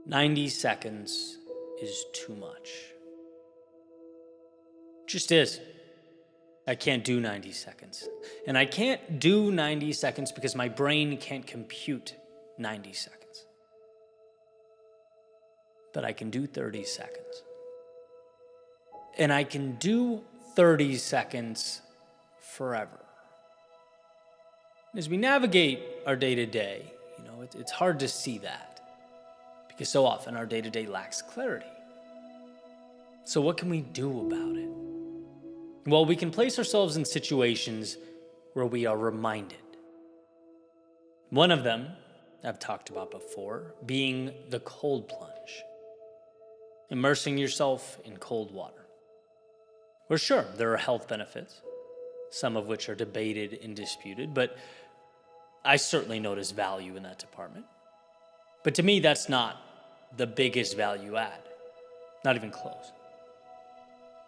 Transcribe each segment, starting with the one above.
90 seconds is too much. Just is. I can't do 90 seconds. And I can't do 90 seconds because my brain can't compute 90 seconds. But I can do 30 seconds. And I can do 30 seconds forever. As we navigate our day-to-day, it's hard to see that because so often our day-to-day lacks clarity. So what can we do about it? Well, we can place ourselves in situations where we are reminded. One of them I've talked about before, being the cold plunge. Immersing yourself in cold water. Well, sure, there are health benefits, some of which are debated and disputed, but I certainly notice value in that department. But to me, that's not the biggest value add, not even close.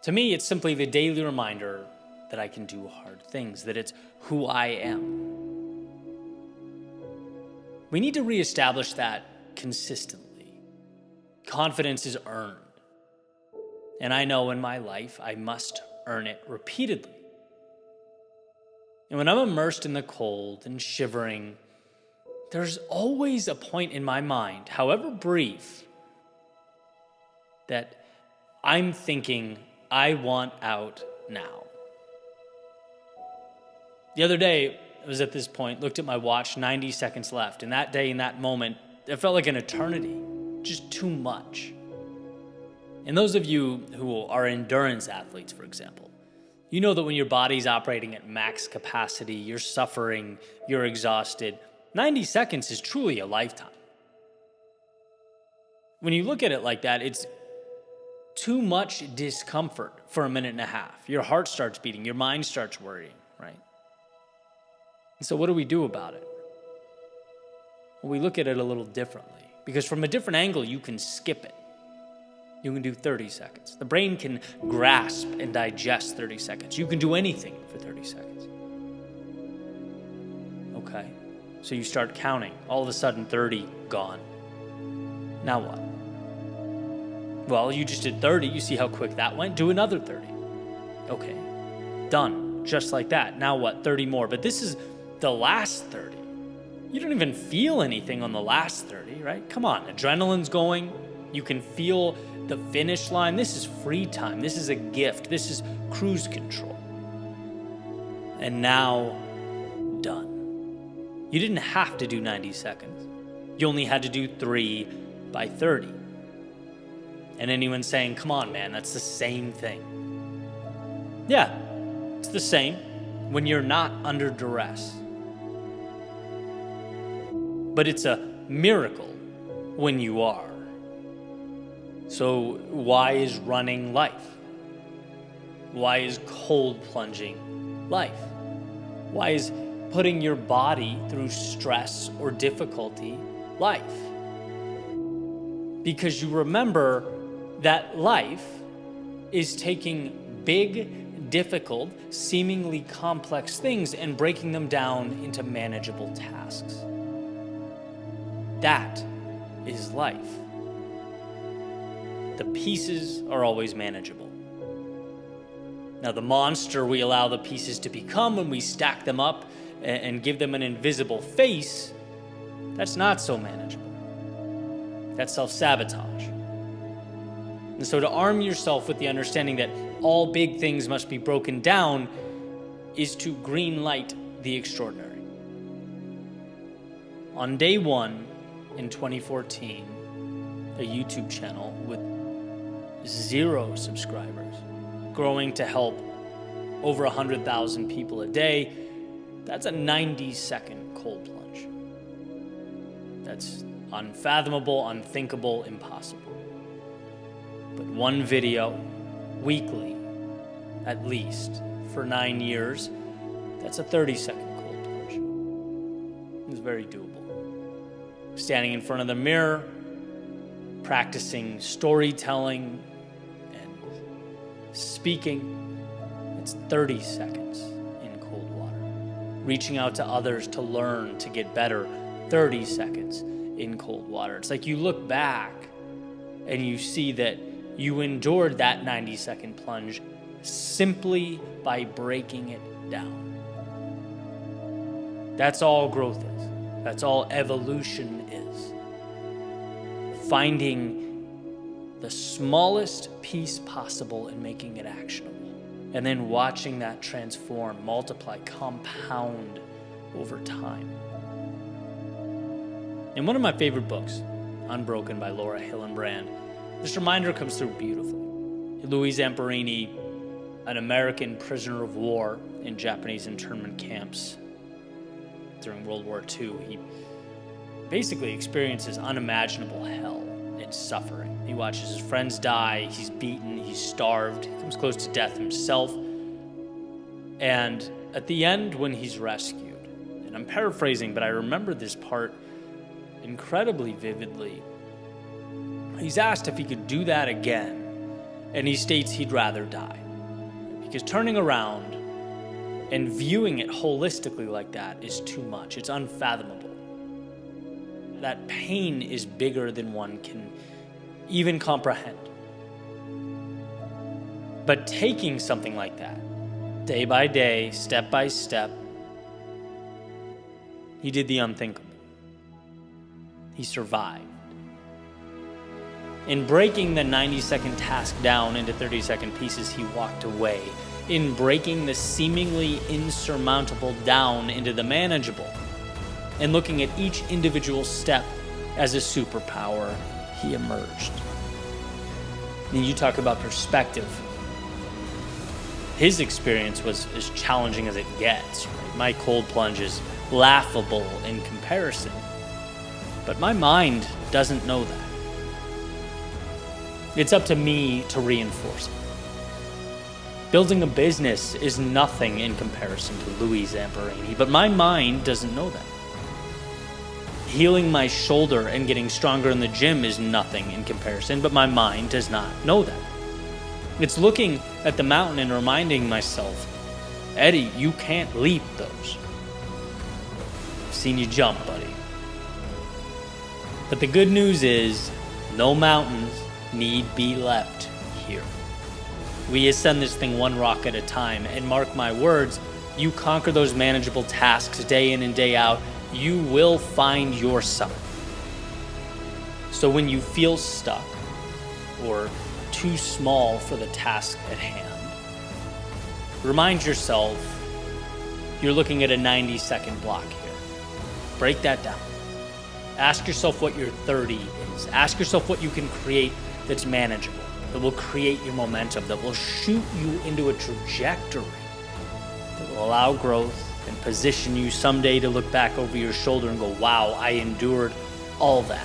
To me, it's simply the daily reminder that I can do hard things, that it's who I am. We need to reestablish that consistently. Confidence is earned. And I know in my life, I must earn it repeatedly. And when I'm immersed in the cold and shivering, there's always a point in my mind, however brief, that I'm thinking, I want out now. The other day, I was at this point, looked at my watch, 90 seconds left. And that day, in that moment, it felt like an eternity, just too much. And those of you who are endurance athletes, for example, you know that when your body's operating at max capacity, you're suffering, you're exhausted, 90 seconds is truly a lifetime. When you look at it like that, it's too much discomfort for a minute and a half. Your heart starts beating, your mind starts worrying, right? And so what do we do about it? Well, we look at it a little differently, because from a different angle, you can skip it. You can do 30 seconds. The brain can grasp and digest 30 seconds. You can do anything for 30 seconds. Okay, so you start counting. All of a sudden, 30 gone. Now what? Well, you just did 30. You see how quick that went? Do another 30. Okay, done. Just like that. Now what? 30 more. But this is the last 30. You don't even feel anything on the last 30, right? Come on, adrenaline's going. You can feel the finish line. This is free time. This is a gift. This is cruise control. And now, done. You didn't have to do 90 seconds. You only had to do 3 by 30. And anyone saying, come on, man, that's the same thing. Yeah, it's the same when you're not under duress. But it's a miracle when you are. So why is running life? Why is cold plunging life? Why is putting your body through stress or difficulty life? Because you remember that life is taking big, difficult, seemingly complex things and breaking them down into manageable tasks. That is life. The pieces are always manageable. Now, the monster we allow the pieces to become when we stack them up and give them an invisible face, that's not so manageable. That's self-sabotage. And so to arm yourself with the understanding that all big things must be broken down is to green light the extraordinary. On day 1 in 2014, a YouTube channel with 0 subscribers, growing to help over 100,000 people a day, that's a 90-second cold plunge. That's unfathomable, unthinkable, impossible. But one video, weekly, at least, for 9 years, that's a 30-second cold plunge. It's very doable. Standing in front of the mirror, practicing storytelling and speaking, it's 30 seconds in cold water. Reaching out to others to learn, to get better, 30 seconds in cold water. It's like you look back and you see that you endured that 90-second plunge simply by breaking it down. That's all growth is. That's all evolution is. Finding the smallest piece possible and making it actionable. And then watching that transform, multiply, compound over time. In one of my favorite books, Unbroken by Laura Hillenbrand, this reminder comes through beautifully. Louis Zamperini, an American prisoner of war in Japanese internment camps during World War II, he basically experiences unimaginable hell and suffering. He watches his friends die, he's beaten, he's starved, he comes close to death himself. And at the end, when he's rescued, and I'm paraphrasing, but I remember this part incredibly vividly, he's asked if he could do that again, and he states he'd rather die. Because turning around and viewing it holistically like that is too much. It's unfathomable. That pain is bigger than one can even comprehend. But taking something like that, day by day, step by step, he did the unthinkable. He survived. In breaking the 90-second task down into 30-second pieces, he walked away. In breaking the seemingly insurmountable down into the manageable, and looking at each individual step as a superpower, he emerged. And you talk about perspective. His experience was as challenging as it gets. Right? My cold plunge is laughable in comparison. But my mind doesn't know that. It's up to me to reinforce it. Building a business is nothing in comparison to Louis Zamperini, but my mind doesn't know that. Healing my shoulder and getting stronger in the gym is nothing in comparison, but my mind does not know that. It's looking at the mountain and reminding myself, Eddie, you can't leap those. I've seen you jump, buddy. But the good news is, no mountains need be left here. We ascend this thing one rock at a time, and mark my words, you conquer those manageable tasks day in and day out, you will find yourself. So when you feel stuck or too small for the task at hand, remind yourself you're looking at a 90-second block here. Break that down. Ask yourself what your 30 is. Ask yourself what you can create that's manageable, that will create your momentum, that will shoot you into a trajectory that will allow growth and position you someday to look back over your shoulder and go, wow, I endured all that.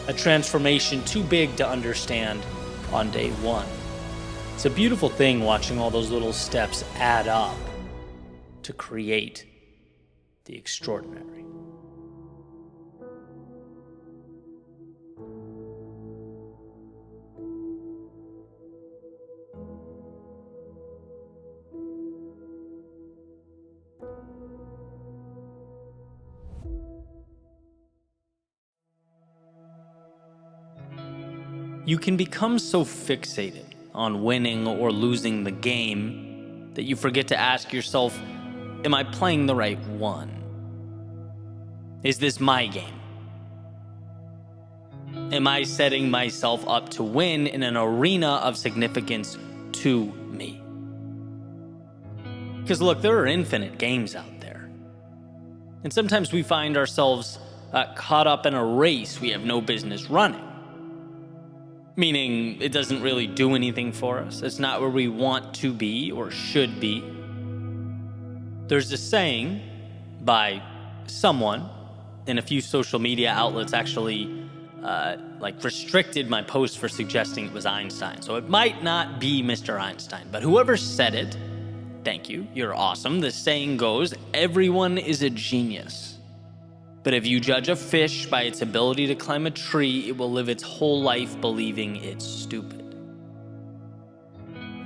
A transformation too big to understand on day one. It's a beautiful thing watching all those little steps add up to create the extraordinary. You can become so fixated on winning or losing the game that you forget to ask yourself, am I playing the right one? Is this my game? Am I setting myself up to win in an arena of significance to me? Because look, there are infinite games out there. And sometimes we find ourselves caught up in a race we have no business running. Meaning it doesn't really do anything for us. It's not where we want to be or should be. There's a saying by someone, and a few social media outlets actually restricted my post for suggesting it was Einstein. So it might not be Mr. Einstein, but whoever said it, thank you, you're awesome. The saying goes, everyone is a genius. But if you judge a fish by its ability to climb a tree, it will live its whole life believing it's stupid.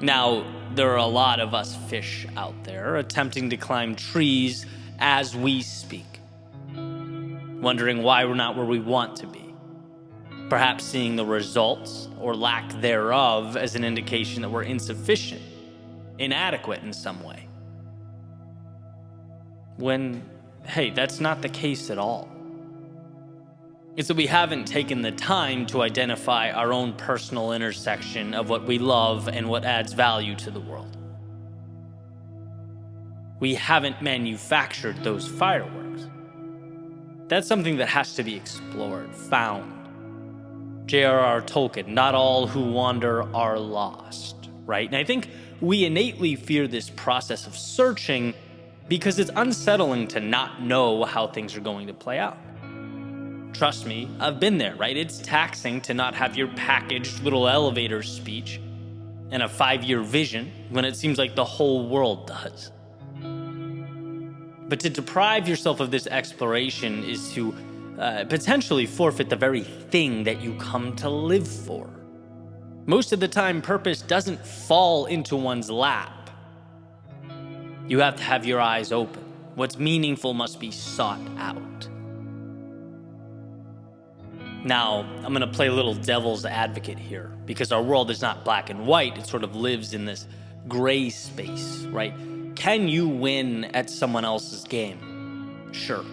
Now, there are a lot of us fish out there attempting to climb trees as we speak. wondering why we're not where we want to be, perhaps seeing the results or lack thereof as an indication that we're insufficient, inadequate in some way. When, hey, that's not the case at all. It's that we haven't taken the time to identify our own personal intersection of what we love and what adds value to the world. We haven't manufactured those fireworks. That's something that has to be explored, found. J.R.R. Tolkien, not all who wander are lost, right? And I think we innately fear this process of searching because it's unsettling to not know how things are going to play out. Trust me, I've been there, right? It's taxing to not have your packaged little elevator speech and a 5-year vision when it seems like the whole world does. But to deprive yourself of this exploration is to potentially forfeit the very thing that you come to live for. Most of the time, purpose doesn't fall into one's lap. You have to have your eyes open. What's meaningful must be sought out. Now, I'm going to play a little devil's advocate here, because our world is not black and white. It sort of lives in this gray space, right? Can you win at someone else's game? Sure.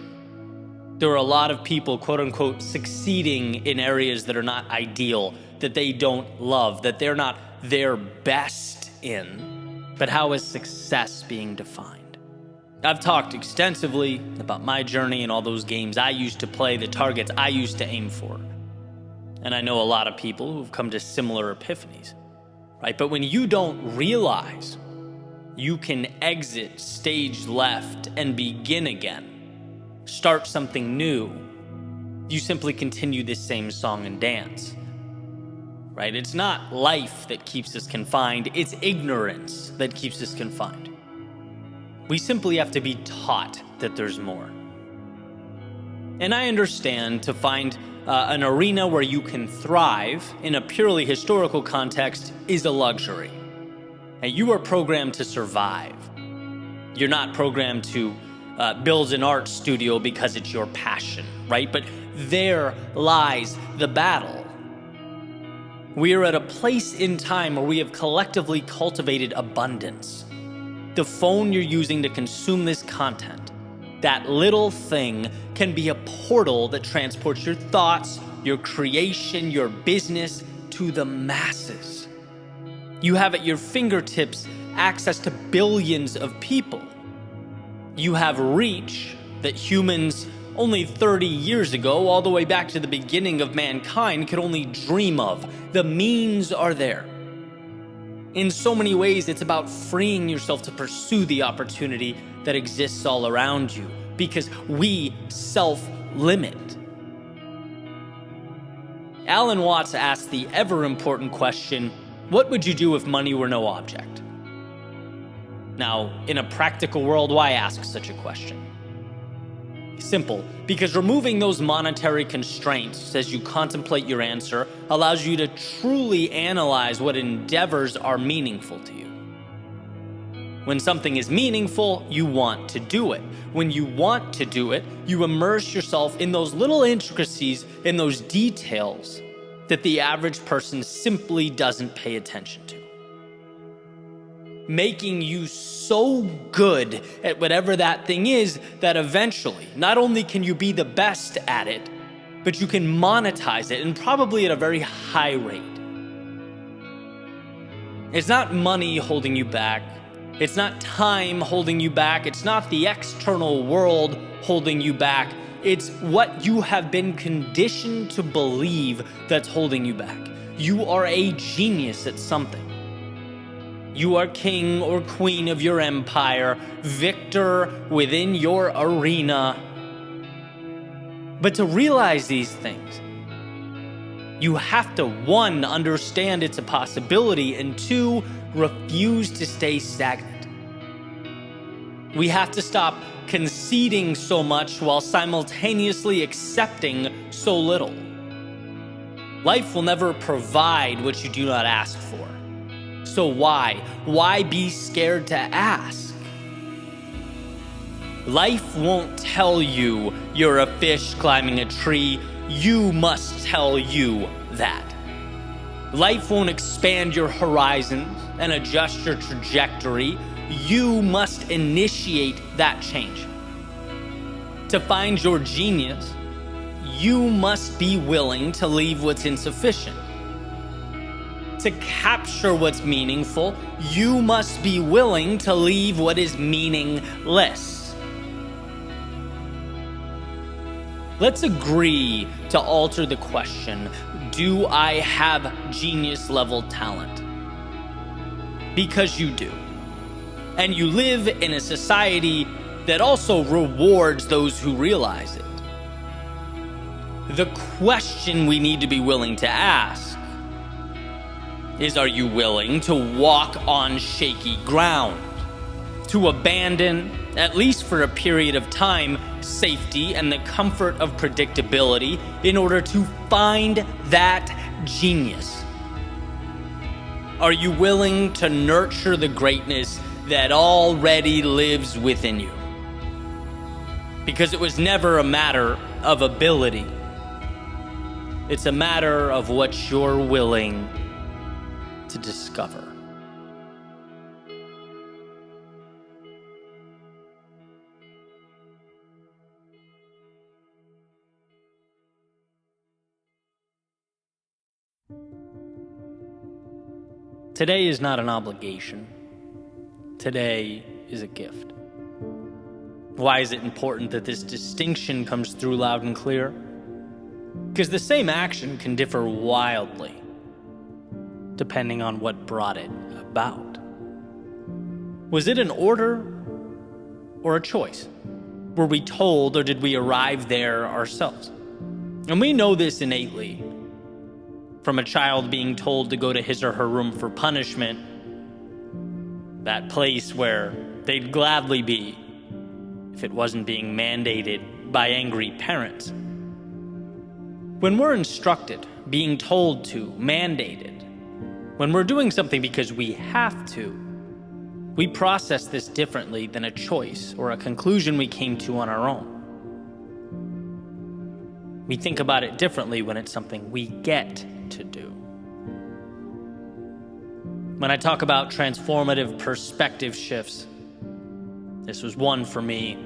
There are a lot of people, quote unquote, succeeding in areas that are not ideal, that they don't love, that they're not their best in. But how is success being defined? I've talked extensively about my journey and all those games I used to play, the targets I used to aim for. And I know a lot of people who've come to similar epiphanies, right? But when you don't realize you can exit stage left and begin again, start something new, you simply continue this same song and dance, right? It's not life that keeps us confined, it's ignorance that keeps us confined. We simply have to be taught that there's more. And I understand to find an arena where you can thrive in a purely historical context is a luxury. And you are programmed to survive. You're not programmed to build an art studio because it's your passion, right? But there lies the battle. We are at a place in time where we have collectively cultivated abundance. The phone you're using to consume this content, that little thing can be a portal that transports your thoughts, your creation, your business to the masses. You have at your fingertips access to billions of people. You have reach that humans only 30 years ago, all the way back to the beginning of mankind, could only dream of. The means are there. In so many ways, it's about freeing yourself to pursue the opportunity that exists all around you, because we self-limit. Alan Watts asked the ever-important question, what would you do if money were no object? Now, in a practical world, why ask such a question? Simple, because removing those monetary constraints as you contemplate your answer allows you to truly analyze what endeavors are meaningful to you. When something is meaningful, you want to do it. When you want to do it, you immerse yourself in those little intricacies, in those details that the average person simply doesn't pay attention to. Making you so good at whatever that thing is that eventually, not only can you be the best at it, but you can monetize it, and probably at a very high rate. It's not money holding you back. It's not time holding you back. It's not the external world holding you back. It's what you have been conditioned to believe that's holding you back. You are a genius at something. You are king or queen of your empire, victor within your arena. But to realize these things, you have to, 1, understand it's a possibility, and 2, refuse to stay stagnant. We have to stop conceding so much while simultaneously accepting so little. Life will never provide what you do not ask for. So why? Why be scared to ask? Life won't tell you you're a fish climbing a tree. You must tell you that. Life won't expand your horizons and adjust your trajectory. You must initiate that change. To find your genius, you must be willing to leave what's insufficient. To capture what's meaningful, you must be willing to leave what is meaningless. Let's agree to alter the question, do I have genius level talent? Because you do. And you live in a society that also rewards those who realize it. The question we need to be willing to ask is, are you willing to walk on shaky ground? To abandon, at least for a period of time, safety and the comfort of predictability in order to find that genius? Are you willing to nurture the greatness that already lives within you? Because it was never a matter of ability. It's a matter of what you're willing to discover. Today is not an obligation. Today is a gift. Why is it important that this distinction comes through loud and clear? Because the same action can differ wildly, depending on what brought it about. Was it an order or a choice? Were we told, or did we arrive there ourselves? And we know this innately. From a child being told to go to his or her room for punishment, that place where they'd gladly be if it wasn't being mandated by angry parents. When we're instructed, being told to, mandated, when we're doing something because we have to, we process this differently than a choice or a conclusion we came to on our own. We think about it differently when it's something we get to do. When I talk about transformative perspective shifts, this was one for me.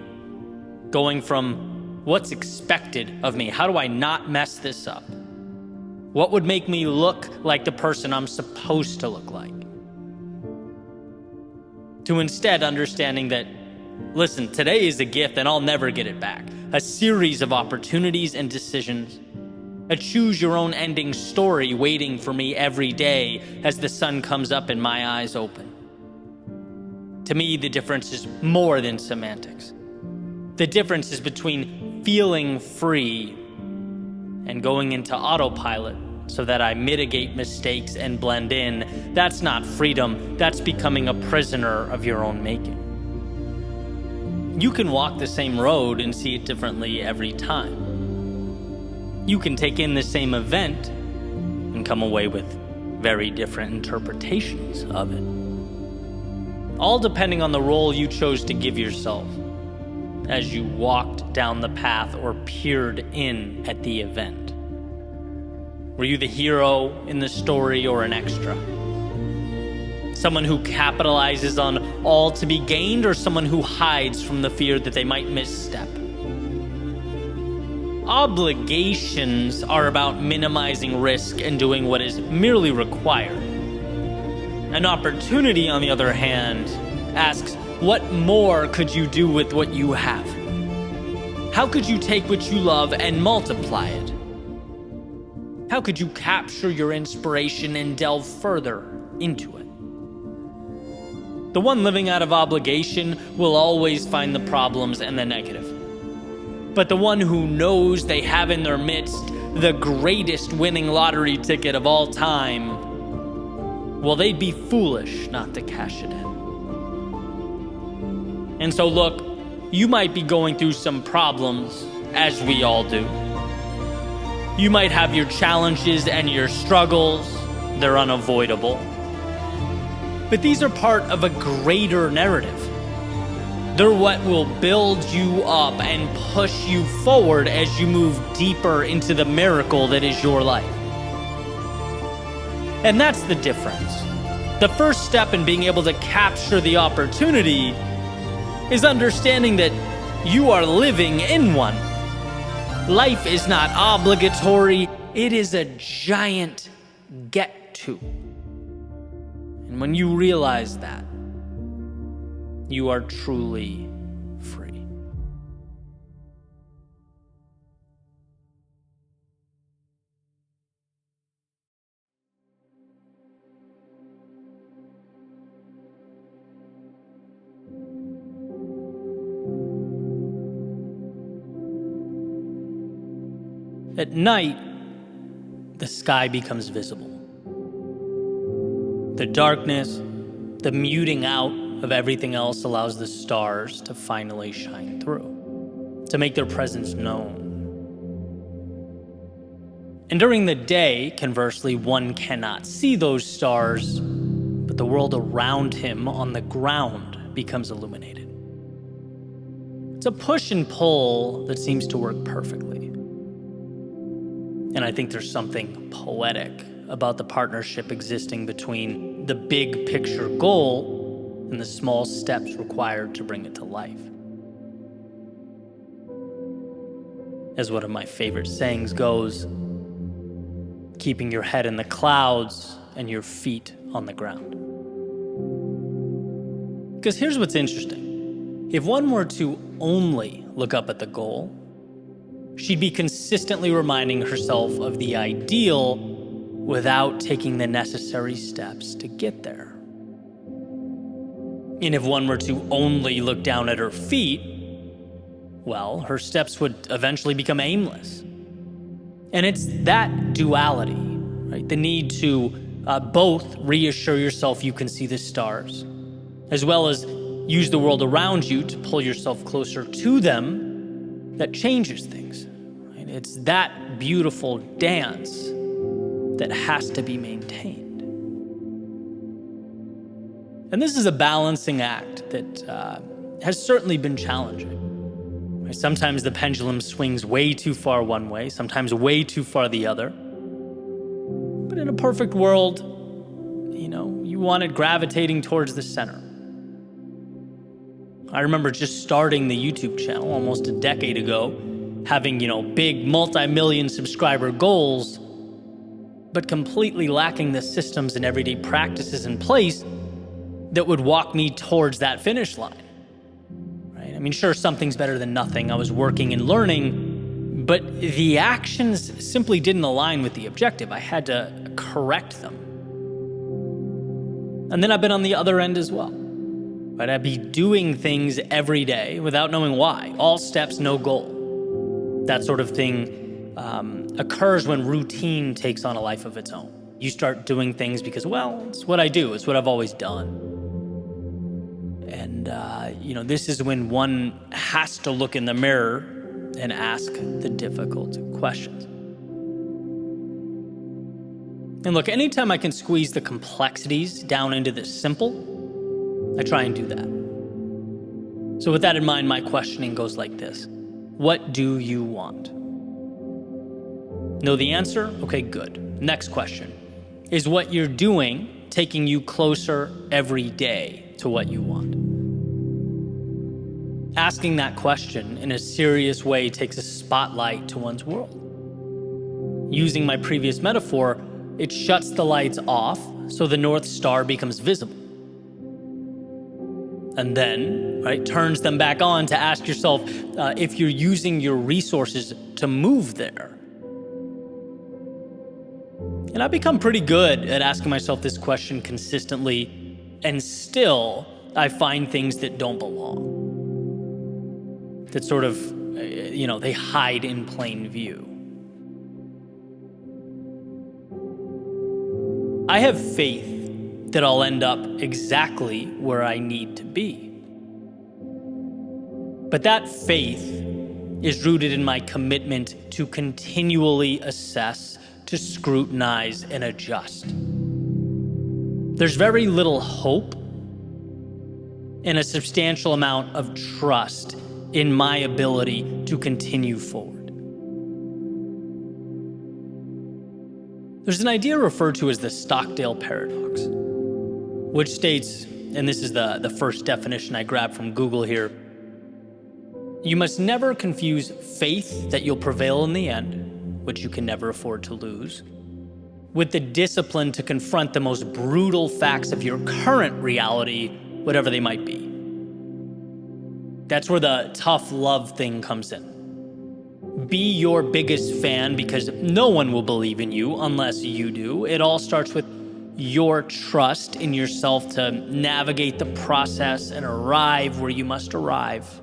Going from what's expected of me, how do I not mess this up? What would make me look like the person I'm supposed to look like? To instead understanding that, listen, today is a gift and I'll never get it back. A series of opportunities and decisions. A choose-your-own-ending story waiting for me every day as the sun comes up and my eyes open. To me, the difference is more than semantics. The difference is between feeling free and going into autopilot so that I mitigate mistakes and blend in. That's not freedom. That's becoming a prisoner of your own making. You can walk the same road and see it differently every time. You can take in the same event and come away with very different interpretations of it. All depending on the role you chose to give yourself as you walked down the path or peered in at the event. Were you the hero in the story or an extra? Someone who capitalizes on all to be gained, or someone who hides from the fear that they might misstep? Obligations are about minimizing risk and doing what is merely required. An opportunity, on the other hand, asks, what more could you do with what you have? How could you take what you love and multiply it? How could you capture your inspiration and delve further into it? The one living out of obligation will always find the problems and the negative. But the one who knows they have in their midst the greatest winning lottery ticket of all time, well, they'd be foolish not to cash it in. And so look, you might be going through some problems, as we all do. You might have your challenges and your struggles. They're unavoidable. But these are part of a greater narrative. They're what will build you up and push you forward as you move deeper into the miracle that is your life. And that's the difference. The first step in being able to capture the opportunity is understanding that you are living in one. Life is not obligatory, it is a giant get to. And when you realize that, you are truly free. At night, the sky becomes visible. The darkness, the muting out of everything else allows the stars to finally shine through, to make their presence known. And during the day, conversely, one cannot see those stars, but the world around him on the ground becomes illuminated. It's a push and pull that seems to work perfectly. And I think there's something poetic about the partnership existing between the big picture goal and the small steps required to bring it to life. As one of my favorite sayings goes, keeping your head in the clouds and your feet on the ground. Because here's what's interesting. If one were to only look up at the goal, she'd be consistently reminding herself of the ideal without taking the necessary steps to get there. And if one were to only look down at her feet, well, her steps would eventually become aimless. And it's that duality, right? The need to both reassure yourself you can see the stars, as well as use the world around you to pull yourself closer to them, that changes things. Right? It's that beautiful dance that has to be maintained. And this is a balancing act that has certainly been challenging. Right? Sometimes the pendulum swings way too far one way, sometimes way too far the other. But in a perfect world, you want it gravitating towards the center. I remember just starting the YouTube channel almost a decade ago, having, big multi-million subscriber goals, but completely lacking the systems and everyday practices in place that would walk me towards that finish line. Right? I mean, sure, something's better than nothing. I was working and learning, but the actions simply didn't align with the objective. I had to correct them. And then I've been on the other end as well. Right? I'd be doing things every day without knowing why. All steps, no goal. That sort of thing occurs when routine takes on a life of its own. You start doing things because, it's what I do. It's what I've always done. And, this is when one has to look in the mirror and ask the difficult questions. And look, anytime I can squeeze the complexities down into the simple, I try and do that. So with that in mind, my questioning goes like this. What do you want? Know the answer? Okay, good. Next question. Is what you're doing taking you closer every day to what you want? Asking that question in a serious way takes a spotlight to one's world. Using my previous metaphor, it shuts the lights off so the North Star becomes visible. And then, turns them back on to ask yourself if you're using your resources to move there. And I've become pretty good at asking myself this question consistently, and still I find things that don't belong. That sort of, they hide in plain view. I have faith that I'll end up exactly where I need to be. But that faith is rooted in my commitment to continually assess, to scrutinize, and adjust. There's very little hope and a substantial amount of trust in my ability to continue forward. There's an idea referred to as the Stockdale paradox, which states, and this is the first definition I grabbed from Google here, you must never confuse faith that you'll prevail in the end, which you can never afford to lose, with the discipline to confront the most brutal facts of your current reality, whatever they might be. That's where the tough love thing comes in. Be your biggest fan because no one will believe in you unless you do. It all starts with your trust in yourself to navigate the process and arrive where you must arrive.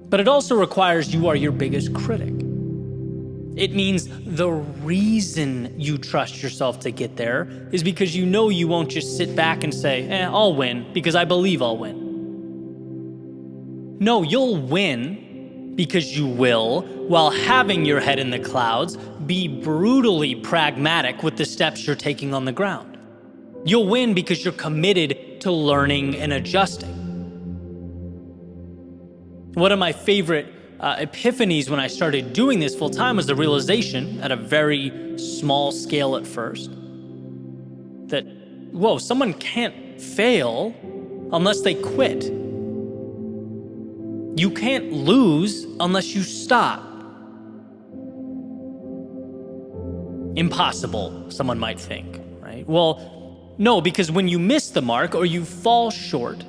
But it also requires you are your biggest critic. It means the reason you trust yourself to get there is because you know you won't just sit back and say, I'll win because I believe I'll win. No, you'll win because you will, while having your head in the clouds, be brutally pragmatic with the steps you're taking on the ground. You'll win because you're committed to learning and adjusting. One of my favorite epiphanies when I started doing this full time was the realization, at a very small scale at first, that, someone can't fail unless they quit. You can't lose unless you stop. Impossible, someone might think, right? Well, no, because when you miss the mark or you fall short,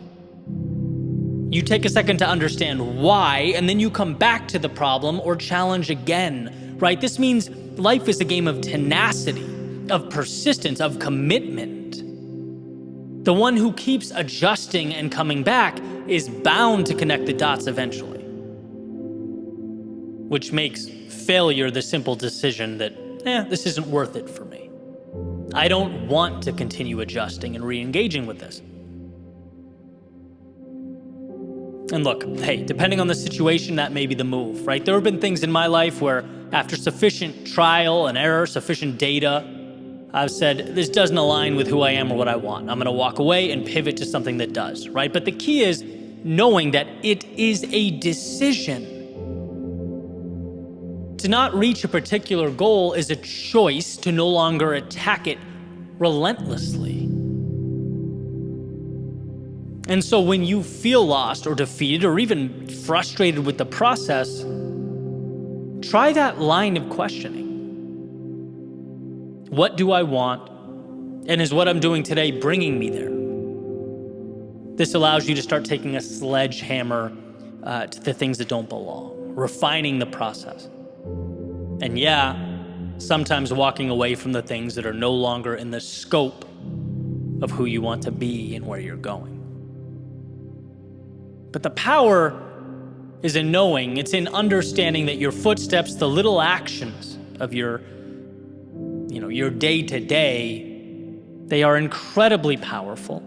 you take a second to understand why, and then you come back to the problem or challenge again, right? This means life is a game of tenacity, of persistence, of commitment. The one who keeps adjusting and coming back is bound to connect the dots eventually, which makes failure the simple decision that, this isn't worth it for me. I don't want to continue adjusting and re-engaging with this. And look, hey, depending on the situation, that may be the move, right? There have been things in my life where after sufficient trial and error, sufficient data, I've said, this doesn't align with who I am or what I want. I'm going to walk away and pivot to something that does, right? But the key is knowing that it is a decision. To not reach a particular goal is a choice to no longer attack it relentlessly. And so when you feel lost or defeated or even frustrated with the process, try that line of questioning. What do I want? And is what I'm doing today bringing me there? This allows you to start taking a sledgehammer to the things that don't belong, refining the process. And sometimes walking away from the things that are no longer in the scope of who you want to be and where you're going. But the power is in knowing, it's in understanding that your footsteps, the little actions of your day-to-day, they are incredibly powerful.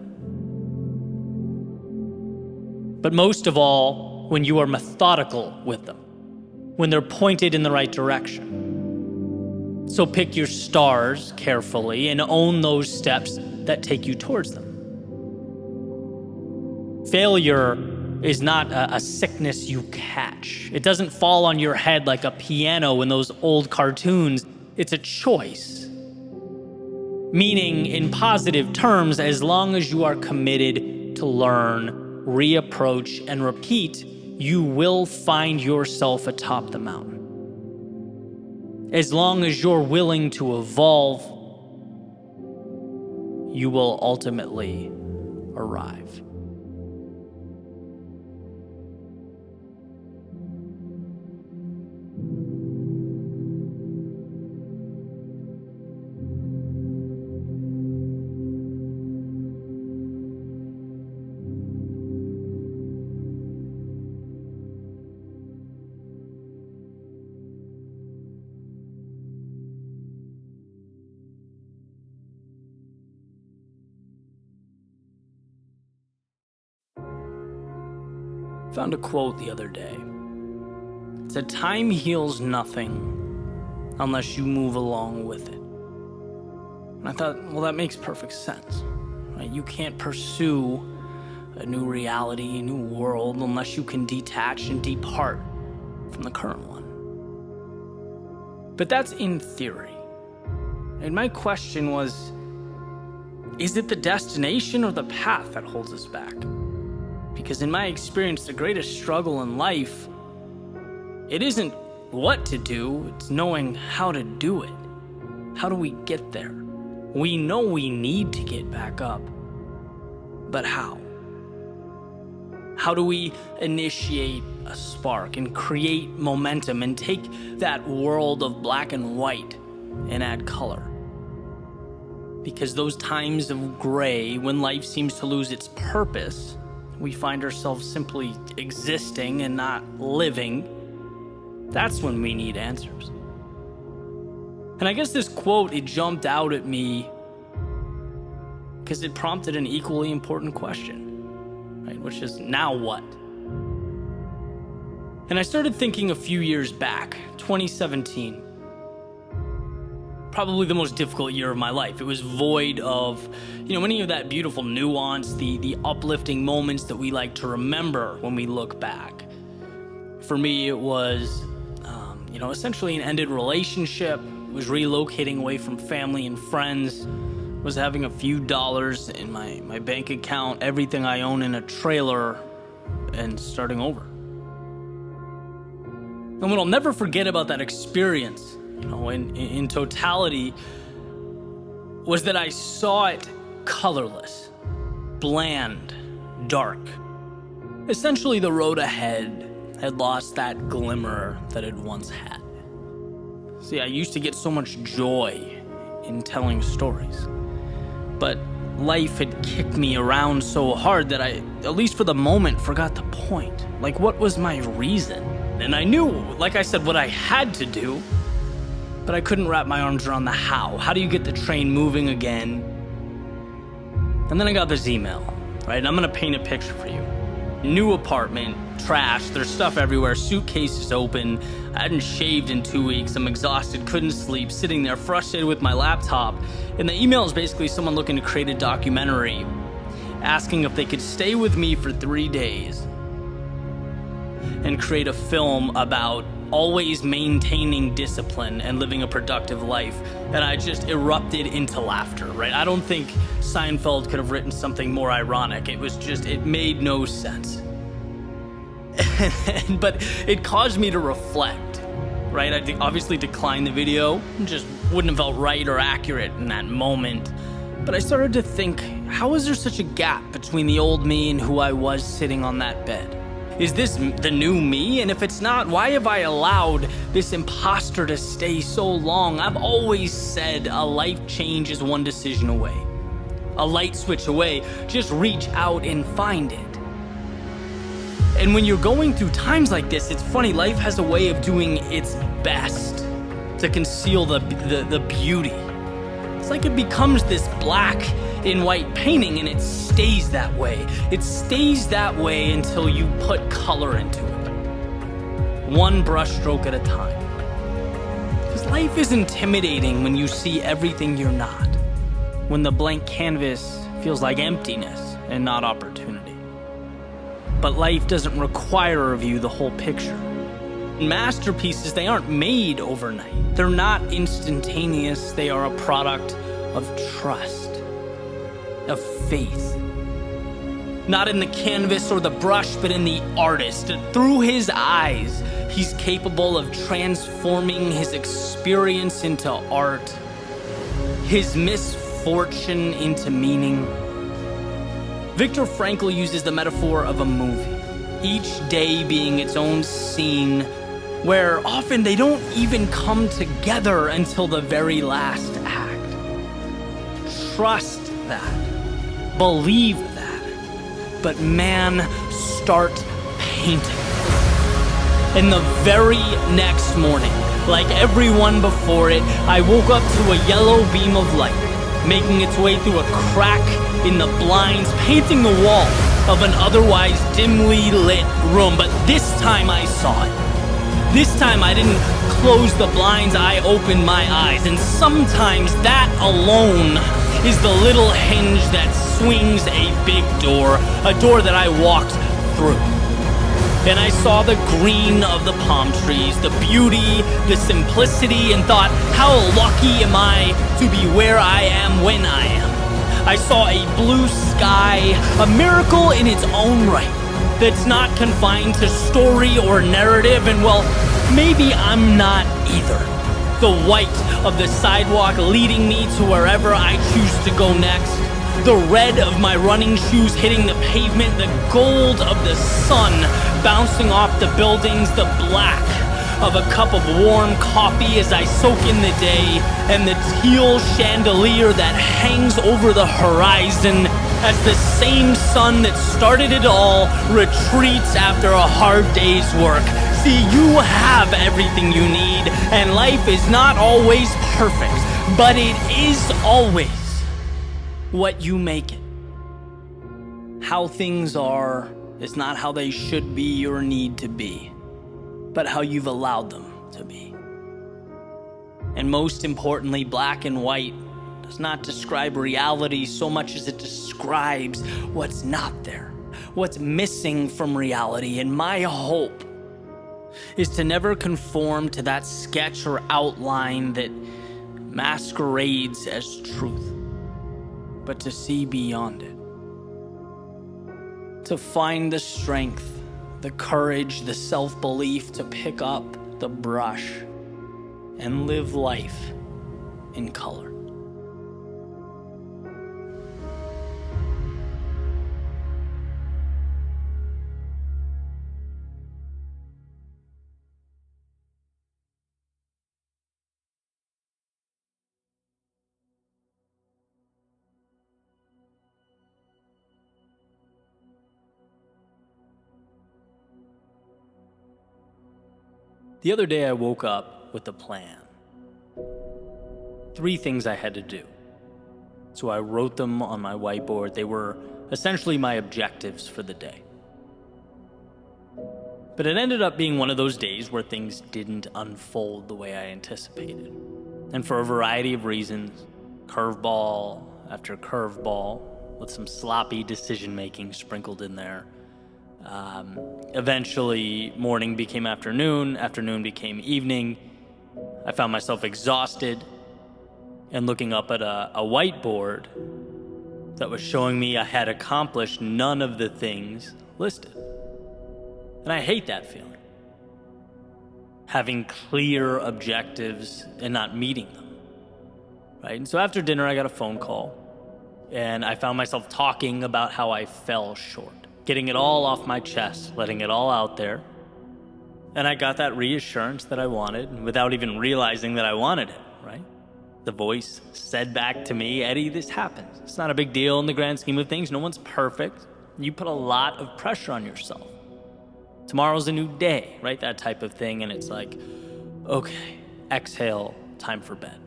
But most of all, when you are methodical with them, when they're pointed in the right direction. So pick your stars carefully and own those steps that take you towards them. Failure is not a sickness you catch. It doesn't fall on your head like a piano in those old cartoons. It's a choice. Meaning, in positive terms, as long as you are committed to learn, reapproach, and repeat, you will find yourself atop the mountain. As long as you're willing to evolve, you will ultimately arrive. Found a quote the other day. It said, "Time heals nothing unless you move along with it." And I thought, well, that makes perfect sense, right? You can't pursue a new reality, a new world, unless you can detach and depart from the current one. But that's in theory. And my question was, is it the destination or the path that holds us back? Because in my experience, the greatest struggle in life, it isn't what to do, it's knowing how to do it. How do we get there? We know we need to get back up, but how? How do we initiate a spark and create momentum and take that world of black and white and add color? Because those times of gray, when life seems to lose its purpose, we find ourselves simply existing and not living. That's when we need answers. And I guess this quote, it jumped out at me because it prompted an equally important question, right? Which is, now what? And I started thinking a few years back, 2017. Probably the most difficult year of my life. It was void of, any of that beautiful nuance, the uplifting moments that we like to remember when we look back. For me, it was, essentially an ended relationship. It was relocating away from family and friends. Was having a few dollars in my bank account, everything I own in a trailer, and starting over. And what I'll never forget about that experience, in totality, was that I saw it colorless, bland, dark. Essentially, the road ahead had lost that glimmer that it once had. See, I used to get so much joy in telling stories, but life had kicked me around so hard that I, at least for the moment, forgot the point. Like, what was my reason? And I knew, like I said, what I had to do, but I couldn't wrap my arms around the how. How do you get the train moving again? And then I got this email, right? And I'm gonna paint a picture for you. New apartment, trash, there's stuff everywhere, suitcases open. I hadn't shaved in 2 weeks, I'm exhausted, couldn't sleep, sitting there frustrated with my laptop. And the email is basically someone looking to create a documentary, asking if they could stay with me for 3 days and create a film about always maintaining discipline and living a productive life. And I just erupted into laughter, right? I don't think Seinfeld could have written something more ironic. It made no sense. But it caused me to reflect, right? I obviously declined the video. It just wouldn't have felt right or accurate in that moment. But I started to think, how is there such a gap between the old me and who I was sitting on that bed? Is this the new me? And if it's not, why have I allowed this imposter to stay so long? I've always said a life change is one decision away, a light switch away. Just reach out and find it. And when you're going through times like this, it's funny, life has a way of doing its best to conceal the beauty. It's like it becomes this black and white painting and it stays that way. It stays that way until you put color into it. One brushstroke at a time. Because life is intimidating when you see everything you're not. When the blank canvas feels like emptiness and not opportunity. But life doesn't require of you the whole picture. Masterpieces, they aren't made overnight. They're not instantaneous. They are a product of trust, of faith. Not in the canvas or the brush, but in the artist. Through his eyes, he's capable of transforming his experience into art, his misfortune into meaning. Viktor Frankl uses the metaphor of a movie, each day being its own scene, where often they don't even come together until the very last act. Trust that. Believe that. But man, start painting. And the very next morning, like everyone before it, I woke up to a yellow beam of light, making its way through a crack in the blinds, painting the wall of an otherwise dimly lit room. But this time I saw it. This time I didn't close the blinds, I opened my eyes. And sometimes that alone is the little hinge that swings a big door, a door that I walked through. And I saw the green of the palm trees, the beauty, the simplicity, and thought, how lucky am I to be where I am when I am. I saw a blue sky, a miracle in its own right, that's not confined to story or narrative, and well, maybe I'm not either. The white of the sidewalk leading me to wherever I choose to go next. The red of my running shoes hitting the pavement, the gold of the sun bouncing off the buildings, the black of a cup of warm coffee as I soak in the day, and the teal chandelier that hangs over the horizon as the same sun that started it all retreats after a hard day's work. See, you have everything you need, and life is not always perfect, but it is always what you make it. How things are is not how they should be or need to be, but how you've allowed them to be. And most importantly, black and white does not describe reality so much as it describes what's not there, what's missing from reality. And my hope is to never conform to that sketch or outline that masquerades as truth, but to see beyond it. To find the strength, the courage, the self-belief to pick up the brush and live life in color. The other day I woke up with a plan. 3 things I had to do. So I wrote them on my whiteboard. They were essentially my objectives for the day. But it ended up being one of those days where things didn't unfold the way I anticipated. And for a variety of reasons, curveball after curveball, with some sloppy decision-making sprinkled in there. Eventually, morning became afternoon, afternoon became evening. I found myself exhausted and looking up at a whiteboard that was showing me I had accomplished none of the things listed. And I hate that feeling. Having clear objectives and not meeting them, right? And so after dinner, I got a phone call, and I found myself talking about how I fell short. Getting it all off my chest, letting it all out there. And I got that reassurance that I wanted without even realizing that I wanted it, right? The voice said back to me, Eddie, this happens. It's not a big deal in the grand scheme of things. No one's perfect. You put a lot of pressure on yourself. Tomorrow's a new day, right? That type of thing. And it's like, okay, exhale, time for bed.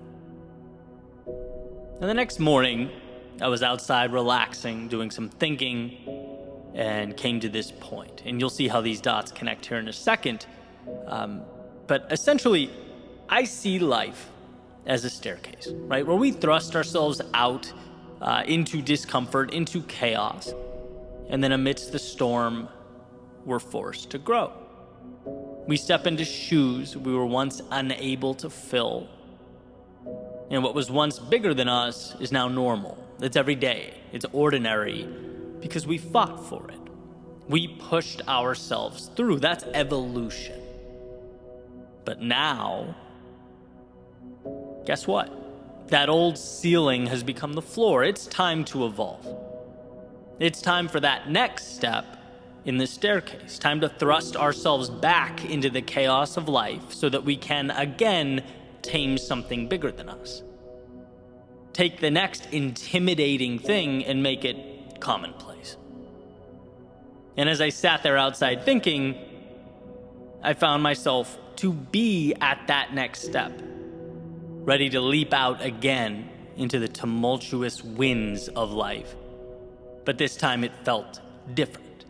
And the next morning, I was outside relaxing, doing some thinking, and came to this point. And you'll see how these dots connect here in a second. But essentially, I see life as a staircase, right? Where we thrust ourselves out into discomfort, into chaos. And then amidst the storm, we're forced to grow. We step into shoes we were once unable to fill. And what was once bigger than us is now normal. It's every day. It's ordinary. Because we fought for it. We pushed ourselves through. That's evolution. But now, guess what? That old ceiling has become the floor. It's time to evolve. It's time for that next step in the staircase. Time to thrust ourselves back into the chaos of life so that we can again tame something bigger than us. Take the next intimidating thing and make it commonplace. And as I sat there outside thinking, I found myself to be at that next step, ready to leap out again into the tumultuous winds of life. But this time it felt different.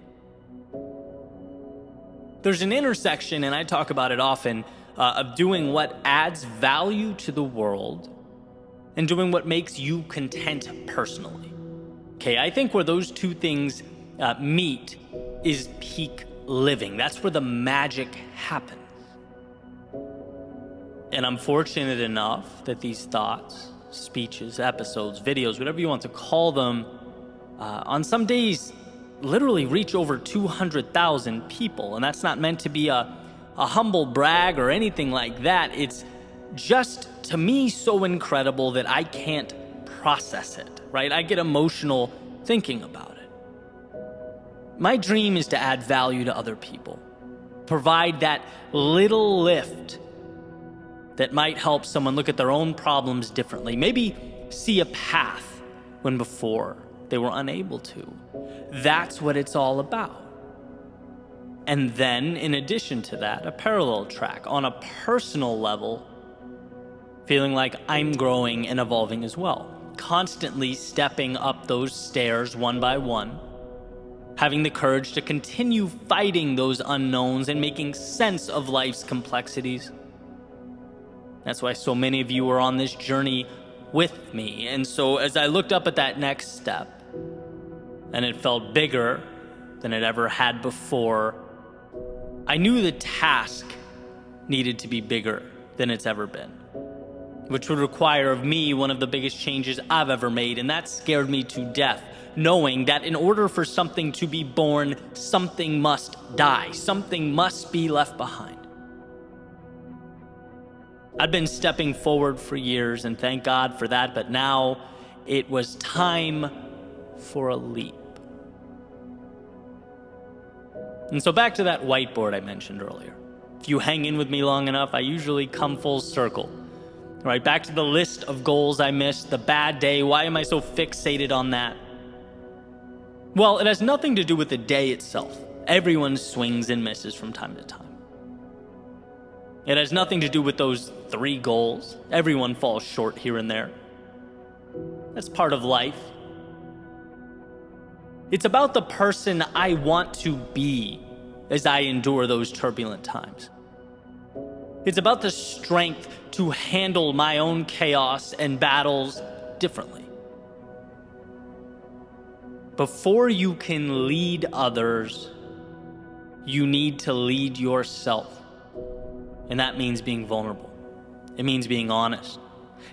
There's an intersection, and I talk about it often, of doing what adds value to the world and doing what makes you content personally. Okay, I think where those two things meet is peak living. That's where the magic happens. And I'm fortunate enough that these thoughts, speeches, episodes, videos, whatever you want to call them, on some days literally reach over 200,000 people. And that's not meant to be a humble brag or anything like that. It's just, to me, so incredible that I can't process it, right? I get emotional thinking about it. My dream is to add value to other people, provide that little lift that might help someone look at their own problems differently, maybe see a path when before they were unable to. That's what it's all about. And then, in addition to that, a parallel track on a personal level, feeling like I'm growing and evolving as well, constantly stepping up those stairs one by one, having the courage to continue fighting those unknowns and making sense of life's complexities. That's why so many of you are on this journey with me. And so as I looked up at that next step, and it felt bigger than it ever had before, I knew the task needed to be bigger than it's ever been, which would require of me one of the biggest changes I've ever made, and that scared me to death, knowing that in order for something to be born, something must die, something must be left behind. I'd been stepping forward for years, and thank God for that, but now it was time for a leap. And so back to that whiteboard I mentioned earlier. If you hang in with me long enough, I usually come full circle. Right, back to the list of goals I missed, the bad day. Why am I so fixated on that? Well, it has nothing to do with the day itself. Everyone swings and misses from time to time. It has nothing to do with those 3 goals. Everyone falls short here and there. That's part of life. It's about the person I want to be as I endure those turbulent times. It's about the strength to handle my own chaos and battles differently. Before you can lead others, you need to lead yourself. And that means being vulnerable. It means being honest.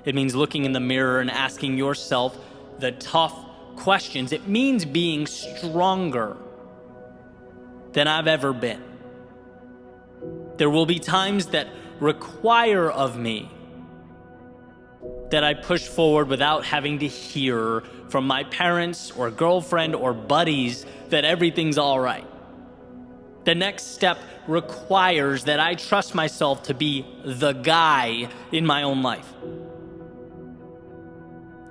It means looking in the mirror and asking yourself the tough questions. It means being stronger than I've ever been. There will be times that require of me that I push forward without having to hear from my parents or girlfriend or buddies that everything's all right. The next step requires that I trust myself to be the guy in my own life.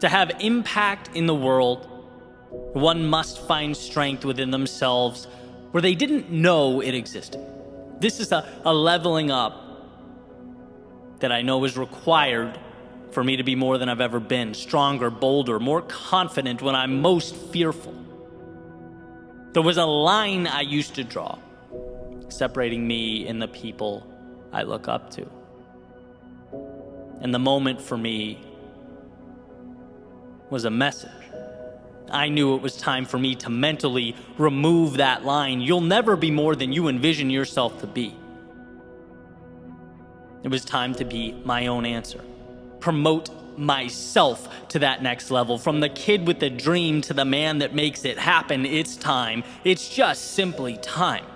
To have impact in the world, one must find strength within themselves where they didn't know it existed. This is a leveling up that I know is required for me to be more than I've ever been, stronger, bolder, more confident when I'm most fearful. There was a line I used to draw separating me and the people I look up to. And the moment for me was a message. I knew it was time for me to mentally remove that line. You'll never be more than you envision yourself to be. It was time to be my own answer. Promote myself to that next level. From the kid with the dream to the man that makes it happen, it's time. It's just simply time.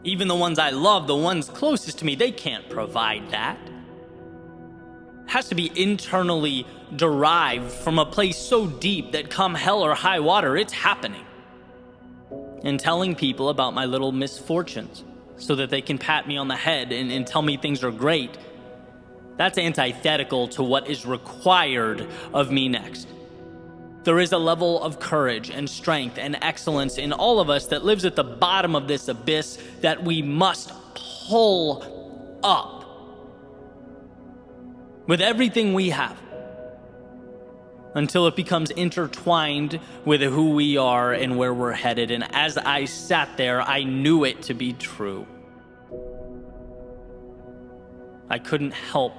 Even the ones I love, the ones closest to me, they can't provide that. It has to be internally derived from a place so deep that come hell or high water, it's happening. And telling people about my little misfortunes so that they can pat me on the head and tell me things are great, that's antithetical to what is required of me next. There is a level of courage and strength and excellence in all of us that lives at the bottom of this abyss that we must pull up with everything we have until it becomes intertwined with who we are and where we're headed. And as I sat there, I knew it to be true. I couldn't help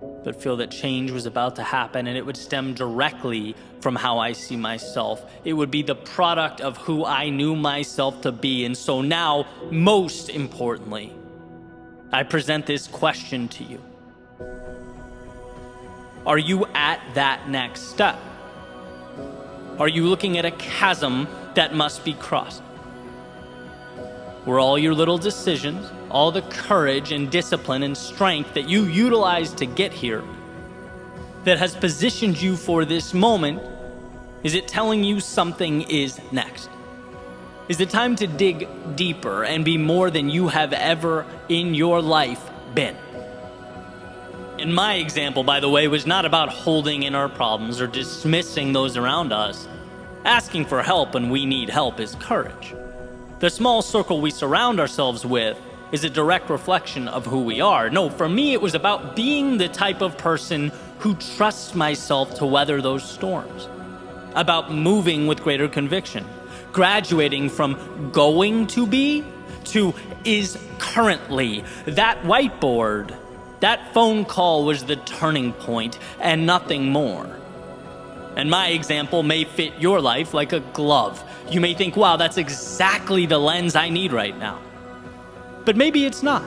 but feel that change was about to happen, and it would stem directly from how I see myself. It would be the product of who I knew myself to be. And so now, most importantly, I present this question to you. Are you at that next step? Are you looking at a chasm that must be crossed? Were all your little decisions, all the courage and discipline and strength that you utilized to get here, that has positioned you for this moment, is it telling you something is next? Is it time to dig deeper and be more than you have ever in your life been? And my example, by the way, was not about holding in our problems or dismissing those around us. Asking for help when we need help is courage. The small circle we surround ourselves with is a direct reflection of who we are. No, for me, it was about being the type of person who trusts myself to weather those storms. About moving with greater conviction. Graduating from going to be to is currently. That whiteboard, that phone call was the turning point and nothing more. And my example may fit your life like a glove. You may think, wow, that's exactly the lens I need right now. But maybe it's not.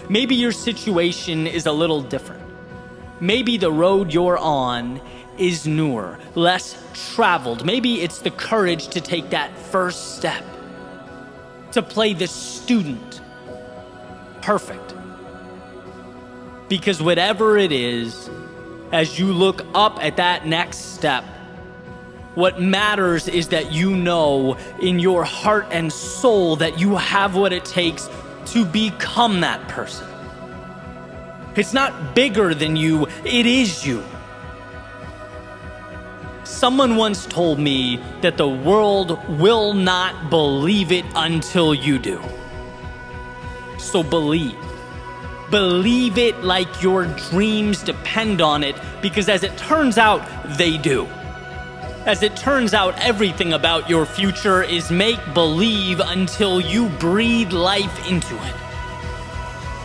Maybe your situation is a little different. Maybe the road you're on is newer, less traveled. Maybe it's the courage to take that first step, to play the student. Perfect. Because whatever it is, as you look up at that next step, what matters is that you know in your heart and soul that you have what it takes to become that person. It's not bigger than you, it is you. Someone once told me that the world will not believe it until you do. So believe. Believe it like your dreams depend on it, because as it turns out, they do. As it turns out, everything about your future is make-believe until you breathe life into it.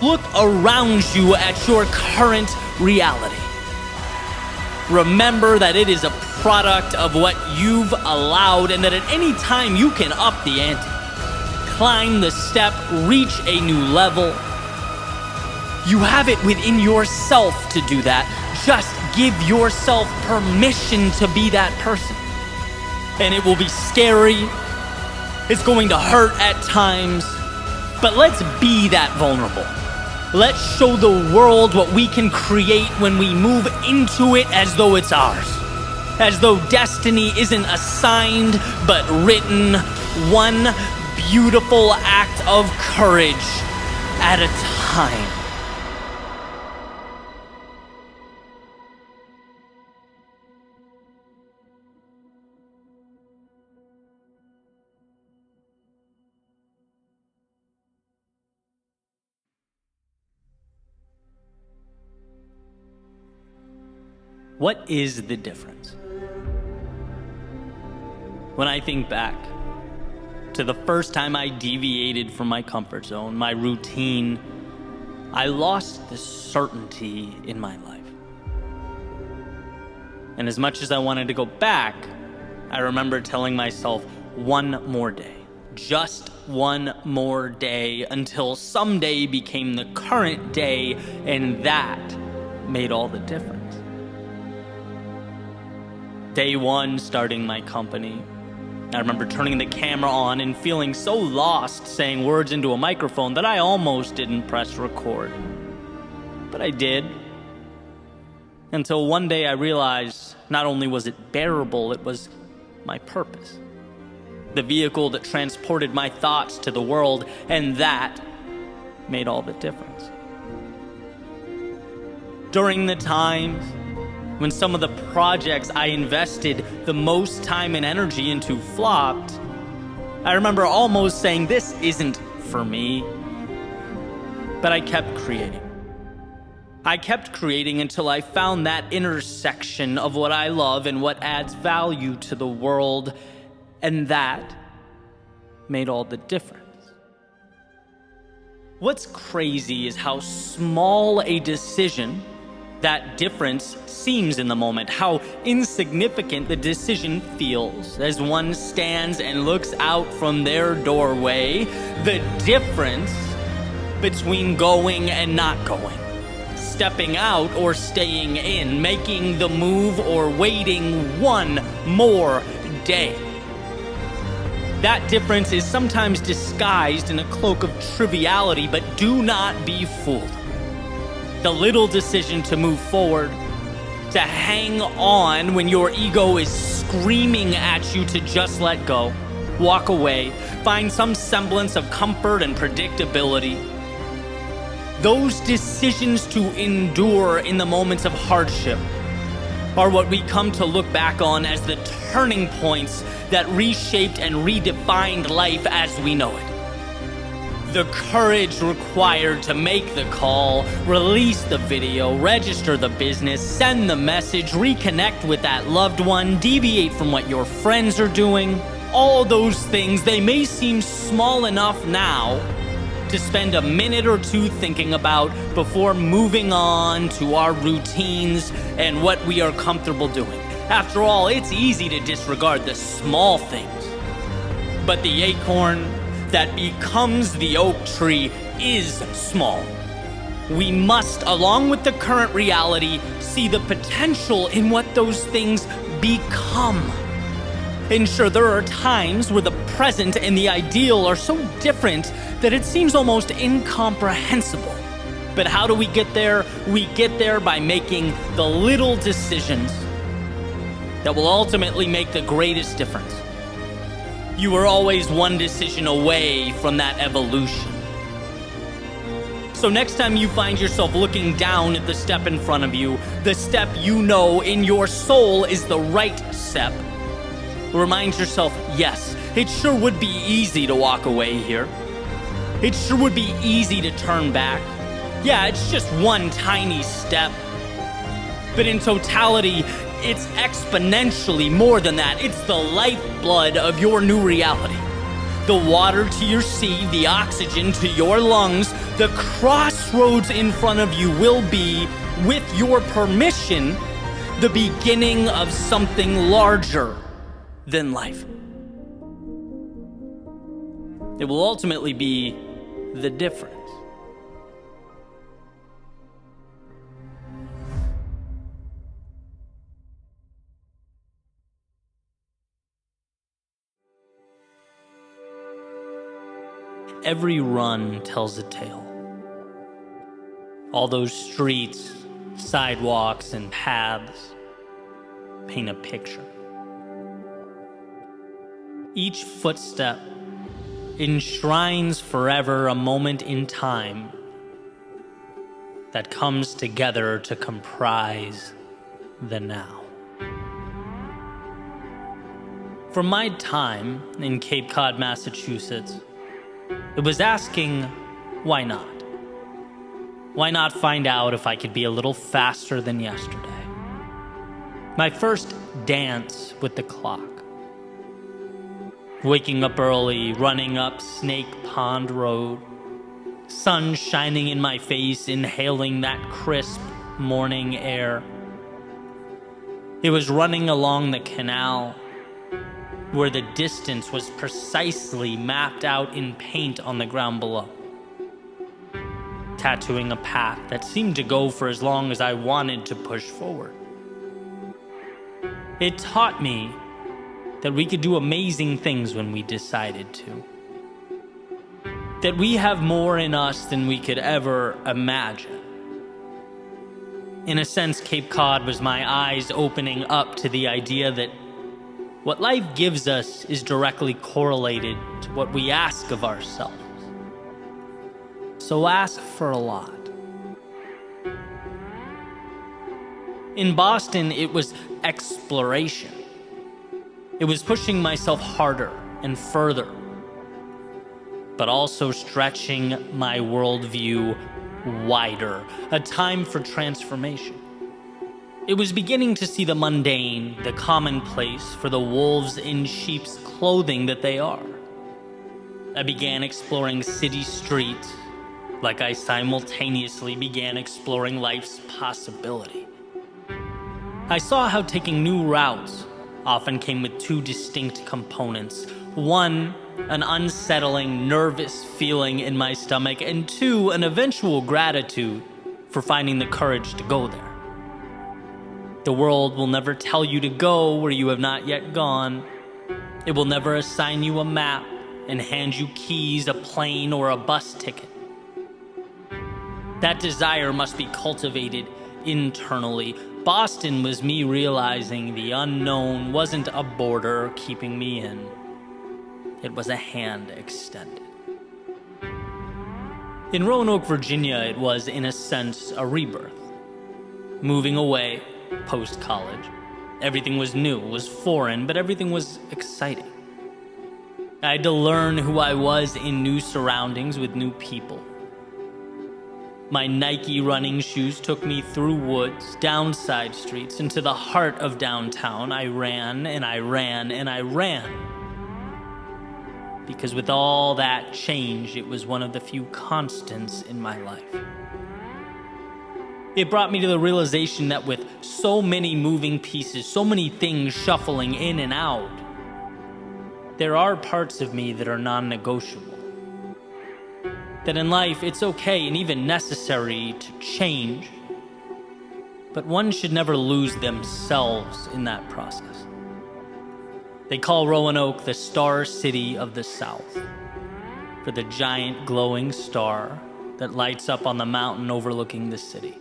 Look around you at your current reality. Remember that it is a product of what you've allowed, and that at any time you can up the ante, climb the step, reach a new level. You have it within yourself to do that. Just give yourself permission to be that person. And it will be scary. It's going to hurt at times. But let's be that vulnerable. Let's show the world what we can create when we move into it as though it's ours. As though destiny isn't assigned, but written, one beautiful act of courage at a time. What is the difference? When I think back to the first time I deviated from my comfort zone, my routine, I lost the certainty in my life. And as much as I wanted to go back, I remember telling myself one more day, just one more day, until someday became the current day, and that made all the difference. Day one, starting my company, I remember turning the camera on and feeling so lost saying words into a microphone that I almost didn't press record. But I did. Until one day I realized not only was it bearable, it was my purpose. The vehicle that transported my thoughts to the world, and that made all the difference. During the times when some of the projects I invested the most time and energy into flopped, I remember almost saying, this isn't for me. But I kept creating. I kept creating until I found that intersection of what I love and what adds value to the world, and that made all the difference. What's crazy is how small a decision That difference seems in the moment, how insignificant the decision feels as one stands and looks out from their doorway. The difference between going and not going, stepping out or staying in, making the move or waiting one more day. That difference is sometimes disguised in a cloak of triviality, but do not be fooled. The little decision to move forward, to hang on when your ego is screaming at you to just let go, walk away, find some semblance of comfort and predictability. Those decisions to endure in the moments of hardship are what we come to look back on as the turning points that reshaped and redefined life as we know it. The courage required to make the call, release the video, register the business, send the message, reconnect with that loved one, deviate from what your friends are doing. All those things, they may seem small enough now to spend a minute or two thinking about before moving on to our routines and what we are comfortable doing. After all, it's easy to disregard the small things, but the acorn that becomes the oak tree is small. We must, along with the current reality, see the potential in what those things become. And sure, there are times where the present and the ideal are so different that it seems almost incomprehensible. But how do we get there? We get there by making the little decisions that will ultimately make the greatest difference. You are always one decision away from that evolution. So next time you find yourself looking down at the step in front of you, the step you know in your soul is the right step, remind yourself, yes, it sure would be easy to walk away here. It sure would be easy to turn back. Yeah, it's just one tiny step. But in totality, it's exponentially more than that. It's the lifeblood of your new reality. The water to your seed, the oxygen to your lungs, the crossroads in front of you will be, with your permission, the beginning of something larger than life. It will ultimately be the difference. Every run tells a tale. All those streets, sidewalks, and paths paint a picture. Each footstep enshrines forever a moment in time that comes together to comprise the now. From my time in Cape Cod, Massachusetts, it was asking, why not? Why not find out if I could be a little faster than yesterday? My first dance with the clock. Waking up early, running up Snake Pond Road. Sun shining in my face, inhaling that crisp morning air. It was running along the canal, where the distance was precisely mapped out in paint on the ground below, tattooing a path that seemed to go for as long as I wanted to push forward. It taught me that we could do amazing things when we decided to, that we have more in us than we could ever imagine. In a sense, Cape Cod was my eyes opening up to the idea that what life gives us is directly correlated to what we ask of ourselves. So ask for a lot. In Boston, it was exploration. It was pushing myself harder and further, but also stretching my worldview wider, a time for transformation. It was beginning to see the mundane, the commonplace for the wolves in sheep's clothing that they are. I began exploring city streets, like I simultaneously began exploring life's possibility. I saw how taking new routes often came with two distinct components. One, an unsettling, nervous feeling in my stomach, and two, an eventual gratitude for finding the courage to go there. The world will never tell you to go where you have not yet gone. It will never assign you a map and hand you keys, a plane, or a bus ticket. That desire must be cultivated internally. Boston was me realizing the unknown wasn't a border keeping me in. It was a hand extended. In Roanoke, Virginia, it was, in a sense, a rebirth. Moving away, post-college. Everything was new, was foreign, but everything was exciting. I had to learn who I was in new surroundings with new people. My Nike running shoes took me through woods, down side streets, into the heart of downtown. I ran and I ran and I ran. Because with all that change, it was one of the few constants in my life. It brought me to the realization that with so many moving pieces, so many things shuffling in and out, there are parts of me that are non-negotiable. That in life, it's okay and even necessary to change, but one should never lose themselves in that process. They call Roanoke the Star City of the South, for the giant glowing star that lights up on the mountain overlooking the city.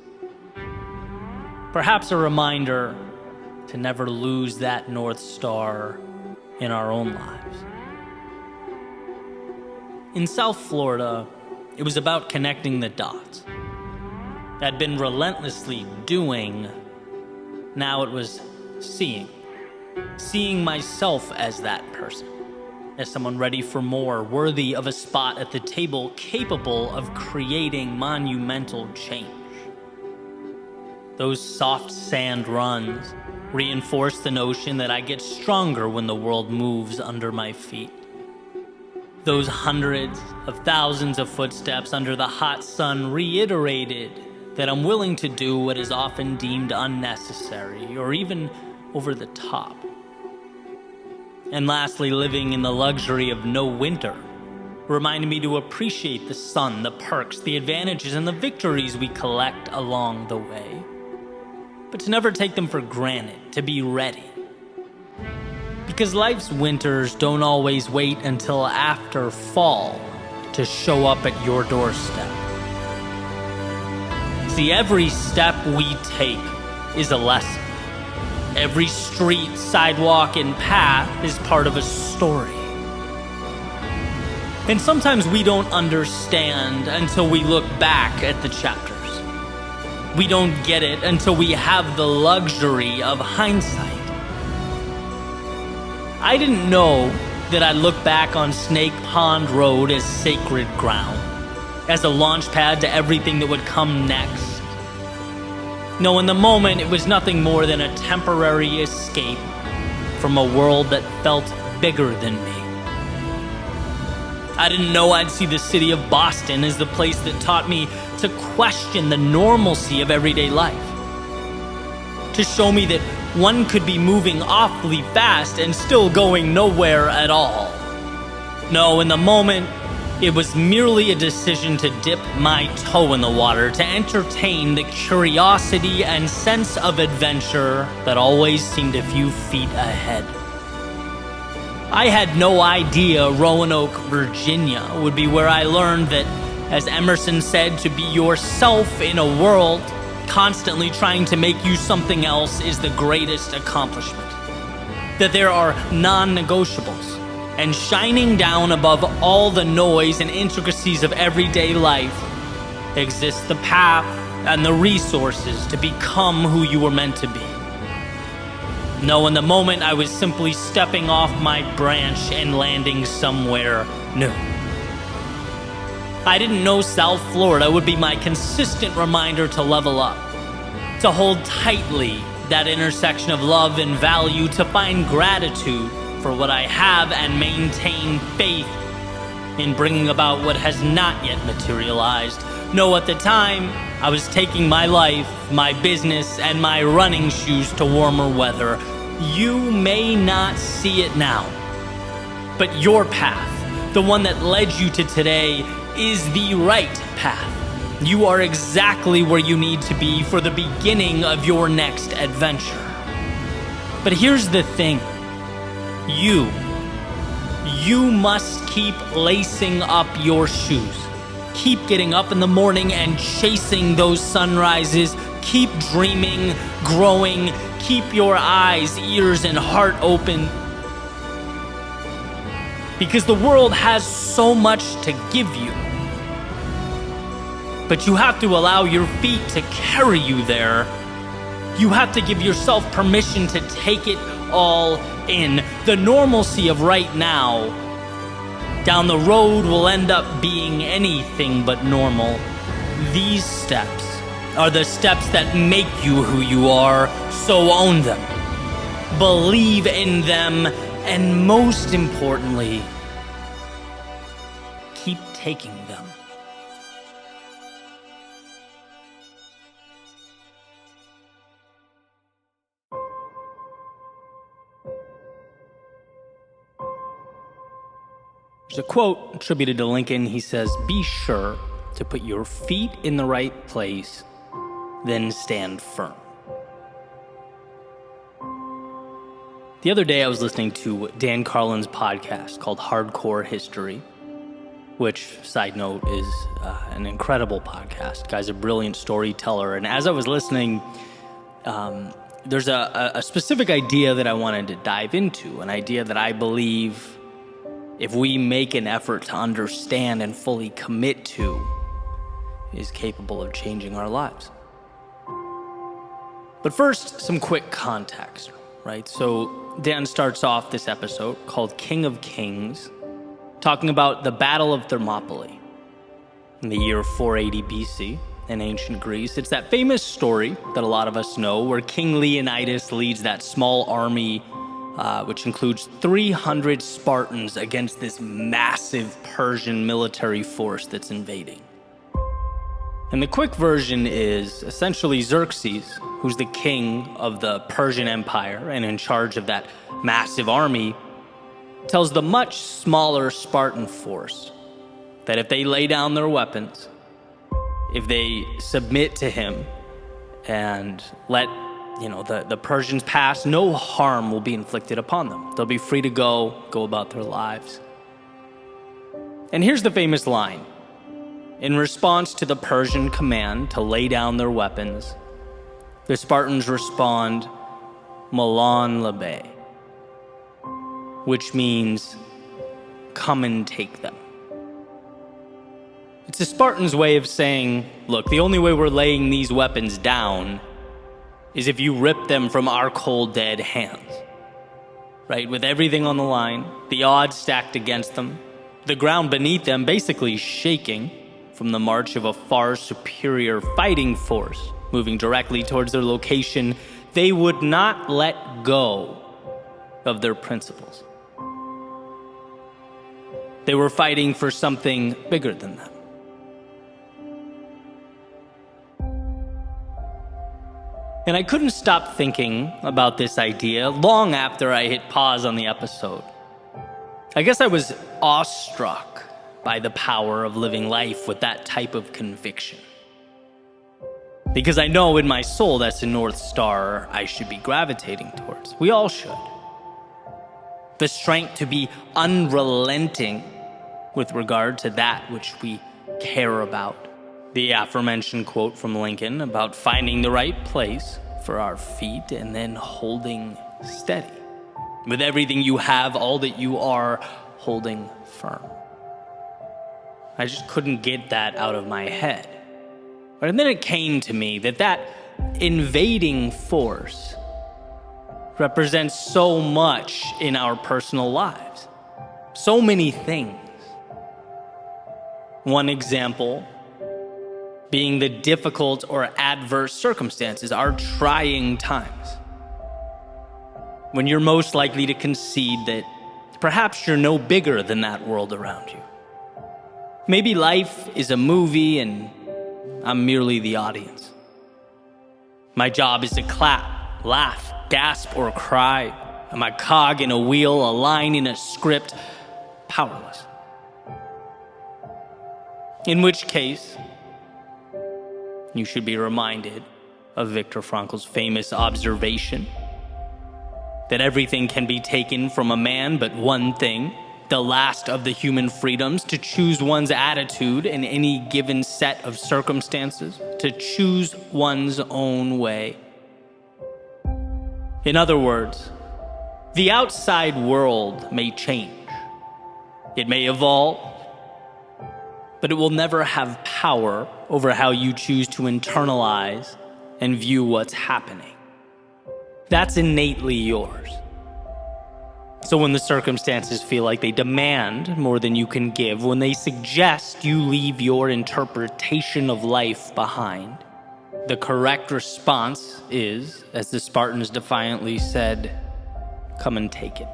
Perhaps a reminder to never lose that North Star in our own lives. In South Florida, it was about connecting the dots. I'd been relentlessly doing, now it was seeing. Seeing myself as that person, as someone ready for more, worthy of a spot at the table, capable of creating monumental change. Those soft sand runs reinforce the notion that I get stronger when the world moves under my feet. Those hundreds of thousands of footsteps under the hot sun reiterated that I'm willing to do what is often deemed unnecessary or even over the top. And lastly, living in the luxury of no winter reminded me to appreciate the sun, the perks, the advantages, and the victories we collect along the way, but to never take them for granted, to be ready. Because life's winters don't always wait until after fall to show up at your doorstep. See, every step we take is a lesson. Every street, sidewalk, and path is part of a story. And sometimes we don't understand until we look back at the chapters. We don't get it until we have the luxury of hindsight. I didn't know that I'd look back on Snake Pond Road as sacred ground, as a launch pad to everything that would come next. No, in the moment, it was nothing more than a temporary escape from a world that felt bigger than me. I didn't know I'd see the city of Boston as the place that taught me to question the normalcy of everyday life. To show me that one could be moving awfully fast and still going nowhere at all. No, in the moment, it was merely a decision to dip my toe in the water, to entertain the curiosity and sense of adventure that always seemed a few feet ahead. I had no idea Roanoke, Virginia would be where I learned that, as Emerson said, to be yourself in a world constantly trying to make you something else is the greatest accomplishment. That there are non-negotiables. And shining down above all the noise and intricacies of everyday life exists the path and the resources to become who you were meant to be. No, in the moment, I was simply stepping off my branch and landing somewhere new. I didn't know South Florida would be my consistent reminder to level up, to hold tightly that intersection of love and value, to find gratitude for what I have and maintain faith in bringing about what has not yet materialized. No, at the time, I was taking my life, my business, and my running shoes to warmer weather. You may not see it now, but your path, the one that led you to today, is the right path. You are exactly where you need to be for the beginning of your next adventure. But here's the thing. You must keep lacing up your shoes. Keep getting up in the morning and chasing those sunrises. Keep dreaming, growing. Keep your eyes, ears, and heart open. Because the world has so much to give you. But you have to allow your feet to carry you there. You have to give yourself permission to take it all in. The normalcy of right now, down the road, will end up being anything but normal. These steps are the steps that make you who you are, so own them. Believe in them, and most importantly, keep taking them. There's a quote attributed to Lincoln. He says, "Be sure to put your feet in the right place, then stand firm." The other day I was listening to Dan Carlin's podcast called Hardcore History, which, side note, is an incredible podcast. Guy's a brilliant storyteller. And as I was listening, there's a specific idea that I wanted to dive into, an idea that I believe if we make an effort to understand and fully commit to, is capable of changing our lives. But first, some quick context, right? So Dan starts off this episode called King of Kings, talking about the Battle of Thermopylae in the year 480 BC in ancient Greece. It's that famous story that a lot of us know where King Leonidas leads that small army which includes 300 Spartans against this massive Persian military force that's invading. And the quick version is essentially Xerxes, who's the king of the Persian Empire and in charge of that massive army, tells the much smaller Spartan force that if they lay down their weapons, if they submit to him and let the Persians pass, no harm will be inflicted upon them. They'll be free to go about their lives. And here's the famous line. In response to the Persian command to lay down their weapons, the Spartans respond, "Malan labe," which means, "Come and take them." It's the Spartans' way of saying, look, the only way we're laying these weapons down is if you rip them from our cold, dead hands. Right? With everything on the line, the odds stacked against them, the ground beneath them basically shaking from the march of a far superior fighting force moving directly towards their location, they would not let go of their principles. They were fighting for something bigger than them. And I couldn't stop thinking about this idea long after I hit pause on the episode. I guess I was awestruck by the power of living life with that type of conviction. Because I know in my soul that's the North Star I should be gravitating towards. We all should. The strength to be unrelenting with regard to that which we care about. The aforementioned quote from Lincoln about finding the right place for our feet and then holding steady. With everything you have, all that you are, holding firm. I just couldn't get that out of my head. And then it came to me that invading force represents so much in our personal lives. So many things. One example being the difficult or adverse circumstances, our trying times. When you're most likely to concede that perhaps you're no bigger than that world around you. Maybe life is a movie and I'm merely the audience. My job is to clap, laugh, gasp, or cry. I'm a cog in a wheel, a line in a script, powerless. In which case, you should be reminded of Viktor Frankl's famous observation that everything can be taken from a man but one thing, the last of the human freedoms, to choose one's attitude in any given set of circumstances, to choose one's own way. In other words, the outside world may change. It may evolve, but it will never have power over how you choose to internalize and view what's happening. That's innately yours. So when the circumstances feel like they demand more than you can give, when they suggest you leave your interpretation of life behind, the correct response is, as the Spartans defiantly said, come and take it.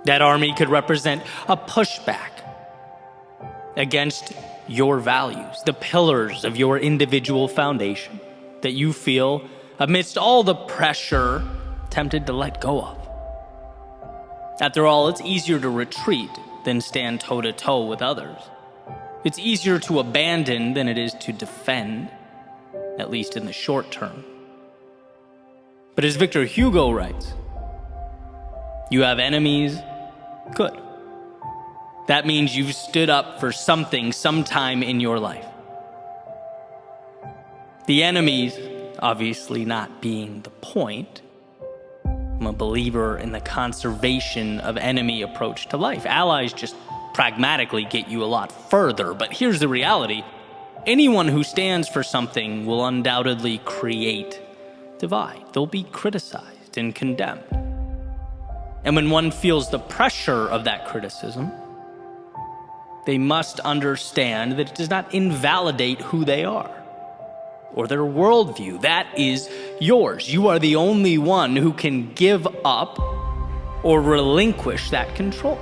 That army could represent a pushback against your values, the pillars of your individual foundation that you feel, amidst all the pressure, tempted to let go of. After all, it's easier to retreat than stand toe-to-toe with others. It's easier to abandon than it is to defend, at least in the short term. But as Victor Hugo writes, you have enemies? Good. That means you've stood up for something sometime in your life. The enemies obviously not being the point. I'm a believer in the conservation of enemy approach to life. Allies just pragmatically get you a lot further, but here's the reality. Anyone who stands for something will undoubtedly create divide. They'll be criticized and condemned. And when one feels the pressure of that criticism, they must understand that it does not invalidate who they are or their worldview. That is yours. You are the only one who can give up or relinquish that control.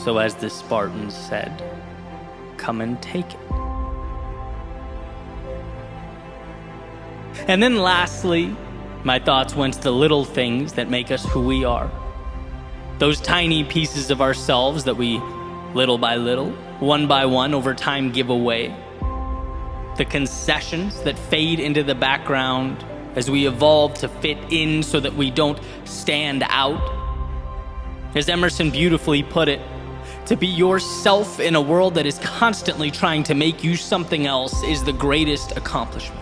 So as the Spartans said, come and take it. And then lastly, my thoughts went to the little things that make us who we are. Those tiny pieces of ourselves that we, little by little, one by one, over time give away. The concessions that fade into the background as we evolve to fit in so that we don't stand out. As Emerson beautifully put it, to be yourself in a world that is constantly trying to make you something else is the greatest accomplishment.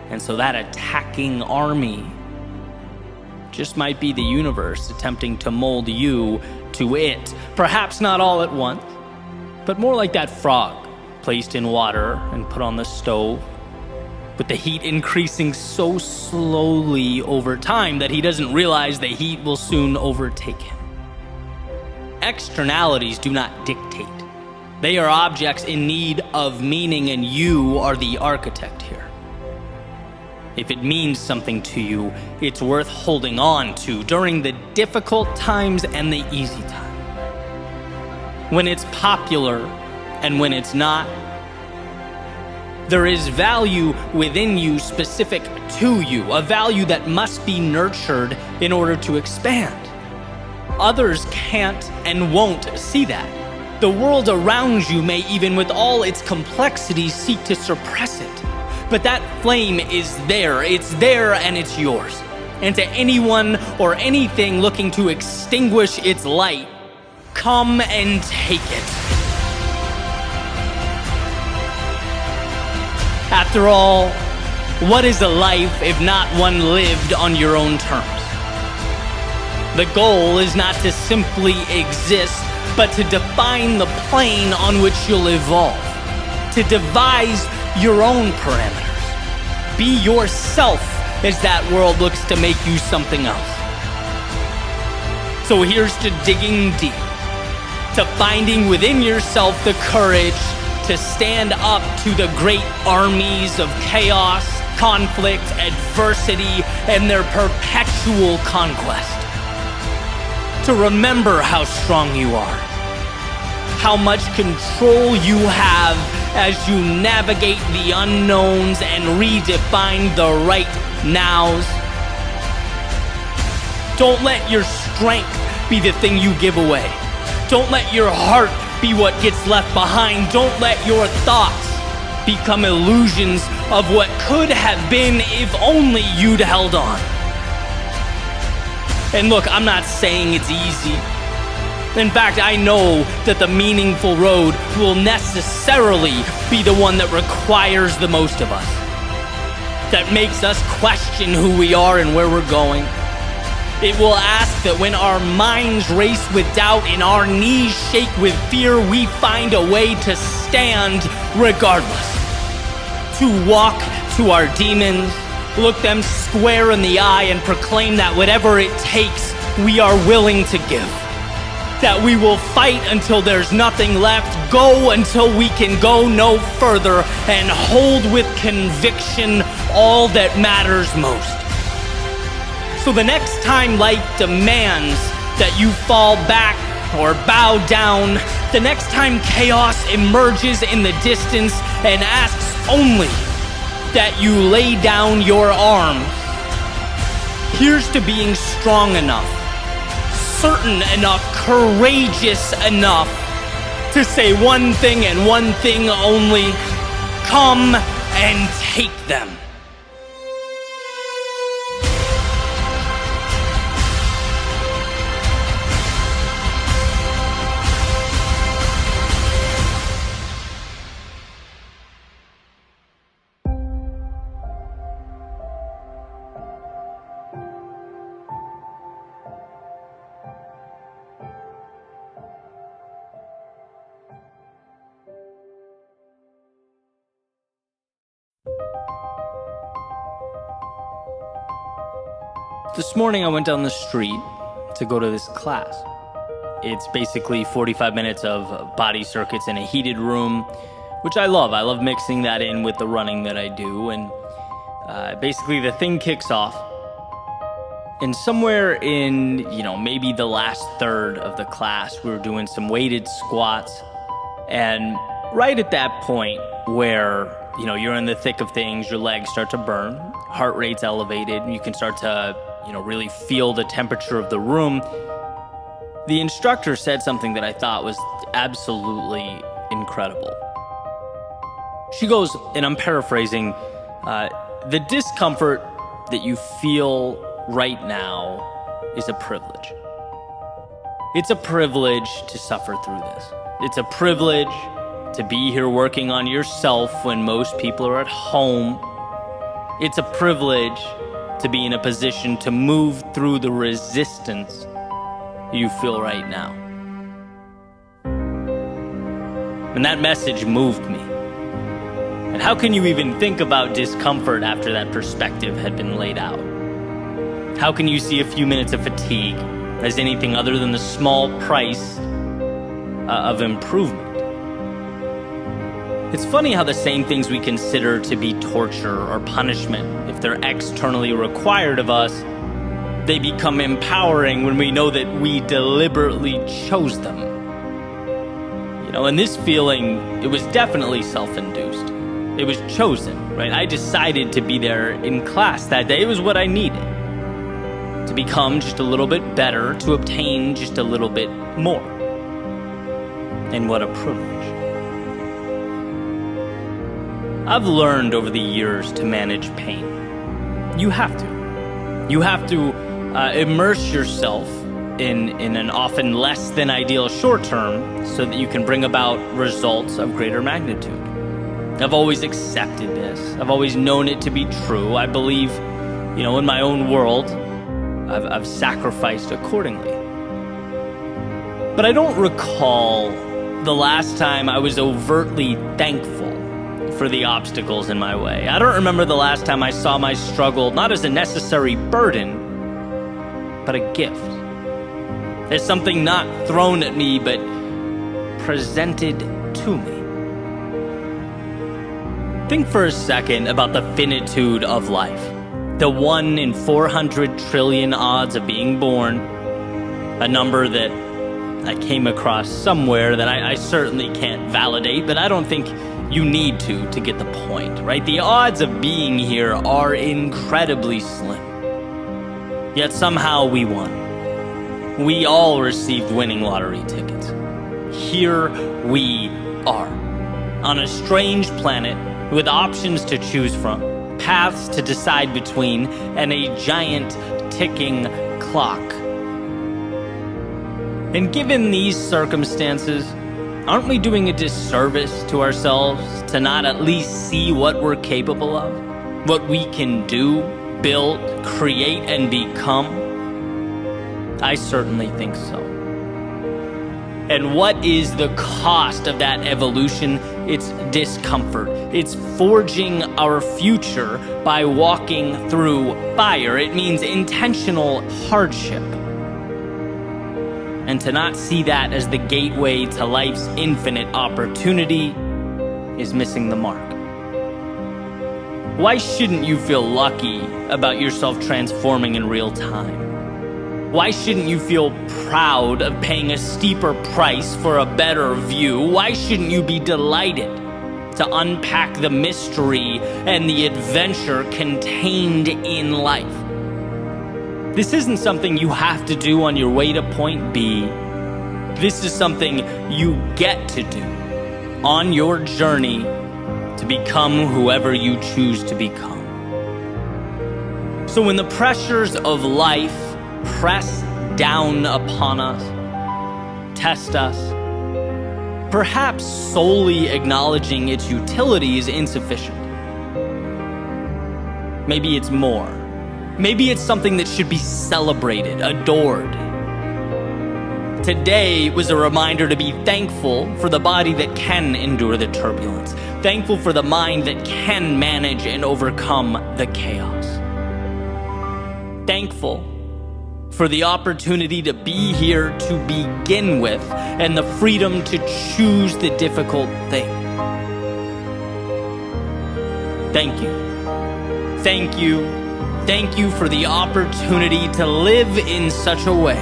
And so that attacking army just might be the universe attempting to mold you to it. Perhaps not all at once, but more like that frog placed in water and put on the stove, with the heat increasing so slowly over time that he doesn't realize the heat will soon overtake him. Externalities do not dictate. They are objects in need of meaning, and you are the architect here. If it means something to you, it's worth holding on to during the difficult times and the easy times. When it's popular and when it's not, there is value within you specific to you, a value that must be nurtured in order to expand. Others can't and won't see that. The world around you may, even with all its complexities, seek to suppress it. But that flame is there. It's there and it's yours. And to anyone or anything looking to extinguish its light, come and take it. After all, what is a life if not one lived on your own terms? The goal is not to simply exist, but to define the plane on which you'll evolve, to devise your own parameters. Be yourself as that world looks to make you something else. So here's to digging deep, to finding within yourself the courage to stand up to the great armies of chaos, conflict, adversity, and their perpetual conquest. to remember how strong you are, how much control you have as you navigate the unknowns and redefine the right nows. Don't let your strength be the thing you give away. Don't let your heart be what gets left behind. Don't let your thoughts become illusions of what could have been if only you'd held on. And look, I'm not saying it's easy. In fact, I know that the meaningful road will necessarily be the one that requires the most of us, that makes us question who we are and where we're going. It will ask that when our minds race with doubt and our knees shake with fear, we find a way to stand regardless, to walk to our demons, look them square in the eye and proclaim that whatever it takes, we are willing to give. That we will fight until there's nothing left, go until we can go no further, and hold with conviction all that matters most. So the next time life demands that you fall back or bow down, the next time chaos emerges in the distance and asks only that you lay down your arms, here's to being strong enough, certain enough, courageous enough to say one thing and one thing only: come and take them. This morning I went down the street to go to this class. It's basically 45 minutes of body circuits in a heated room, which I love. I love mixing that in with the running that I do. And basically the thing kicks off. And somewhere in, maybe the last third of the class, we were doing some weighted squats. And right at that point where, you're in the thick of things, your legs start to burn, heart rate's elevated, you can start to really feel the temperature of the room. The instructor said something that I thought was absolutely incredible. She goes, and I'm paraphrasing, the discomfort that you feel right now is a privilege. It's a privilege to suffer through this. It's a privilege to be here working on yourself when most people are at home. It's a privilege to be in a position to move through the resistance you feel right now. And that message moved me. And how can you even think about discomfort after that perspective had been laid out? How can you see a few minutes of fatigue as anything other than the small price of improvement? It's funny how the same things we consider to be torture or punishment, if they're externally required of us, they become empowering when we know that we deliberately chose them. And this feeling, it was definitely self-induced. It was chosen, right? I decided to be there in class that day. It was what I needed to become just a little bit better, to obtain just a little bit more. And what a privilege. I've learned over the years to manage pain. You have to. You have to immerse yourself in an often less than ideal short term so that you can bring about results of greater magnitude. I've always accepted this. I've always known it to be true. I believe, in my own world, I've sacrificed accordingly. But I don't recall the last time I was overtly thankful for the obstacles in my way. I don't remember the last time I saw my struggle not as a necessary burden, but a gift. As something not thrown at me, but presented to me. Think for a second about the finitude of life. The 1 in 400 trillion odds of being born. A number that I came across somewhere that I certainly can't validate, but I don't think you need to get the point, right? The odds of being here are incredibly slim. Yet somehow we won. We all received winning lottery tickets. Here we are, on a strange planet with options to choose from, paths to decide between, and a giant ticking clock. And given these circumstances, aren't we doing a disservice to ourselves to not at least see what we're capable of? What we can do, build, create, and become? I certainly think so. And what is the cost of that evolution? It's discomfort. It's forging our future by walking through fire. It means intentional hardship. And to not see that as the gateway to life's infinite opportunity is missing the mark. Why shouldn't you feel lucky about yourself transforming in real time? Why shouldn't you feel proud of paying a steeper price for a better view? Why shouldn't you be delighted to unpack the mystery and the adventure contained in life? This isn't something you have to do on your way to point B. This is something you get to do on your journey to become whoever you choose to become. So when the pressures of life press down upon us, test us, perhaps solely acknowledging its utility is insufficient. Maybe it's more. Maybe it's something that should be celebrated, adored. Today was a reminder to be thankful for the body that can endure the turbulence, thankful for the mind that can manage and overcome the chaos, thankful for the opportunity to be here to begin with and the freedom to choose the difficult thing. Thank you. Thank you. Thank you for the opportunity to live in such a way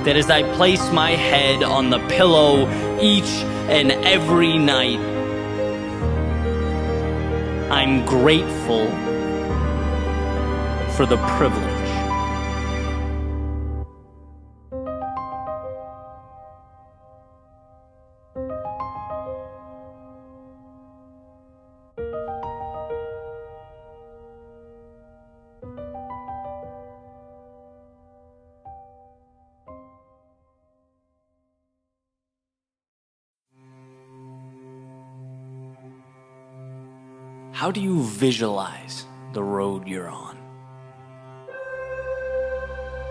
that as I place my head on the pillow each and every night, I'm grateful for the privilege. How do you visualize the road you're on?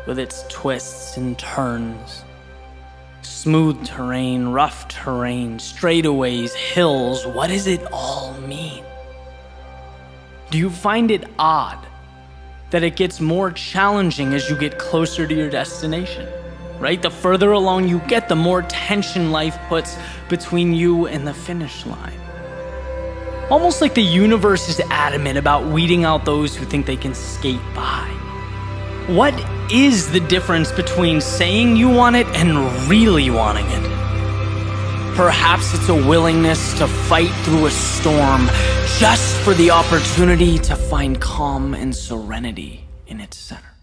With its twists and turns, smooth terrain, rough terrain, straightaways, hills, what does it all mean? Do you find it odd that it gets more challenging as you get closer to your destination? Right? The further along you get, the more tension life puts between you and the finish line. Almost like the universe is adamant about weeding out those who think they can skate by. What is the difference between saying you want it and really wanting it? Perhaps it's a willingness to fight through a storm just for the opportunity to find calm and serenity in its center.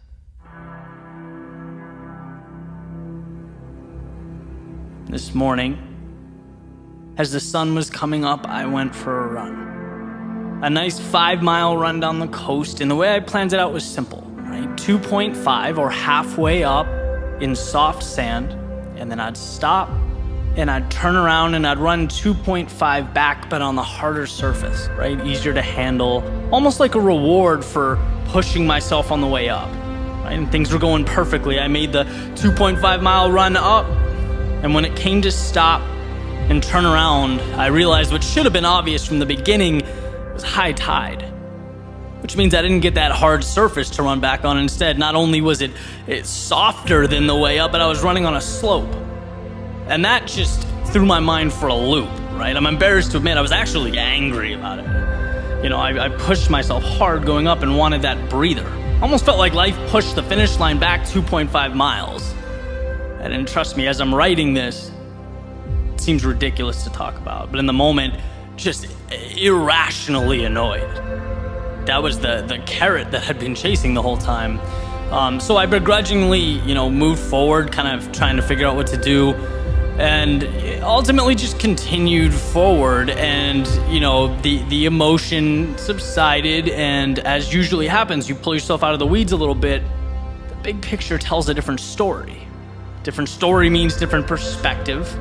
This morning, as the sun was coming up, I went for a run. A nice 5-mile run down the coast, and the way I planned it out was simple, right? 2.5 or halfway up in soft sand, and then I'd stop, and I'd turn around and I'd run 2.5 back, but on the harder surface, right? Easier to handle, almost like a reward for pushing myself on the way up, right? And things were going perfectly. I made the 2.5-mile run up, and when it came to stop and turn around, I realized what should have been obvious from the beginning was high tide, which means I didn't get that hard surface to run back on. Instead, not only was it softer than the way up, but I was running on a slope. And that just threw my mind for a loop, right? I'm embarrassed to admit I was actually angry about it. You know, I pushed myself hard going up and wanted that breather. Almost felt like life pushed the finish line back 2.5 miles. And trust me, as I'm writing this, it seems ridiculous to talk about, but in the moment, just irrationally annoyed. That was the carrot that had been chasing the whole time. So I begrudgingly, moved forward, kind of trying to figure out what to do, and ultimately just continued forward. And the emotion subsided, and as usually happens, you pull yourself out of the weeds a little bit. The big picture tells a different story. Different story means different perspective.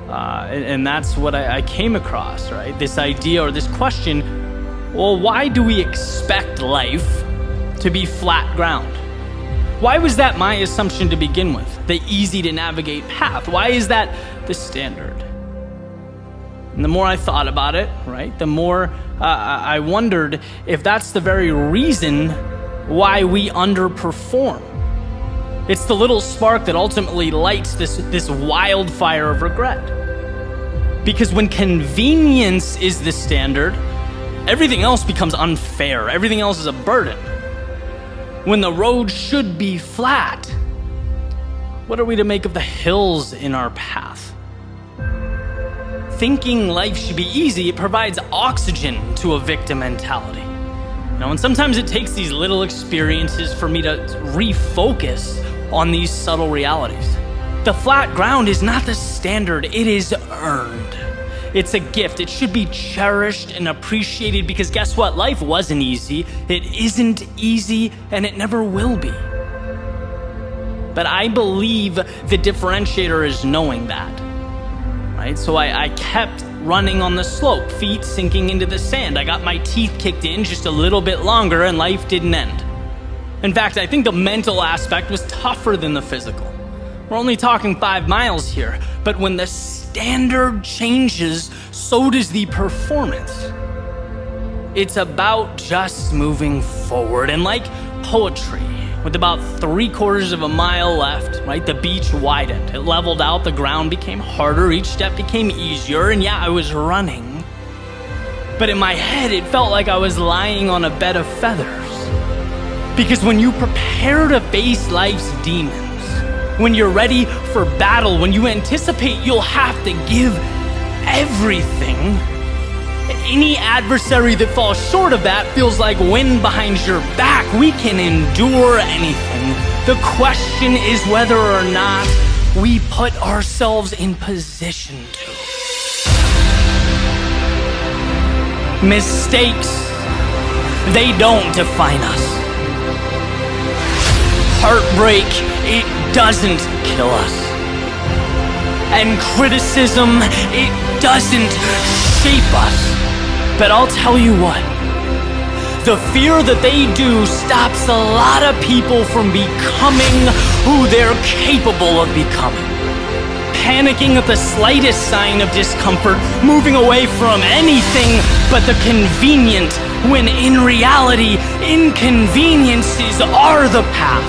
And that's what I came across, right? This idea or this question, well, why do we expect life to be flat ground? Why was that my assumption to begin with? The easy to navigate path. Why is that the standard? And the more I thought about it, right, the more I wondered if that's the very reason why we underperform. It's the little spark that ultimately lights this wildfire of regret. Because when convenience is the standard, everything else becomes unfair. Everything else is a burden. When the road should be flat, what are we to make of the hills in our path? Thinking life should be easy, it provides oxygen to a victim mentality. And sometimes it takes these little experiences for me to refocus on these subtle realities. The flat ground is not the standard, it is earned. It's a gift. It should be cherished and appreciated because guess what? Life wasn't easy. It isn't easy, and it never will be. But I believe the differentiator is knowing that, right? So I kept running on the slope, feet sinking into the sand. I got my teeth kicked in just a little bit longer, and life didn't end. In fact, I think the mental aspect was tougher than the physical. We're only talking 5 miles here, but when the standard changes, so does the performance. It's about just moving forward. And like poetry, with about 3/4 of a mile left, right, the beach widened. It leveled out, the ground became harder, each step became easier, and yeah, I was running. But in my head, it felt like I was lying on a bed of feathers. Because when you prepare to face life's demons, when you're ready for battle, when you anticipate you'll have to give everything, any adversary that falls short of that feels like wind behind your back. We can endure anything. The question is whether or not we put ourselves in position to. Mistakes, they don't define us. Heartbreak, it doesn't kill us. And criticism, it doesn't shape us. But I'll tell you what, the fear that they do stops a lot of people from becoming who they're capable of becoming. Panicking at the slightest sign of discomfort, moving away from anything but the convenient, when in reality, inconveniences are the path.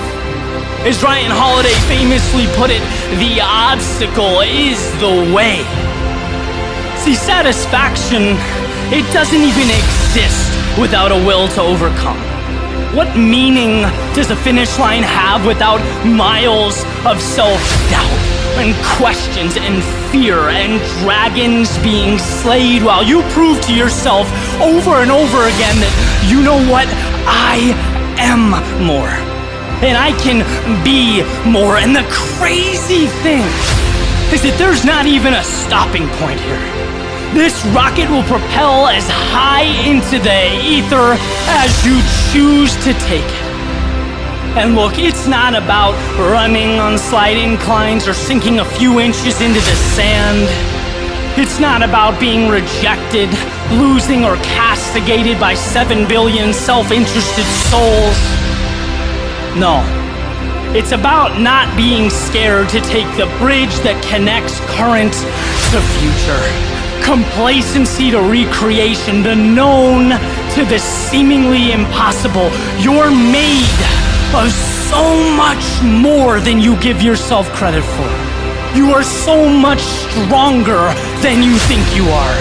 As Ryan Holiday famously put it, the obstacle is the way. See, satisfaction, it doesn't even exist without a will to overcome. What meaning does a finish line have without miles of self-doubt and questions and fear and dragons being slayed while you prove to yourself over and over again that you know what? I am more. And I can be more. And the crazy thing is that there's not even a stopping point here. This rocket will propel as high into the ether as you choose to take it. And look, it's not about running on slight inclines or sinking a few inches into the sand. It's not about being rejected, losing, or castigated by 7 billion self-interested souls. No, it's about not being scared to take the bridge that connects current to future. Complacency to recreation, the known to the seemingly impossible. You're made of so much more than you give yourself credit for. You are so much stronger than you think you are.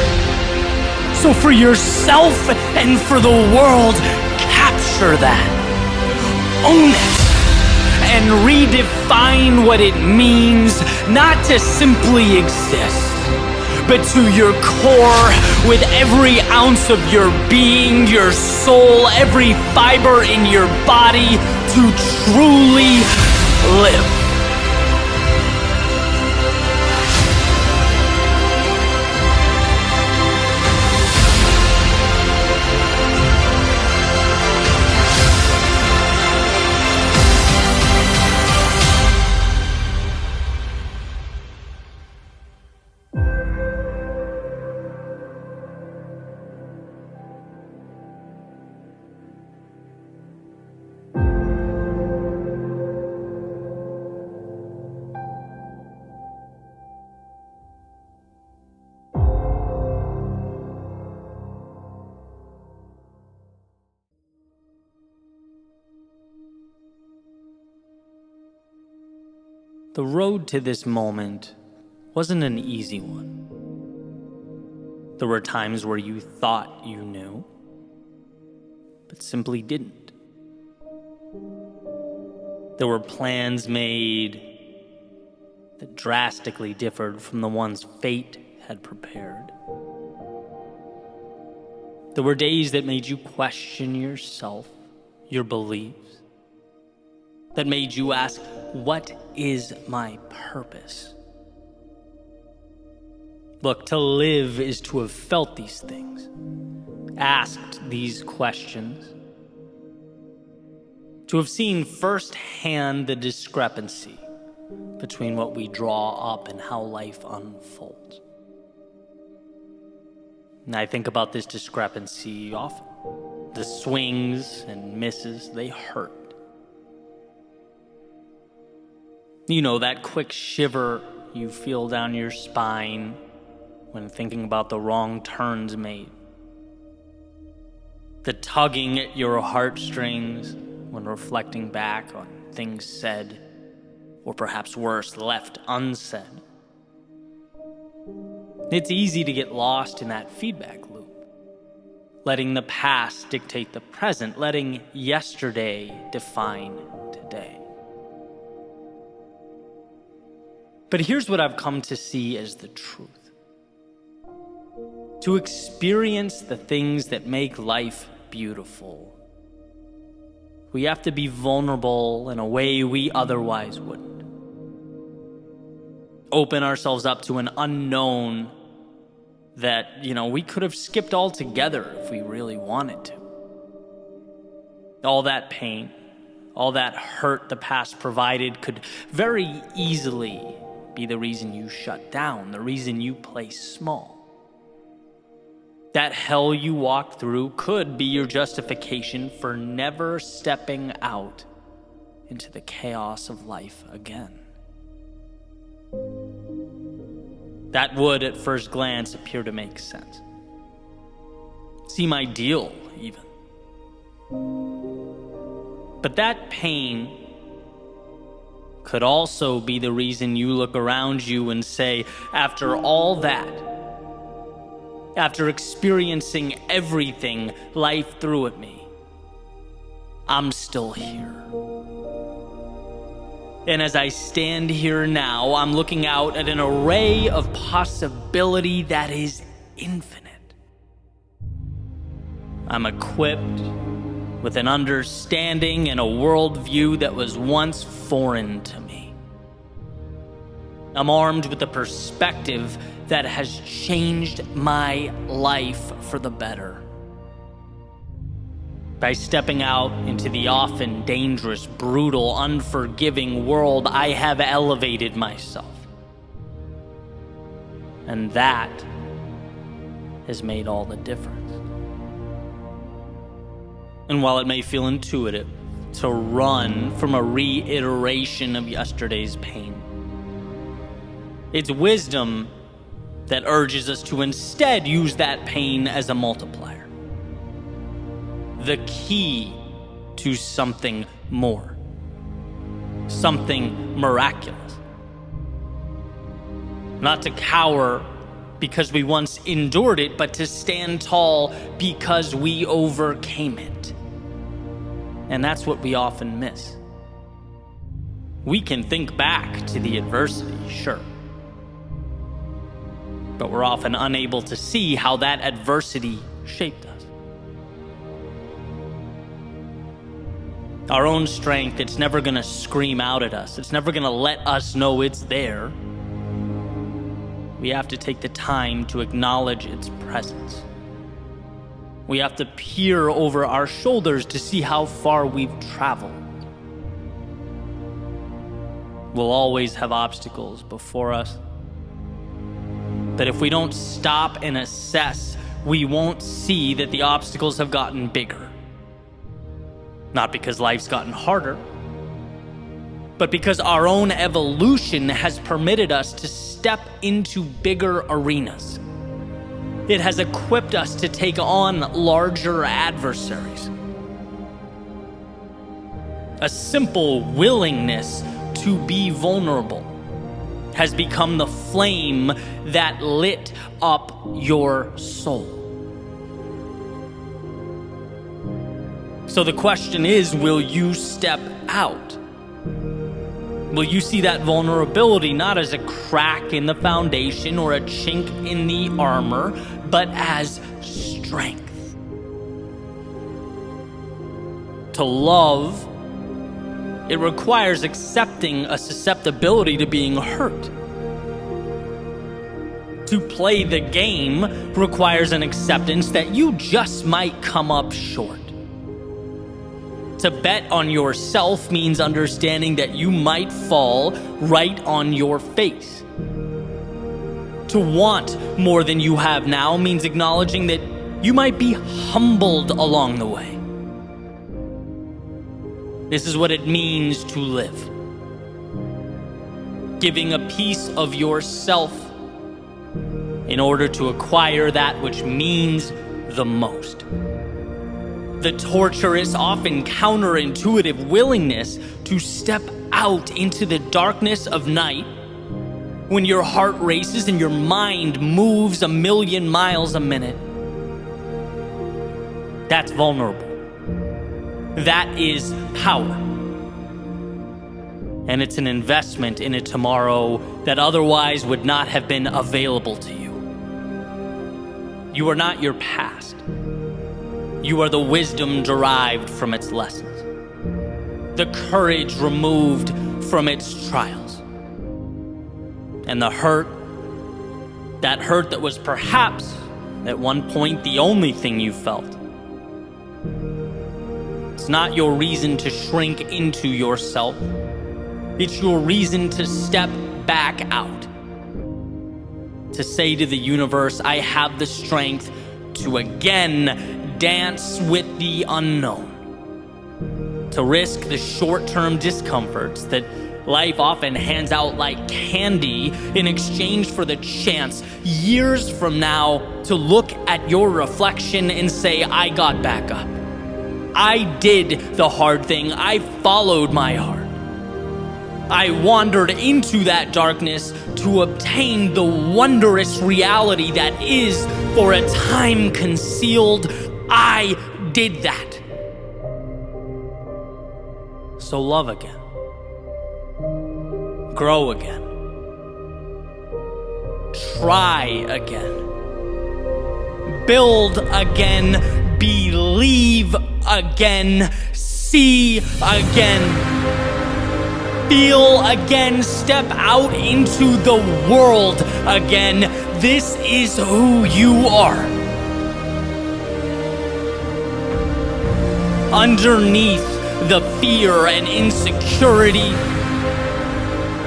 So for yourself and for the world, capture that. Own it and redefine what it means not to simply exist, but to your core, with every ounce of your being, your soul, every fiber in your body, to truly live. The road to this moment wasn't an easy one. There were times where you thought you knew, but simply didn't. There were plans made that drastically differed from the ones fate had prepared. There were days that made you question yourself, your beliefs, that made you ask, what is my purpose? Look, to live is to have felt these things, asked these questions, to have seen firsthand the discrepancy between what we draw up and how life unfolds. And I think about this discrepancy often. The swings and misses, they hurt. You know, that quick shiver you feel down your spine when thinking about the wrong turns made. The tugging at your heartstrings when reflecting back on things said, or perhaps worse, left unsaid. It's easy to get lost in that feedback loop, letting the past dictate the present, letting yesterday define today. But here's what I've come to see as the truth. To experience the things that make life beautiful, we have to be vulnerable in a way we otherwise wouldn't. Open ourselves up to an unknown that, we could have skipped altogether if we really wanted to. All that pain, all that hurt the past provided could very easily be the reason you shut down, the reason you play small. That hell you walked through could be your justification for never stepping out into the chaos of life again. That would, at first glance, appear to make sense. Seem ideal, even. But that pain could also be the reason you look around you and say, after all that, after experiencing everything life threw at me, I'm still here. And as I stand here now, I'm looking out at an array of possibility that is infinite. I'm equipped with an understanding and a worldview that was once foreign to me. I'm armed with a perspective that has changed my life for the better. By stepping out into the often dangerous, brutal, unforgiving world, I have elevated myself. And that has made all the difference. And while it may feel intuitive to run from a reiteration of yesterday's pain, it's wisdom that urges us to instead use that pain as a multiplier. The key to something more, something miraculous. Not to cower because we once endured it, but to stand tall because we overcame it. And that's what we often miss. We can think back to the adversity, sure, but we're often unable to see how that adversity shaped us. Our own strength, it's never going to scream out at us. It's never going to let us know it's there. We have to take the time to acknowledge its presence. We have to peer over our shoulders to see how far we've traveled. We'll always have obstacles before us. But if we don't stop and assess, we won't see that the obstacles have gotten bigger. Not because life's gotten harder, but because our own evolution has permitted us to step into bigger arenas. It has equipped us to take on larger adversaries. A simple willingness to be vulnerable has become the flame that lit up your soul. So the question is, will you step out? Will you see that vulnerability not as a crack in the foundation or a chink in the armor, but as strength? To love, it requires accepting a susceptibility to being hurt. To play the game requires an acceptance that you just might come up short. To bet on yourself means understanding that you might fall right on your face. To want more than you have now means acknowledging that you might be humbled along the way. This is what it means to live. Giving a piece of yourself in order to acquire that which means the most. The torturous, often counterintuitive willingness to step out into the darkness of night when your heart races and your mind moves 1,000,000 miles a minute. That's vulnerable. That is power. And it's an investment in a tomorrow that otherwise would not have been available to you. You are not your past. You are the wisdom derived from its lessons, the courage removed from its trials, and the hurt that was perhaps at one point the only thing you felt. It's not your reason to shrink into yourself. It's your reason to step back out, to say to the universe, I have the strength to again dance with the unknown, to risk the short-term discomforts that life often hands out like candy in exchange for the chance years from now to look at your reflection and say, I got back up. I did the hard thing. I followed my heart. I wandered into that darkness to obtain the wondrous reality that is, for a time, concealed. I did that. So love again. Grow again. Try again. Build again. Believe again. See again. Feel again. Step out into the world again. This is who you are. Underneath the fear and insecurity,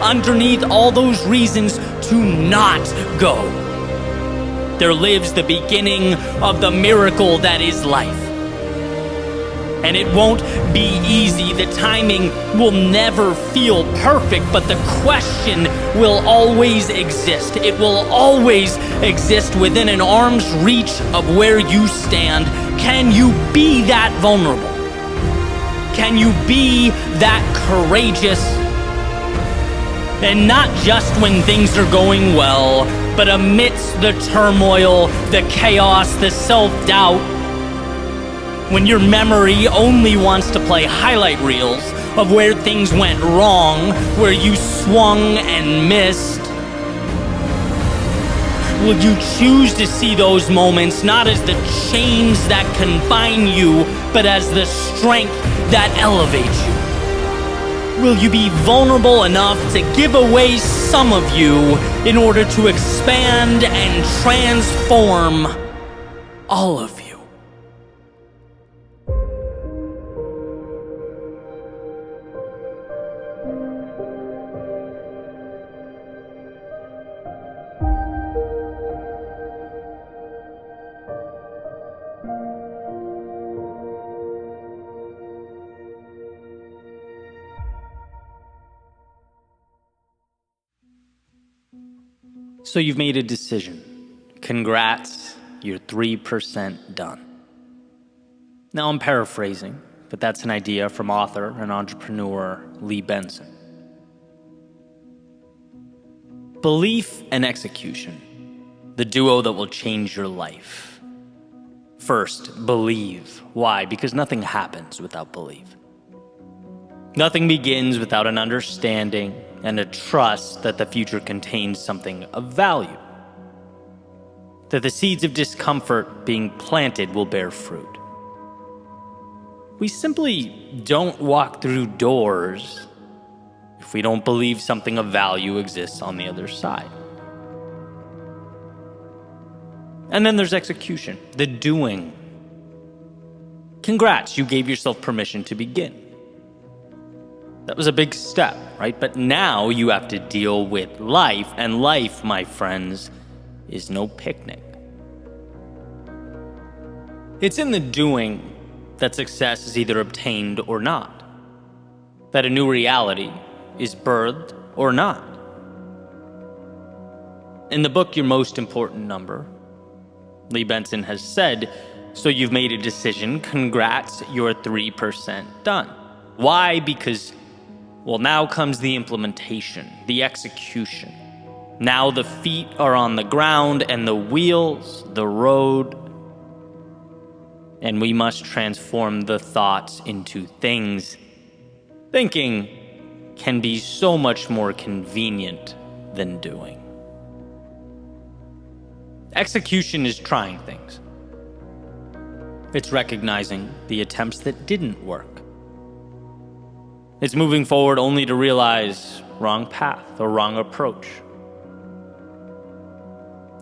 underneath all those reasons to not go, there lives the beginning of the miracle that is life. And it won't be easy. The timing will never feel perfect, but the question will always exist. It will always exist within an arm's reach of where you stand. Can you be that vulnerable? Can you be that courageous? And not just when things are going well, but amidst the turmoil, the chaos, the self-doubt, when your memory only wants to play highlight reels of where things went wrong, where you swung and missed? Will you choose to see those moments not as the chains that confine you, but as the strength that elevates you? Will you be vulnerable enough to give away some of you in order to expand and transform all of you? So you've made a decision. Congrats, you're 3% done. Now I'm paraphrasing, but that's an idea from author and entrepreneur Lee Benson. Belief and execution, the duo that will change your life. First, believe. Why? Because nothing happens without belief. Nothing begins without an understanding and a trust that the future contains something of value. That the seeds of discomfort being planted will bear fruit. We simply don't walk through doors if we don't believe something of value exists on the other side. And then there's execution, the doing. Congrats, you gave yourself permission to begin. That was a big step, right? But now you have to deal with life, and life, my friends, is no picnic. It's in the doing that success is either obtained or not, that a new reality is birthed or not. In the book, Your Most Important Number, Lee Benson has said, so you've made a decision, congrats, you're 3% done. Why? Because well, now comes the implementation, the execution. Now the feet are on the ground and the wheels, the road. And we must transform the thoughts into things. Thinking can be so much more convenient than doing. Execution is trying things. It's recognizing the attempts that didn't work. It's moving forward only to realize wrong path or wrong approach.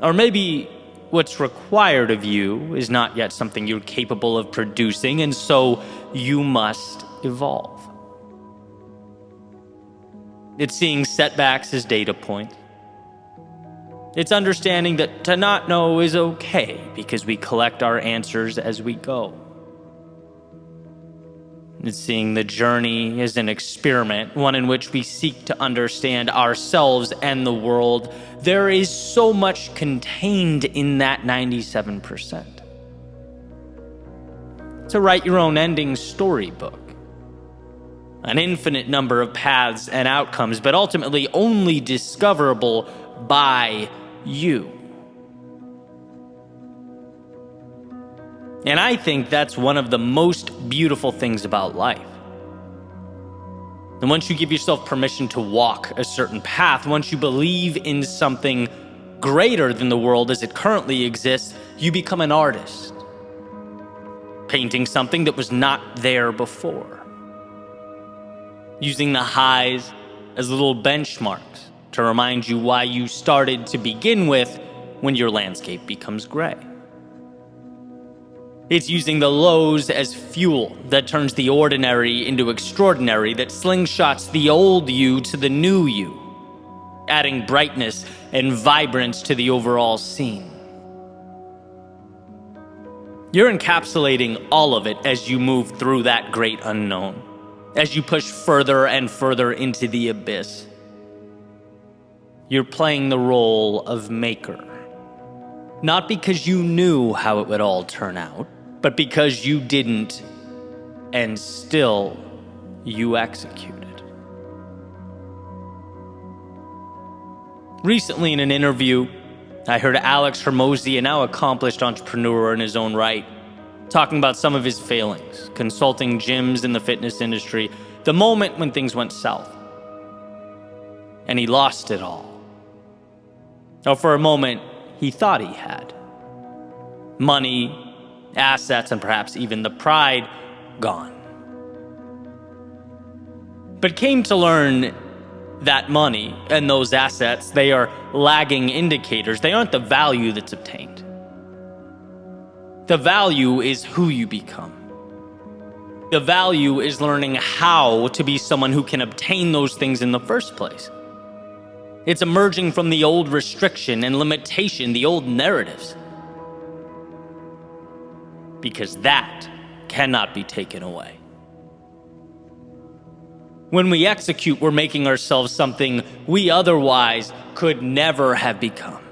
Or maybe what's required of you is not yet something you're capable of producing, and so you must evolve. It's seeing setbacks as data points. It's understanding that to not know is okay because we collect our answers as we go. It's seeing the journey as an experiment, one in which we seek to understand ourselves and the world. There is so much contained in that 97%. To write your own ending storybook. An infinite number of paths and outcomes, but ultimately only discoverable by you. And I think that's one of the most beautiful things about life. And once you give yourself permission to walk a certain path, once you believe in something greater than the world as it currently exists, you become an artist, painting something that was not there before, using the highs as little benchmarks to remind you why you started to begin with when your landscape becomes gray. It's using the lows as fuel that turns the ordinary into extraordinary, that slingshots the old you to the new you, adding brightness and vibrance to the overall scene. You're encapsulating all of it as you move through that great unknown, as you push further and further into the abyss. You're playing the role of maker, not because you knew how it would all turn out, but because you didn't, and still you executed. Recently in an interview, I heard Alex Hormozi, a now accomplished entrepreneur in his own right, talking about some of his failings, consulting gyms in the fitness industry, the moment when things went south and he lost it all. Or for a moment, he thought he had. Money, assets, and perhaps even the pride gone. But came to learn that money and those assets, they are lagging indicators. They aren't the value that's obtained. The value is who you become. The value is learning how to be someone who can obtain those things in the first place. It's emerging from the old restriction and limitation, the old narratives. Because that cannot be taken away. When we execute, we're making ourselves something we otherwise could never have become.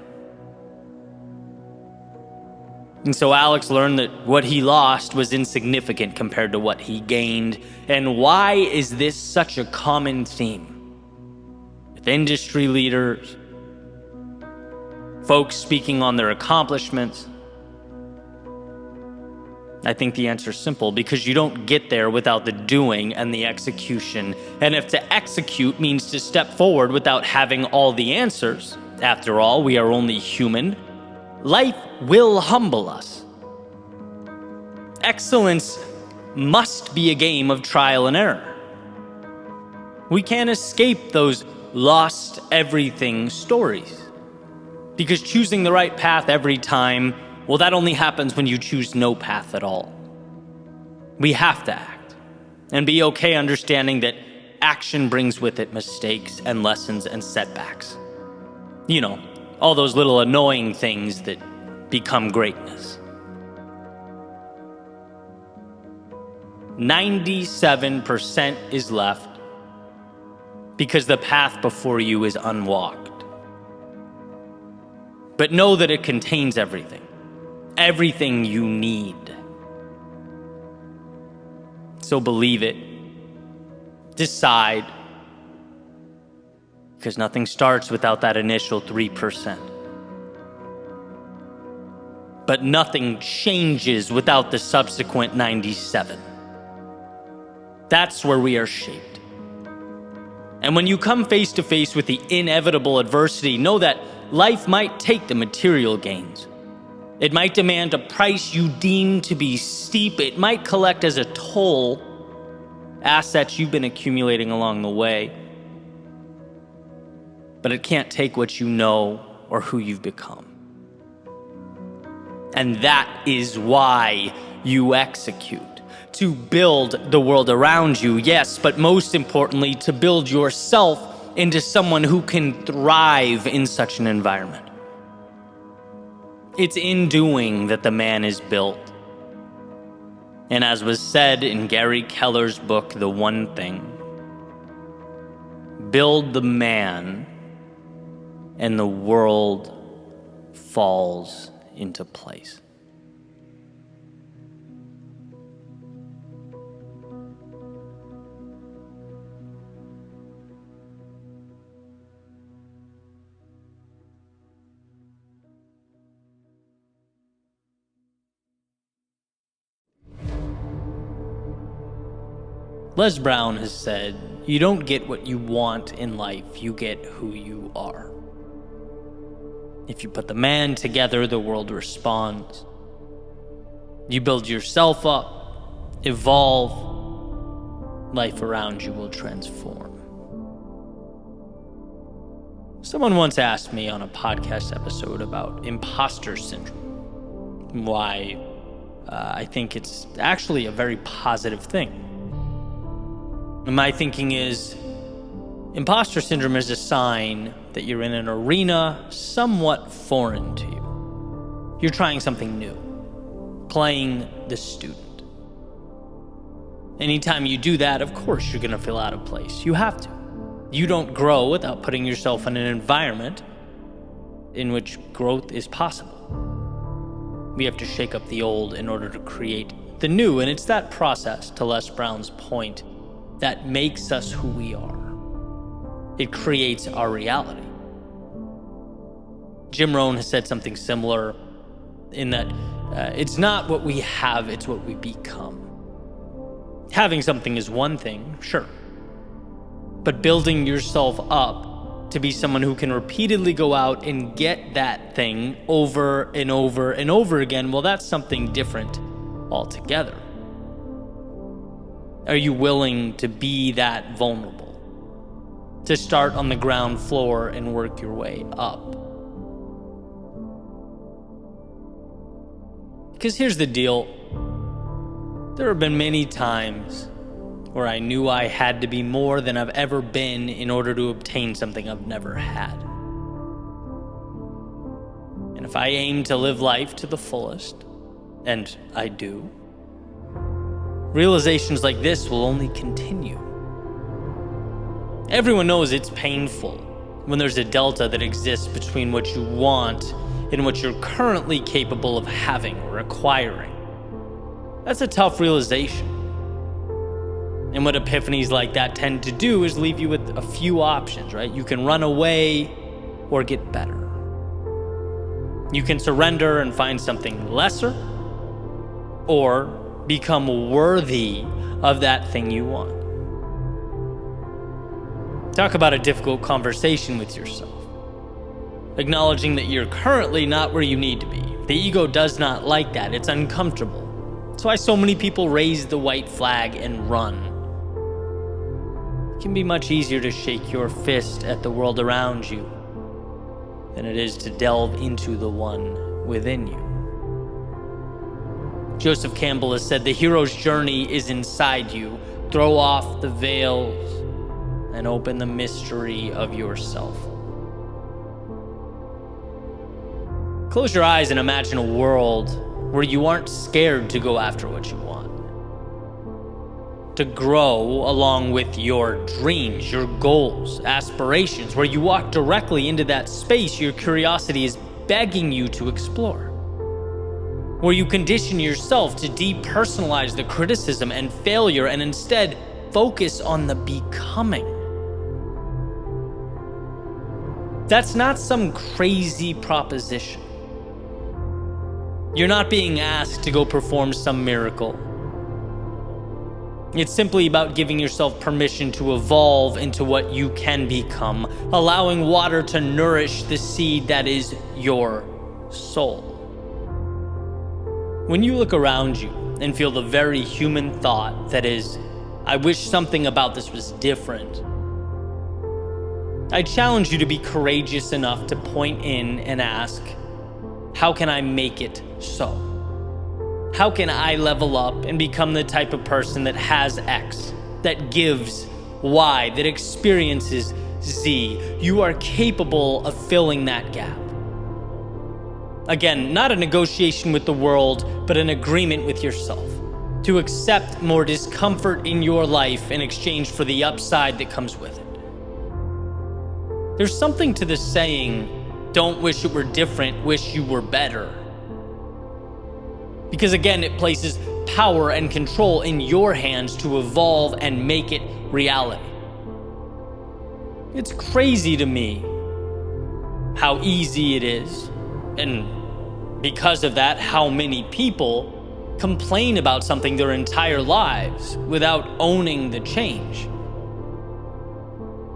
And so Alex learned that what he lost was insignificant compared to what he gained. And why is this such a common theme? With industry leaders, folks speaking on their accomplishments. I think the answer is simple, because you don't get there without the doing and the execution. And if to execute means to step forward without having all the answers, after all, we are only human, life will humble us. Excellence must be a game of trial and error. We can't escape those lost everything stories, because choosing the right path every time, well, that only happens when you choose no path at all. We have to act and be okay understanding that action brings with it mistakes and lessons and setbacks. You know, all those little annoying things that become greatness. 97% is left because the path before you is unwalked. But know that it contains everything. Everything you need. So believe it. Decide. Because nothing starts without that initial 3%. But nothing changes without the subsequent 97. That's where we are shaped. And when you come face to face with the inevitable adversity, know that life might take the material gains. It might demand a price you deem to be steep. It might collect as a toll assets you've been accumulating along the way. But it can't take what you know or who you've become. And that is why you execute. To build the world around you, yes, but most importantly, to build yourself into someone who can thrive in such an environment. It's in doing that the man is built. And as was said in Gary Keller's book, The One Thing, build the man and the world falls into place. Les Brown has said, you don't get what you want in life, you get who you are. If you put the man together, the world responds. You build yourself up, evolve, life around you will transform. Someone once asked me on a podcast episode about imposter syndrome, why I think it's actually a very positive thing. And my thinking is, imposter syndrome is a sign that you're in an arena somewhat foreign to you. You're trying something new, playing the student. Anytime you do that, of course you're going to feel out of place. You have to. You don't grow without putting yourself in an environment in which growth is possible. We have to shake up the old in order to create the new, and it's that process, to Les Brown's point, that makes us who we are. It creates our reality. Jim Rohn has said something similar in that it's not what we have, it's what we become. Having something is one thing, sure. but building yourself up to be someone who can repeatedly go out and get that thing over and over and over again, well, that's something different altogether. Are you willing to be that vulnerable? To start on the ground floor and work your way up? Because here's the deal. There have been many times where I knew I had to be more than I've ever been in order to obtain something I've never had. And if I aim to live life to the fullest, and I do, realizations like this will only continue. Everyone knows it's painful when there's a delta that exists between what you want and what you're currently capable of having or acquiring. That's a tough realization. And what epiphanies like that tend to do is leave you with a few options, right? You can run away or get better. You can surrender and find something lesser, or become worthy of that thing you want. Talk about a difficult conversation with yourself. Acknowledging that you're currently not where you need to be. The ego does not like that. It's uncomfortable. That's why so many people raise the white flag and run. It can be much easier to shake your fist at the world around you than it is to delve into the one within you. Joseph Campbell has said, the hero's journey is inside you. Throw off the veils and open the mystery of yourself. Close your eyes and imagine a world where you aren't scared to go after what you want. To grow along with your dreams, your goals, aspirations, where you walk directly into that space your curiosity is begging you to explore. Where you condition yourself to depersonalize the criticism and failure and instead focus on the becoming. That's not some crazy proposition. You're not being asked to go perform some miracle. It's simply about giving yourself permission to evolve into what you can become, allowing water to nourish the seed that is your soul. When you look around you and feel the very human thought that is, I wish something about this was different, I challenge you to be courageous enough to point in and ask, how can I make it so? How can I level up and become the type of person that has X, that gives Y, that experiences Z? You are capable of filling that gap. Again, not a negotiation with the world, but an agreement with yourself to accept more discomfort in your life in exchange for the upside that comes with it. There's something to the saying, don't wish it were different, wish you were better. Because again, it places power and control in your hands to evolve and make it reality. It's crazy to me how easy it is, and because of that, how many people complain about something their entire lives without owning the change.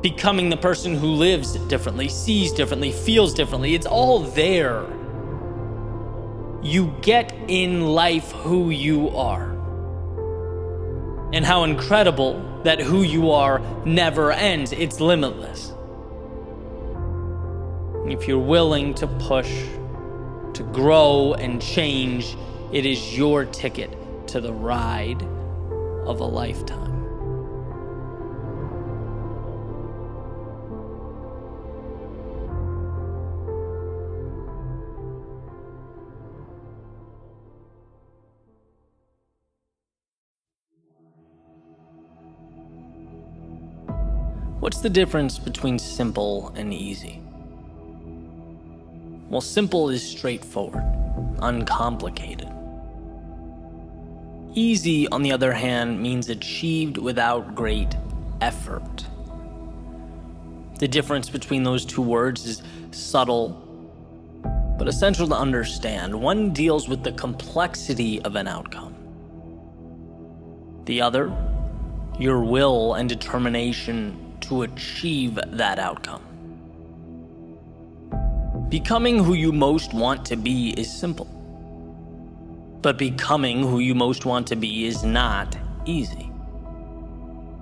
Becoming the person who lives differently, sees differently, feels differently, it's all there. You get in life who you are. And how incredible that who you are never ends, it's limitless. If you're willing to push, to grow and change, it is your ticket to the ride of a lifetime. What's the difference between simple and easy? Well, simple is straightforward, uncomplicated. Easy, on the other hand, means achieved without great effort. The difference between those two words is subtle, but essential to understand. One deals with the complexity of an outcome. The other, your will and determination to to achieve that outcome. Becoming who you most want to be is simple. But becoming who you most want to be is not easy.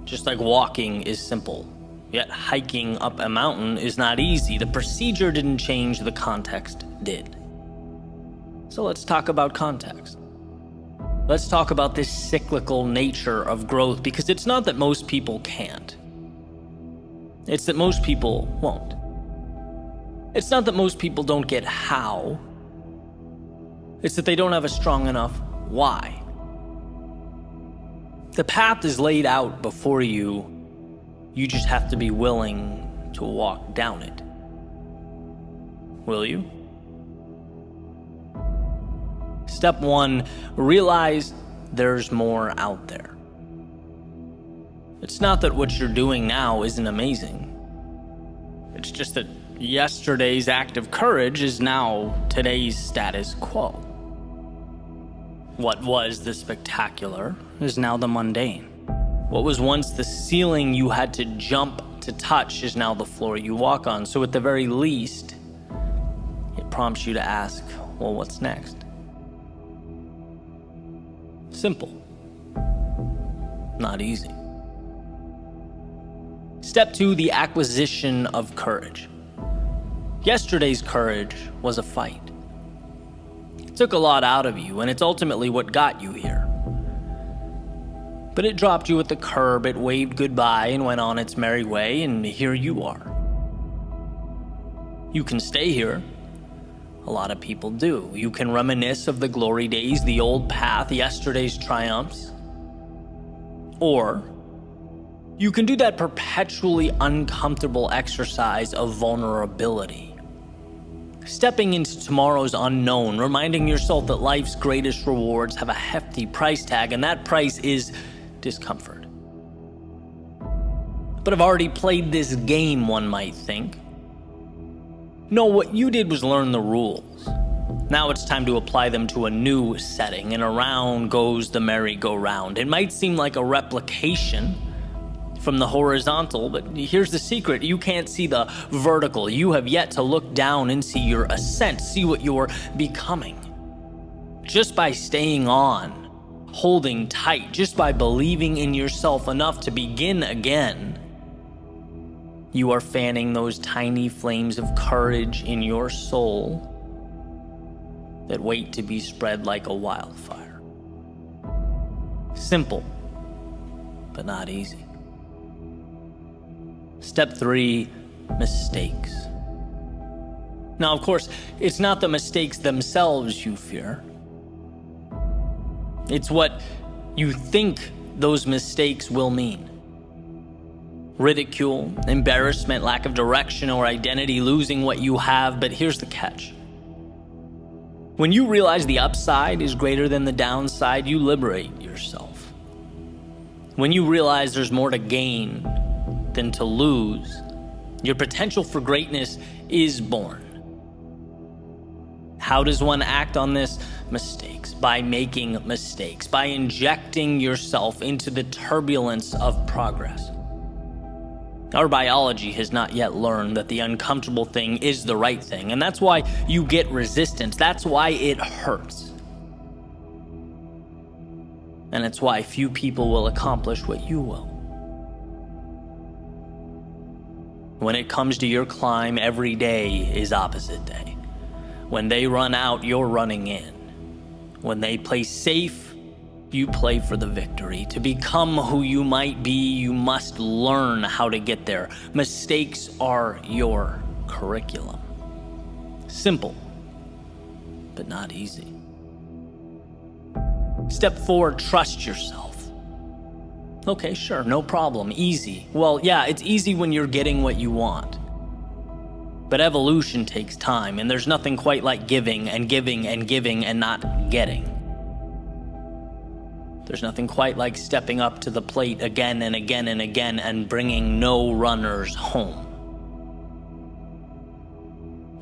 Just like walking is simple, yet hiking up a mountain is not easy. The procedure didn't change, the context did. So let's talk about context. Let's talk about this cyclical nature of growth, because it's not that most people can't. It's that most people won't. It's not that most people don't get how. It's that they don't have a strong enough why. The path is laid out before you. You just have to be willing to walk down it. Will you? Step 1, realize there's more out there. It's not that what you're doing now isn't amazing. It's just that yesterday's act of courage is now today's status quo. What was the spectacular is now the mundane. What was once the ceiling you had to jump to touch is now the floor you walk on. So at the very least, it prompts you to ask, well, what's next? Simple. Not easy. Step 2, the acquisition of courage. Yesterday's courage was a fight. It took a lot out of you, and it's ultimately what got you here. But it dropped you at the curb, it waved goodbye and went on its merry way, and here you are. You can stay here. A lot of people do. You can reminisce of the glory days, the old path, yesterday's triumphs. Or you can do that perpetually uncomfortable exercise of vulnerability. Stepping into tomorrow's unknown, reminding yourself that life's greatest rewards have a hefty price tag, and that price is discomfort. But I've already played this game, one might think. No, what you did was learn the rules. Now it's time to apply them to a new setting, and around goes the merry-go-round. It might seem like a replication from the horizontal, but here's the secret. You can't see the vertical. You have yet to look down and see your ascent, see what you're becoming. Just by staying on, holding tight, just by believing in yourself enough to begin again, you are fanning those tiny flames of courage in your soul that wait to be spread like a wildfire. Simple, but not easy. Step 3, mistakes. Now, of course, it's not the mistakes themselves you fear. It's what you think those mistakes will mean. Ridicule, embarrassment, lack of direction or identity, losing what you have. But here's the catch. When you realize the upside is greater than the downside, you liberate yourself. When you realize there's more to gain than to lose, your potential for greatness is born. How does one act on this? Mistakes. By making mistakes. By injecting yourself into the turbulence of progress. Our biology has not yet learned that the uncomfortable thing is the right thing, and that's why you get resistance. That's why it hurts. And it's why few people will accomplish what you will. When it comes to your climb, every day is opposite day. When they run out, you're running in. When they play safe, you play for the victory. To become who you might be, you must learn how to get there. Mistakes are your curriculum. Simple, but not easy. Step 4, trust yourself. Okay, sure, no problem, easy. Well, yeah, it's easy when you're getting what you want. But evolution takes time, and there's nothing quite like giving and giving and giving and not getting. There's nothing quite like stepping up to the plate again and again and again and bringing no runners home.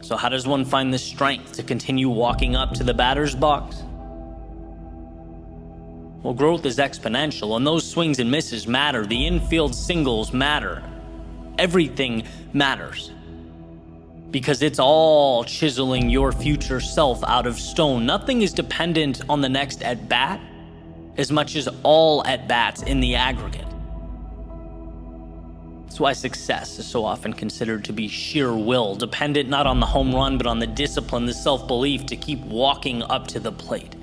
So how does one find the strength to continue walking up to the batter's box? Well, growth is exponential, and those swings and misses matter. The infield singles matter. everything matters. Because it's all chiseling your future self out of stone. Nothing is dependent on the next at-bat as much as all at-bats in the aggregate. That's why success is so often considered to be sheer will, dependent not on the home run, but on the discipline, the self-belief to keep walking up to the plate.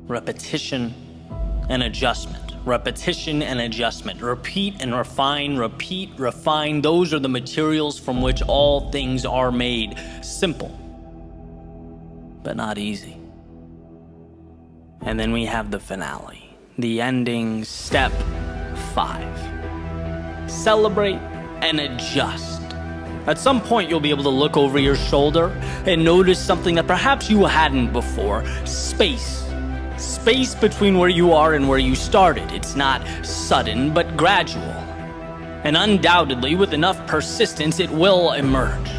Repetition and adjustment. Repetition and adjustment. Repeat and refine, repeat, refine. Those are the materials from which all things are made. Simple, but not easy. And then we have the finale, the ending, step 5. Celebrate and adjust. At some point, you'll be able to look over your shoulder and notice something that perhaps you hadn't before. Space. Space between where you are and where you started. It's not sudden, but gradual. And undoubtedly, with enough persistence, it will emerge.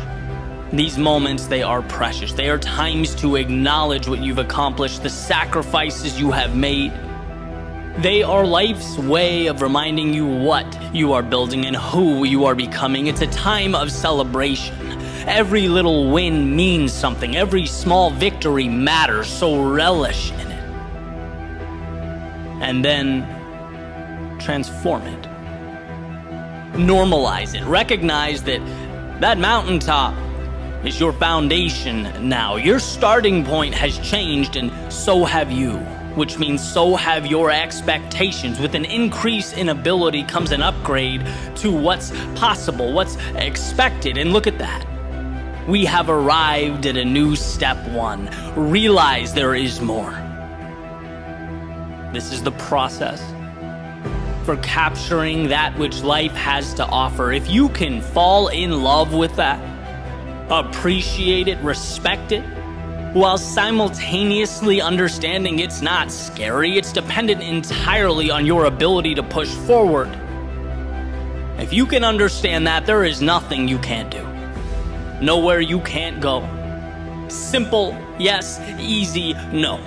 These moments, they are precious. They are times to acknowledge what you've accomplished, the sacrifices you have made. They are life's way of reminding you what you are building and who you are becoming. It's a time of celebration. Every little win means something. Every small victory matters, so relish in it. And then transform it. Normalize it. Recognize that that mountaintop is your foundation now. Your starting point has changed, and so have you, which means so have your expectations. With an increase in ability comes an upgrade to what's possible, what's expected. And look at that. We have arrived at a new step 1. Realize there is more. This is the process for capturing that which life has to offer. If you can fall in love with that, appreciate it, respect it, while simultaneously understanding it's not scary, it's dependent entirely on your ability to push forward. If you can understand that, there is nothing you can't do. Nowhere you can't go. Simple, yes. Easy, no.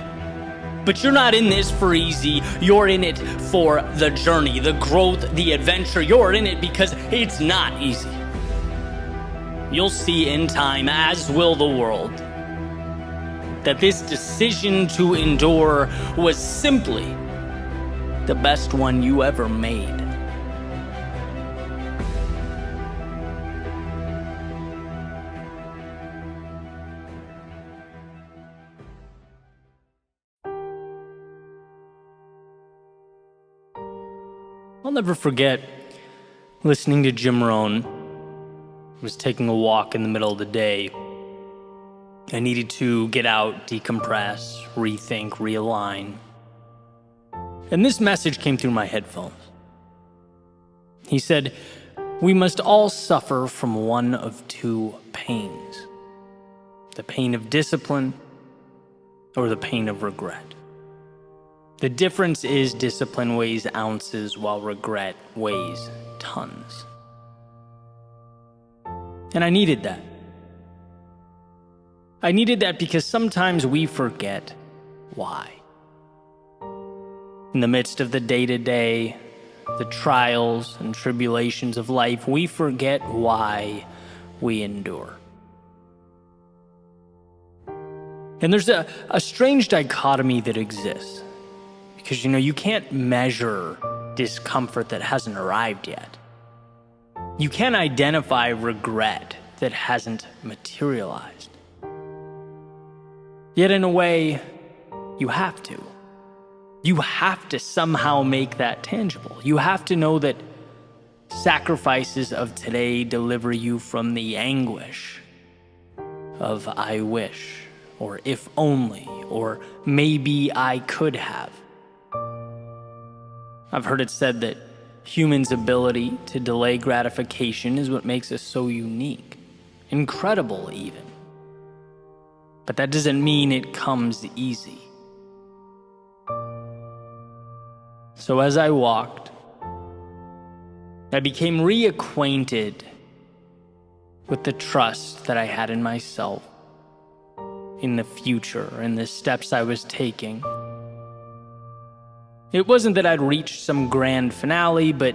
But you're not in this for easy. You're in it for the journey, the growth, the adventure. You're in it because it's not easy. You'll see in time, as will the world, that this decision to endure was simply the best one you ever made. I'll never forget listening to Jim Rohn. I was taking a walk in the middle of the day. I needed to get out, decompress, rethink, realign. And this message came through my headphones. He said, "We must all suffer from one of two pains. The pain of discipline or the pain of regret. The difference is discipline weighs ounces while regret weighs tons." And I needed that. I needed that because sometimes we forget why. In the midst of the day-to-day, the trials and tribulations of life, we forget why we endure. And there's a strange dichotomy that exists. Because, you can't measure discomfort that hasn't arrived yet. You can't identify regret that hasn't materialized. Yet in a way, you have to. You have to somehow make that tangible. You have to know that sacrifices of today deliver you from the anguish of "I wish," or "if only," or "maybe I could have." I've heard it said that humans' ability to delay gratification is what makes us so unique, incredible even. But that doesn't mean it comes easy. So as I walked, I became reacquainted with the trust that I had in myself, in the future, and the steps I was taking. It wasn't that I'd reached some grand finale, but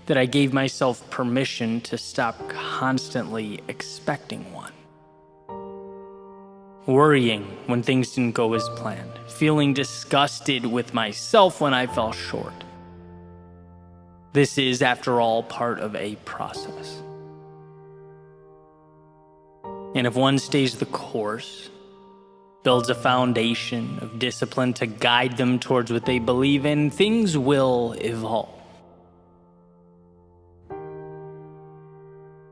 that I gave myself permission to stop constantly expecting one. Worrying when things didn't go as planned, feeling disgusted with myself when I fell short. This is, after all, part of a process. And if one stays the course, builds a foundation of discipline to guide them towards what they believe in, things will evolve.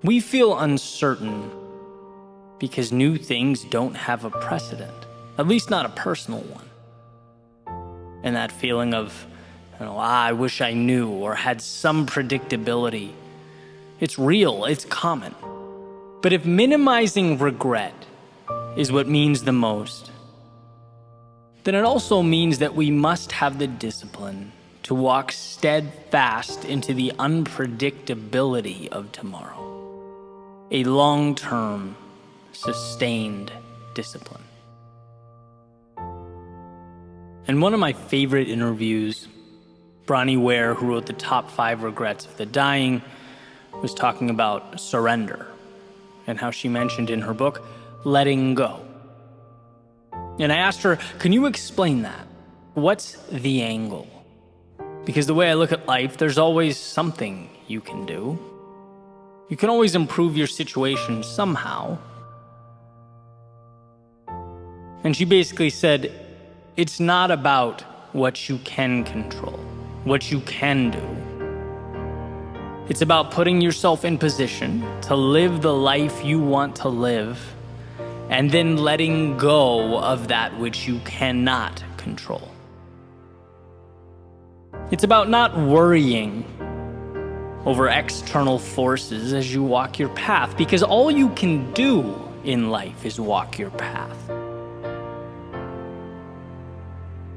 We feel uncertain because new things don't have a precedent, at least not a personal one. And that feeling of, I wish I knew or had some predictability, it's real, it's common. But if minimizing regret is what means the most, then it also means that we must have the discipline to walk steadfast into the unpredictability of tomorrow. A long-term, sustained discipline. In one of my favorite interviews, Bronnie Ware, who wrote the top 5 regrets of the dying, was talking about surrender and how she mentioned in her book, letting go. And I asked her, can you explain that? What's the angle? Because the way I look at life, there's always something you can do. You can always improve your situation somehow. And she basically said, it's not about what you can control, what you can do. It's about putting yourself in position to live the life you want to live, and then letting go of that which you cannot control. It's about not worrying over external forces as you walk your path, because all you can do in life is walk your path.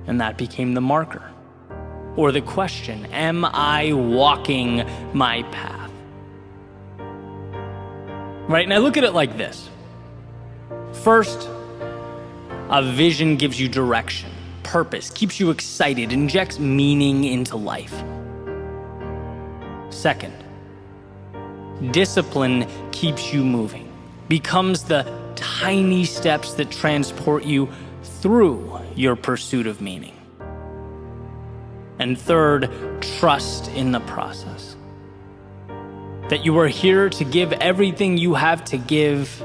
And that became the marker, or the question, am I walking my path? Right, and I look at it like this. First, a vision gives you direction, purpose, keeps you excited, injects meaning into life. Second, discipline keeps you moving, becomes the tiny steps that transport you through your pursuit of meaning. And third, trust in the process. That you are here to give everything you have to give,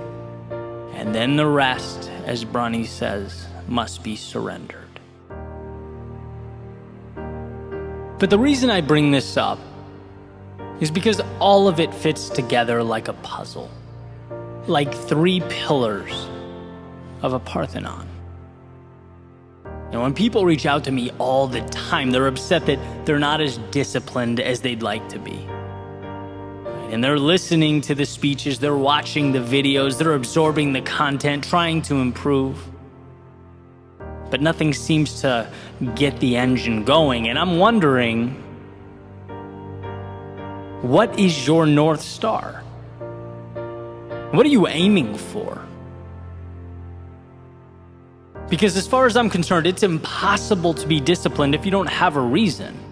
and then the rest, as Bronnie says, must be surrendered. But the reason I bring this up is because all of it fits together like a puzzle, like 3 pillars of a Parthenon. And when people reach out to me all the time, they're upset that they're not as disciplined as they'd like to be. And they're listening to the speeches, they're watching the videos, they're absorbing the content, trying to improve. But nothing seems to get the engine going. And I'm wondering, what is your North Star? What are you aiming for? Because as far as I'm concerned, it's impossible to be disciplined if you don't have a reason.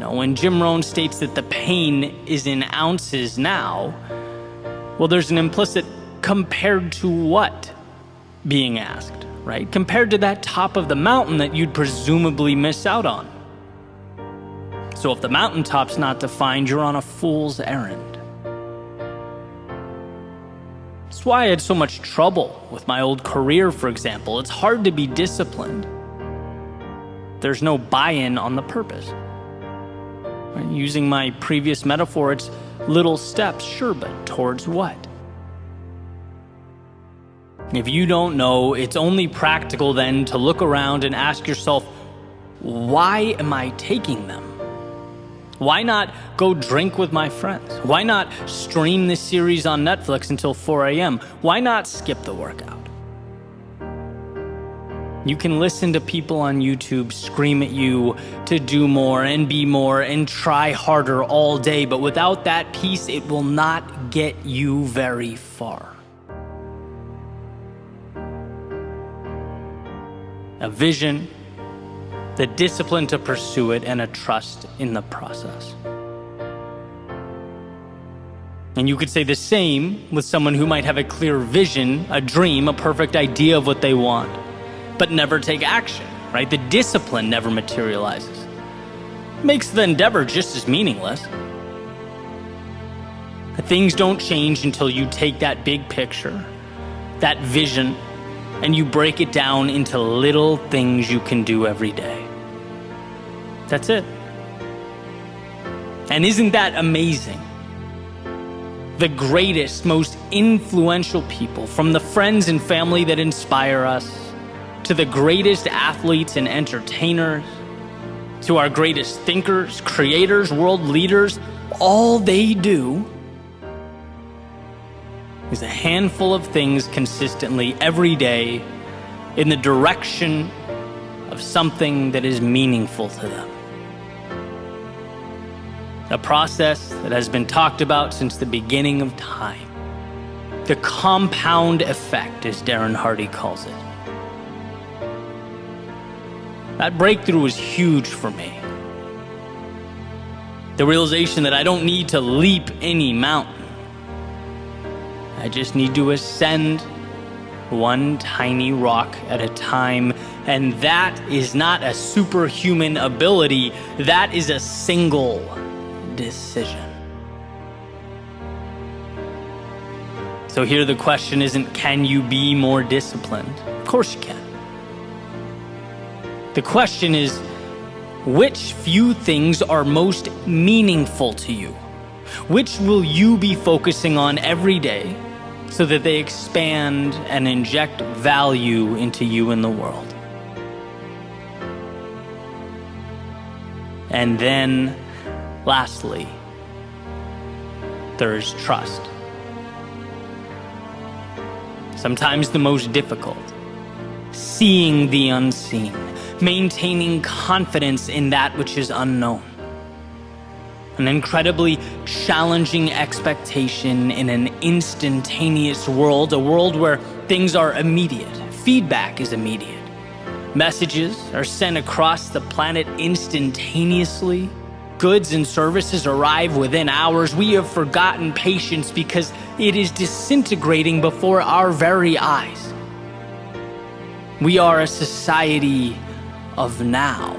When Jim Rohn states that the pain is in ounces now, well, there's an implicit compared to what being asked, right? Compared to that top of the mountain that you'd presumably miss out on. So if the mountaintop's not defined, you're on a fool's errand. That's why I had so much trouble with my old career, for example. It's hard to be disciplined. There's no buy-in on the purpose. Using my previous metaphor, it's little steps, sure, but towards what? If you don't know, it's only practical then to look around and ask yourself, why am I taking them? Why not go drink with my friends? Why not stream this series on Netflix until 4 a.m.? Why not skip the workout? You can listen to people on YouTube scream at you to do more and be more and try harder all day, but without that piece, it will not get you very far. A vision, the discipline to pursue it, and a trust in the process. And you could say the same with someone who might have a clear vision, a dream, a perfect idea of what they want, but never take action, right? The discipline never materializes. Makes the endeavor just as meaningless. Things don't change until you take that big picture, that vision, and you break it down into little things you can do every day. That's it. And isn't that amazing? The greatest, most influential people, from the friends and family that inspire us, to the greatest athletes and entertainers, to our greatest thinkers, creators, world leaders, all they do is a handful of things consistently every day in the direction of something that is meaningful to them. A process that has been talked about since the beginning of time. The compound effect, as Darren Hardy calls it. That breakthrough was huge for me. The realization that I don't need to leap any mountain. I just need to ascend one tiny rock at a time, and that is not a superhuman ability, that is a single decision. So here the question isn't, can you be more disciplined? Of course you can. The question is, which few things are most meaningful to you? Which will you be focusing on every day so that they expand and inject value into you and the world? And then, lastly, there's trust. Sometimes the most difficult. Seeing the unseen. Maintaining confidence in that which is unknown. An incredibly challenging expectation in an instantaneous world, a world where things are immediate. Feedback is immediate. Messages are sent across the planet instantaneously. Goods and services arrive within hours. We have forgotten patience because it is disintegrating before our very eyes. We are a society of now.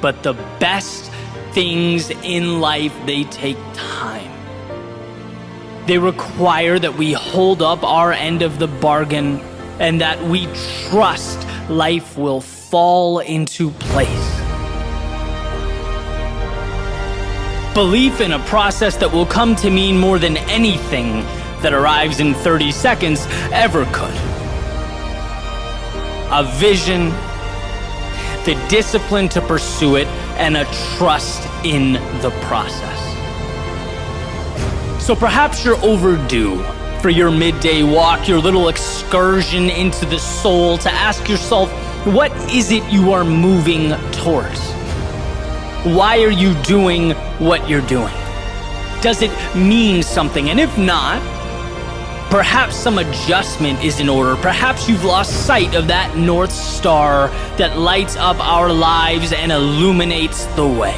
But the best things in life, they take time. They require that we hold up our end of the bargain and that we trust life will fall into place. Belief in a process that will come to mean more than anything that arrives in 30 seconds ever could. A vision, the discipline to pursue it, and a trust in the process. So perhaps you're overdue for your midday walk, your little excursion into the soul, to ask yourself, what is it you are moving towards? Why are you doing what you're doing? Does it mean something? And if not, perhaps some adjustment is in order. Perhaps you've lost sight of that North Star that lights up our lives and illuminates the way.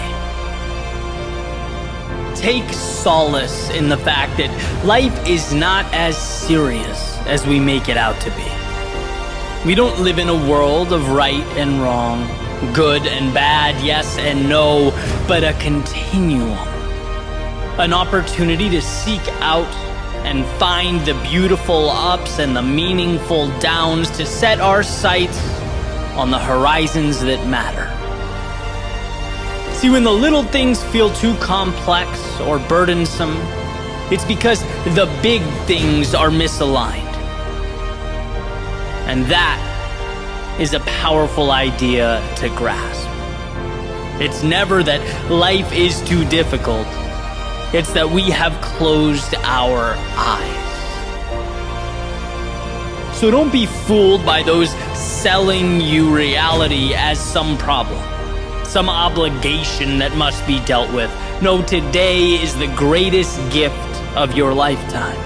Take solace in the fact that life is not as serious as we make it out to be. We don't live in a world of right and wrong, good and bad, yes and no, but a continuum. An opportunity to seek out and find the beautiful ups and the meaningful downs, to set our sights on the horizons that matter. See, when the little things feel too complex or burdensome, it's because the big things are misaligned. And that is a powerful idea to grasp. It's never that life is too difficult. It's that we have closed our eyes. So don't be fooled by those selling you reality as some problem, some obligation that must be dealt with. No, today is the greatest gift of your lifetime.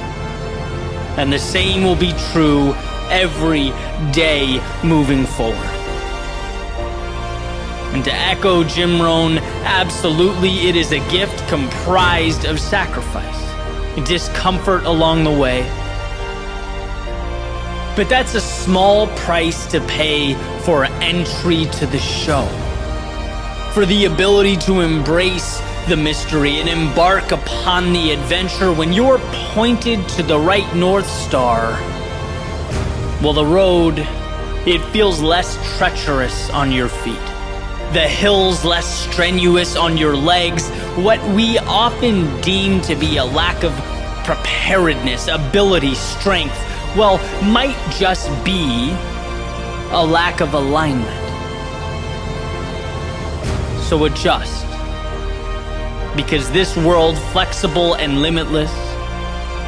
And the same will be true every day moving forward. And to echo Jim Rohn, absolutely it is a gift comprised of sacrifice, discomfort along the way. But that's a small price to pay for entry to the show, for the ability to embrace the mystery and embark upon the adventure when you're pointed to the right North Star. Well, the road, it feels less treacherous on your feet. The hills less strenuous on your legs. What we often deem to be a lack of preparedness, ability, strength, well, might just be a lack of alignment. So adjust. Because this world, flexible and limitless,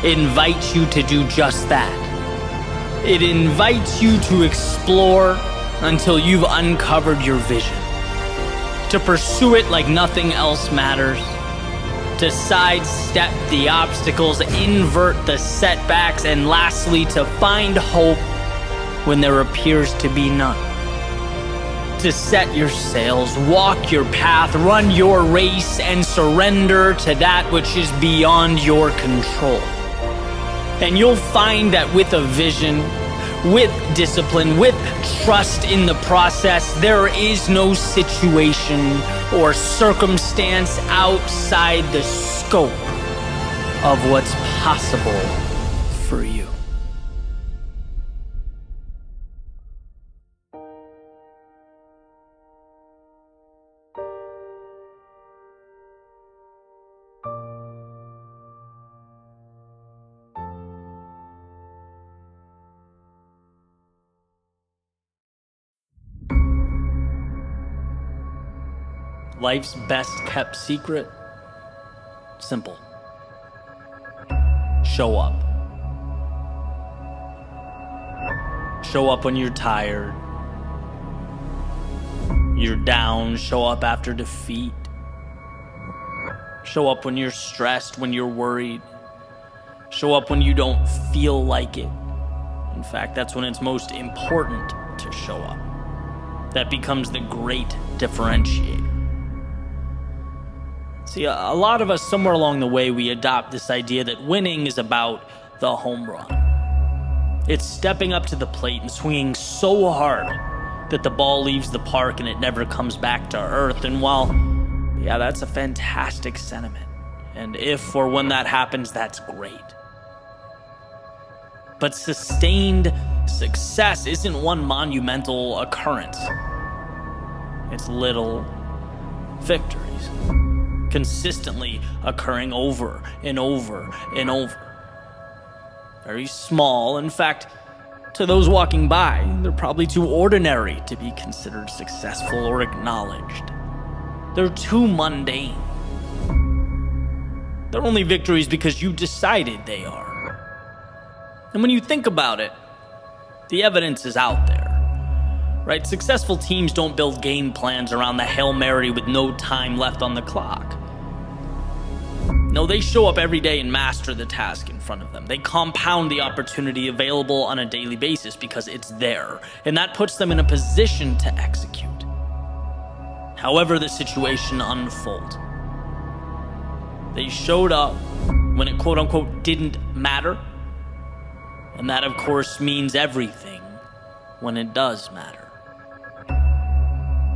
invites you to do just that. It invites you to explore until you've uncovered your vision. To pursue it like nothing else matters. To sidestep the obstacles, invert the setbacks, and lastly, to find hope when there appears to be none. To set your sails, walk your path, run your race, and surrender to that which is beyond your control. And you'll find that with a vision, with discipline, with trust in the process, there is no situation or circumstance outside the scope of what's possible for you. Life's best kept secret? Simple. Show up. Show up when you're tired. You're down. Show up after defeat. Show up when you're stressed, when you're worried. Show up when you don't feel like it. In fact, that's when it's most important to show up. That becomes the great differentiator. See, a lot of us, somewhere along the way, we adopt this idea that winning is about the home run. It's stepping up to the plate and swinging so hard that the ball leaves the park and it never comes back to earth. And while, yeah, that's a fantastic sentiment. And if or when that happens, that's great. But sustained success isn't one monumental occurrence. It's little victories. Consistently occurring over and over and over. Very small. In fact, to those walking by, they're probably too ordinary to be considered successful or acknowledged. They're too mundane. They're only victories because you decided they are. And when you think about it, the evidence is out there. Right? Successful teams don't build game plans around the Hail Mary with no time left on the clock. No, they show up every day and master the task in front of them. They compound the opportunity available on a daily basis because it's there, and that puts them in a position to execute. However the situation unfolds. They showed up when it quote-unquote didn't matter, and that of course means everything when it does matter.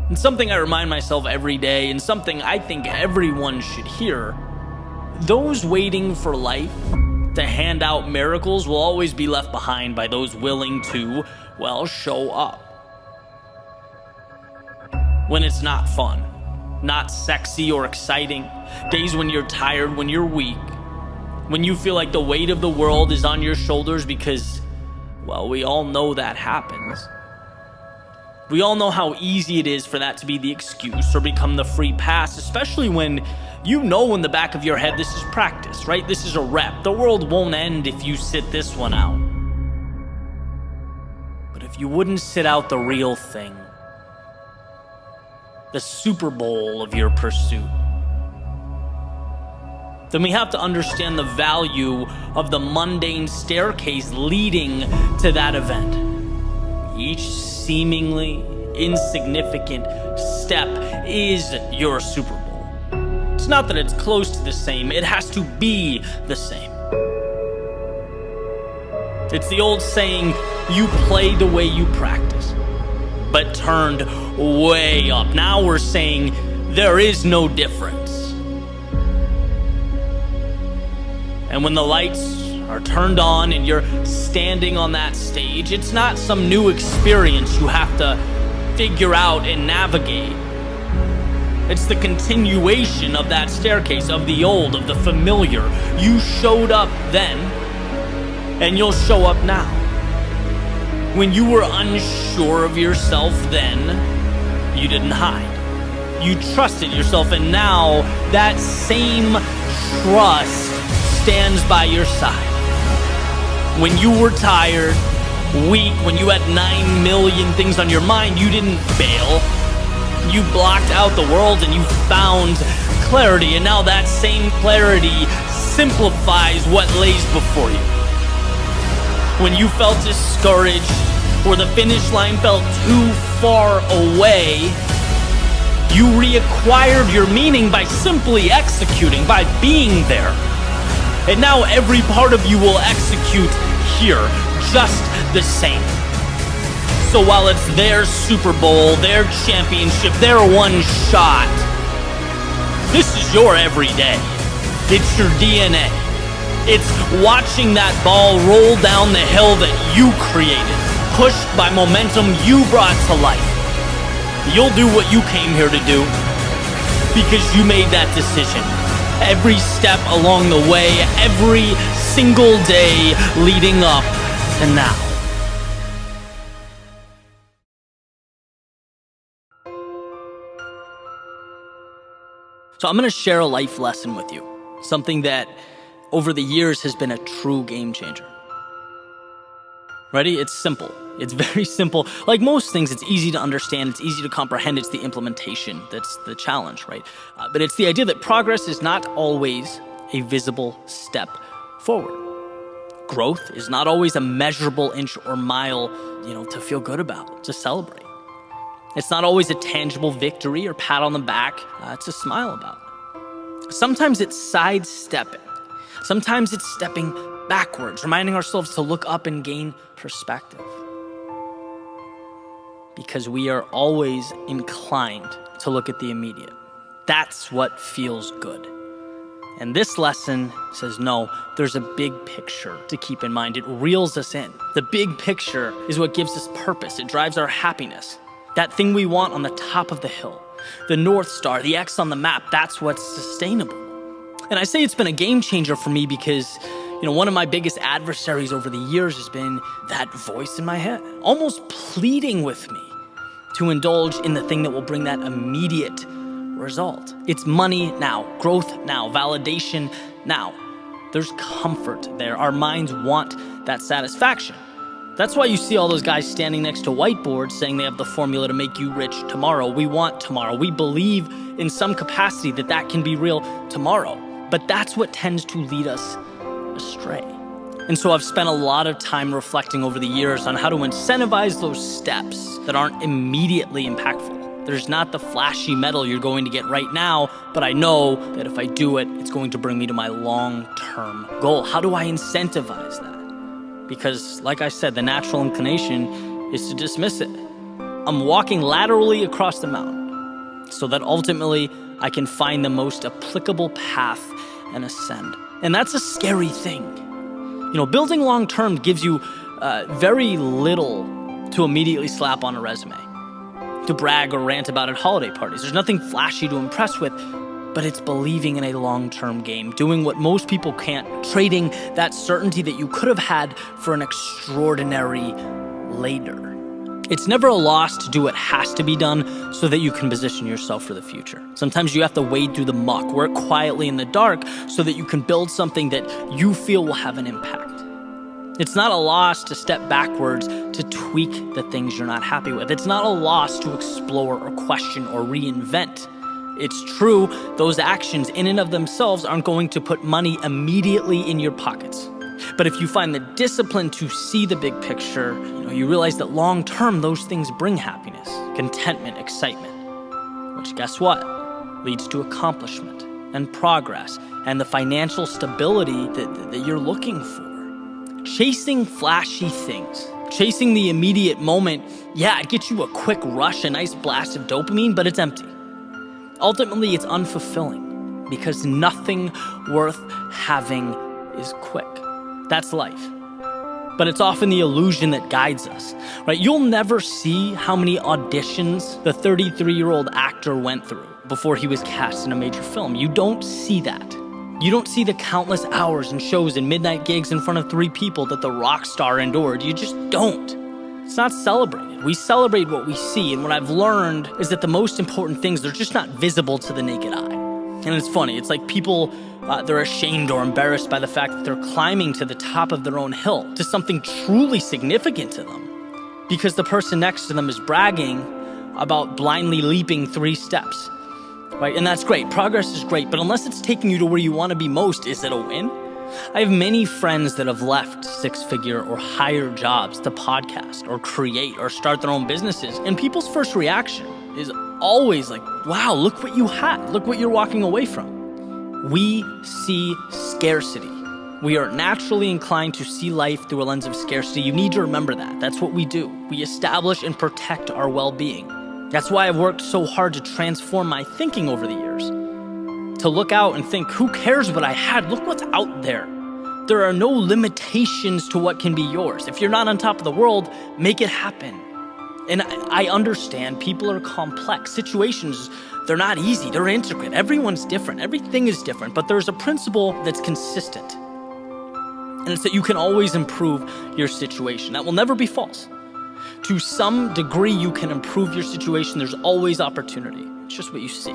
And something I remind myself every day, and something I think everyone should hear: those waiting for life to hand out miracles will always be left behind by those willing to, well, show up. When it's not fun, not sexy or exciting, days when you're tired, when you're weak, when you feel like the weight of the world is on your shoulders because, well, we all know that happens. We all know how easy it is for that to be the excuse or become the free pass, especially when you know in the back of your head this is practice, right? This is a rep. The world won't end if you sit this one out. But if you wouldn't sit out the real thing, the Super Bowl of your pursuit, then we have to understand the value of the mundane staircase leading to that event. Each seemingly insignificant step is your Super Bowl. It's not that it's close to the same, it has to be the same. It's the old saying, you play the way you practice, but turned way up. Now we're saying there is no difference. And when the lights are turned on and you're standing on that stage, it's not some new experience you have to figure out and navigate. It's the continuation of that staircase, of the old, of the familiar. You showed up then, and you'll show up now. When you were unsure of yourself then, you didn't hide. You trusted yourself, and now that same trust stands by your side. When you were tired, weak, when you had 9 million things on your mind, you didn't bail. You blocked out the world and you found clarity, and now that same clarity simplifies what lays before you. When you felt discouraged or the finish line felt too far away, you reacquired your meaning by simply executing, by being there. And now every part of you will execute here, just the same. So while it's their Super Bowl, their championship, their one shot, this is your everyday. It's your DNA. It's watching that ball roll down the hill that you created, pushed by momentum you brought to life. You'll do what you came here to do because you made that decision. Every step along the way, every single day leading up to now. So I'm going to share a life lesson with you, something that over the years has been a true game changer. Ready? It's simple. It's very simple. Like most things, it's easy to understand, it's easy to comprehend, it's the implementation that's the challenge, right? But it's the idea that progress is not always a visible step forward. Growth is not always a measurable inch or mile, to feel good about, to celebrate. It's not always a tangible victory or pat on the back to smile about. Sometimes it's sidestepping. Sometimes it's stepping backwards, reminding ourselves to look up and gain perspective. Because we are always inclined to look at the immediate. That's what feels good. And this lesson says, no, there's a big picture to keep in mind. It reels us in. The big picture is what gives us purpose. It drives our happiness. That thing we want on the top of the hill, the North Star, the X on the map, that's what's sustainable. And I say it's been a game changer for me because, one of my biggest adversaries over the years has been that voice in my head, almost pleading with me to indulge in the thing that will bring that immediate result. It's money now, growth now, validation now. There's comfort there. Our minds want that satisfaction. That's why you see all those guys standing next to whiteboards saying they have the formula to make you rich tomorrow. We want tomorrow. We believe in some capacity that can be real tomorrow. But that's what tends to lead us astray. And so I've spent a lot of time reflecting over the years on how to incentivize those steps that aren't immediately impactful. There's not the flashy medal you're going to get right now, but I know that if I do it, it's going to bring me to my long-term goal. How do I incentivize that? Because, like I said, the natural inclination is to dismiss it. I'm walking laterally across the mountain so that ultimately I can find the most applicable path and ascend. And that's a scary thing. Building long-term gives you very little to immediately slap on a resume, to brag or rant about at holiday parties. There's nothing flashy to impress with, but it's believing in a long-term game, doing what most people can't, trading that certainty that you could have had for an extraordinary later. It's never a loss to do what has to be done so that you can position yourself for the future. Sometimes you have to wade through the muck, work quietly in the dark so that you can build something that you feel will have an impact. It's not a loss to step backwards to tweak the things you're not happy with. It's not a loss to explore or question or reinvent. It's true, those actions in and of themselves aren't going to put money immediately in your pockets. But if you find the discipline to see the big picture, you realize that long term, those things bring happiness, contentment, excitement. which guess what? Leads to accomplishment and progress and the financial stability that you're looking for. Chasing flashy things, chasing the immediate moment, yeah, it gets you a quick rush, a nice blast of dopamine, but it's empty. Ultimately, it's unfulfilling because nothing worth having is quick. That's life. But it's often the illusion that guides us, right? You'll never see how many auditions the 33-year-old actor went through before he was cast in a major film. You don't see that. You don't see the countless hours and shows and midnight gigs in front of 3 people that the rock star endured. You just don't. It's not celebrated. We celebrate what we see, and what I've learned is that the most important things, they're just not visible to the naked eye. And it's funny, it's like people, they're ashamed or embarrassed by the fact that they're climbing to the top of their own hill, to something truly significant to them, because the person next to them is bragging about blindly leaping 3 steps, right? And that's great. Progress is great, but unless it's taking you to where you want to be most, is it a win? I have many friends that have left 6-figure or higher jobs to podcast or create or start their own businesses, and people's first reaction is always like, wow, look what you had. Look what you're walking away from. We see scarcity. We are naturally inclined to see life through a lens of scarcity. You need to remember that. That's what we do. We establish and protect our well-being. That's why I've worked so hard to transform my thinking over the years. To look out and think, who cares what I had? Look what's out there. There are no limitations to what can be yours. If you're not on top of the world, make it happen. And I understand people are complex. Situations, they're not easy. They're intricate. Everyone's different. Everything is different. But there's a principle that's consistent. And it's that you can always improve your situation. That will never be false. To some degree, you can improve your situation. There's always opportunity. It's just what you see.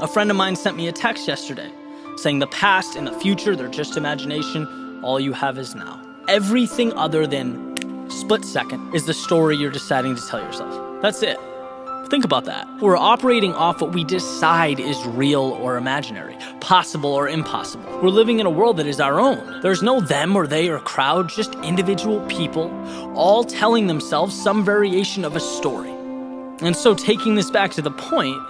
A friend of mine sent me a text yesterday saying the past and the future, they're just imagination. All you have is now. Everything other than split second is the story you're deciding to tell yourself. That's it. Think about that. We're operating off what we decide is real or imaginary, possible or impossible. We're living in a world that is our own. There's no them or they or crowd, just individual people, all telling themselves some variation of a story. And so taking this back to the point,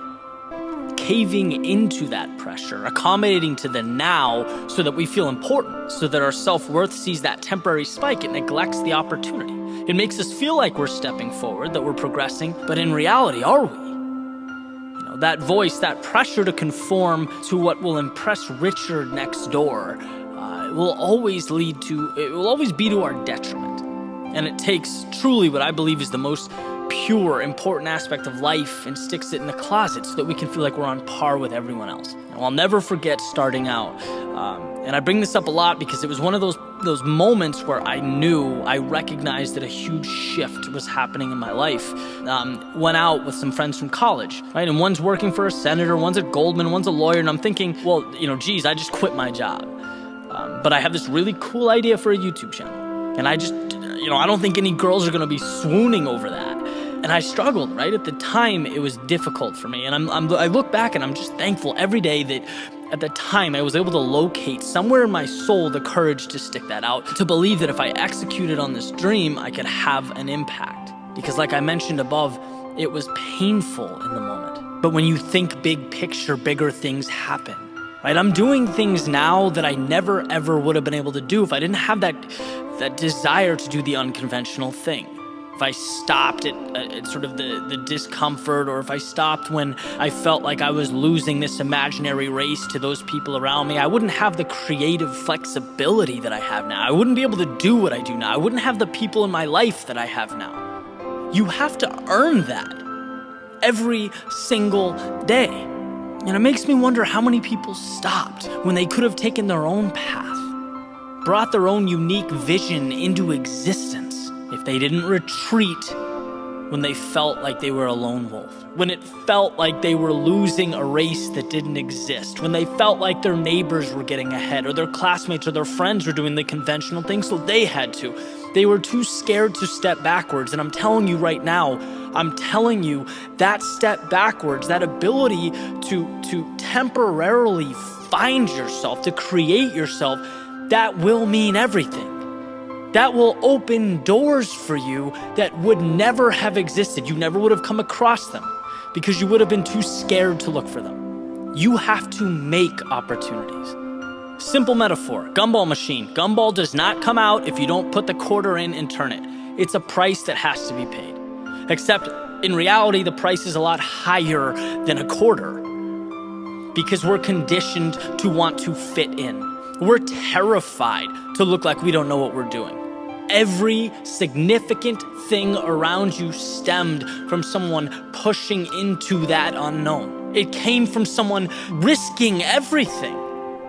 caving into that pressure, accommodating to the now so that we feel important, so that our self-worth sees that temporary spike, it neglects the opportunity. It makes us feel like we're stepping forward, that we're progressing, but in reality, are we? That voice, that pressure to conform to what will impress Richard next door, it will always be to our detriment. And it takes truly what I believe is the most pure, important aspect of life and sticks it in the closet so that we can feel like we're on par with everyone else. Now, I'll never forget starting out, and I bring this up a lot because it was one of those moments where I recognized that a huge shift was happening in my life. Went out with some friends from college, right? And one's working for a senator, one's at Goldman, one's a lawyer, and I'm thinking, well, geez, I just quit my job. But I have this really cool idea for a YouTube channel. And I just, I don't think any girls are going to be swooning over that. And I struggled, right? At the time, it was difficult for me. And I look back and I'm just thankful every day that at the time I was able to locate somewhere in my soul the courage to stick that out, to believe that if I executed on this dream, I could have an impact. Because like I mentioned above, it was painful in the moment. But when you think big picture, bigger things happen. Right? I'm doing things now that I never ever would have been able to do if I didn't have that desire to do the unconventional thing. If I stopped at sort of the discomfort, or if I stopped when I felt like I was losing this imaginary race to those people around me, I wouldn't have the creative flexibility that I have now. I wouldn't be able to do what I do now. I wouldn't have the people in my life that I have now. You have to earn that every single day. And it makes me wonder how many people stopped when they could have taken their own path, brought their own unique vision into existence. If they didn't retreat when they felt like they were a lone wolf, when it felt like they were losing a race that didn't exist, when they felt like their neighbors were getting ahead, or their classmates or their friends were doing the conventional thing, so they had to. They were too scared to step backwards. And I'm telling you right now, that step backwards, that ability to temporarily find yourself, to create yourself, that will mean everything. That will open doors for you that would never have existed. You never would have come across them. because you would have been too scared to look for them. You have to make opportunities. Simple metaphor, gumball machine. Gumball does not come out if you don't put the quarter in and turn it. It's a price that has to be paid. Except in reality, the price is a lot higher than a quarter because we're conditioned to want to fit in. We're terrified to look like we don't know what we're doing. Every significant thing around you stemmed from someone pushing into that unknown. It came from someone risking everything.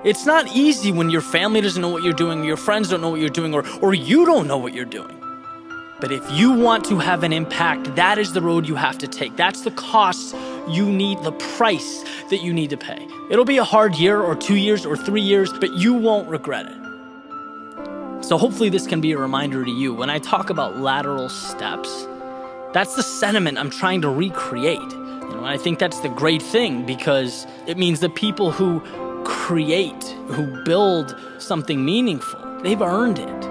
It's not easy when your family doesn't know what you're doing, your friends don't know what you're doing, or you don't know what you're doing. But if you want to have an impact, that is the road you have to take. That's the cost you need, the price that you need to pay. It'll be a hard year or 2 years or 3 years, but you won't regret it. So hopefully this can be a reminder to you. When I talk about lateral steps, that's the sentiment I'm trying to recreate. And I think that's the great thing, because it means the people who create, who build something meaningful, they've earned it.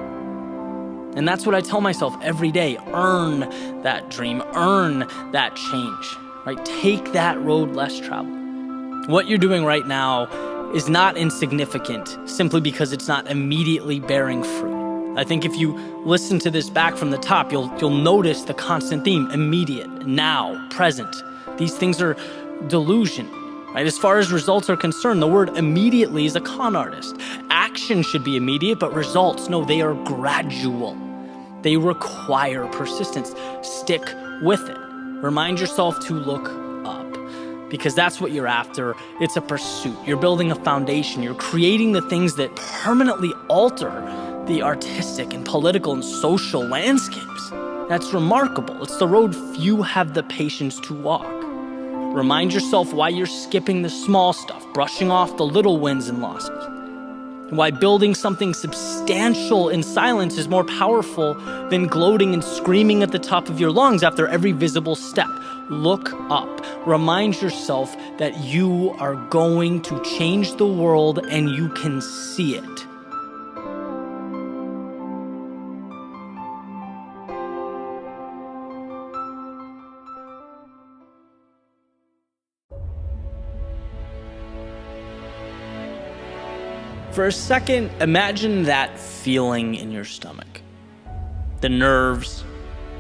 And that's what I tell myself every day. Earn that dream, earn that change, right? Take that road less traveled. What you're doing right now is not insignificant simply because it's not immediately bearing fruit. I think if you listen to this back from the top, you'll notice the constant theme: immediate, now, present. These things are delusion, right? As far as results are concerned, the word immediately is a con artist. Action should be immediate, but results, no, they are gradual. They require persistence. Stick with it. Remind yourself to look up, because that's what you're after. It's a pursuit. You're building a foundation. You're creating the things that permanently alter the artistic and political and social landscapes. That's remarkable. It's the road few have the patience to walk. Remind yourself why you're skipping the small stuff, brushing off the little wins and losses. Why building something substantial in silence is more powerful than gloating and screaming at the top of your lungs after every visible step. Look up. Remind yourself that you are going to change the world and you can see it. For a second, imagine that feeling in your stomach. The nerves,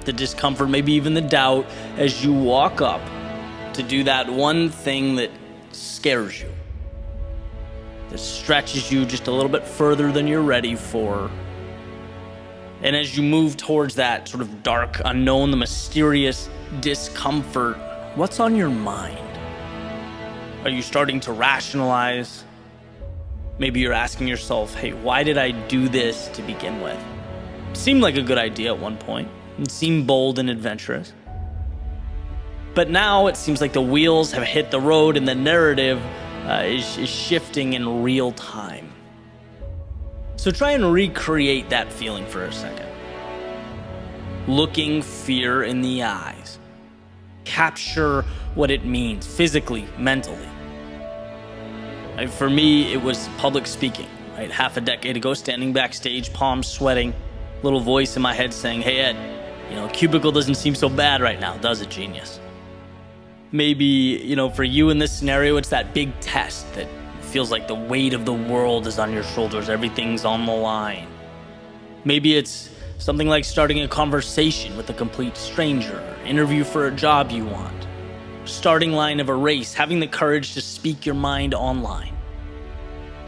the discomfort, maybe even the doubt as you walk up to do that one thing that scares you, that stretches you just a little bit further than you're ready for. And as you move towards that sort of dark unknown, the mysterious discomfort, what's on your mind? Are you starting to rationalize? Maybe you're asking yourself, hey, why did I do this to begin with? It seemed like a good idea at one point. It seemed bold and adventurous. But now it seems like the wheels have hit the road and the narrative is shifting in real time. So try and recreate that feeling for a second. Looking fear in the eyes. Capture what it means physically, mentally. For me, it was public speaking, right? Half a decade ago, standing backstage, palms sweating, little voice in my head saying, hey, Ed, cubicle doesn't seem so bad right now, does it, genius? Maybe, for you in this scenario, it's that big test that feels like the weight of the world is on your shoulders, everything's on the line. Maybe it's something like starting a conversation with a complete stranger, interview for a job you want. Starting line of a race, having the courage to speak your mind online.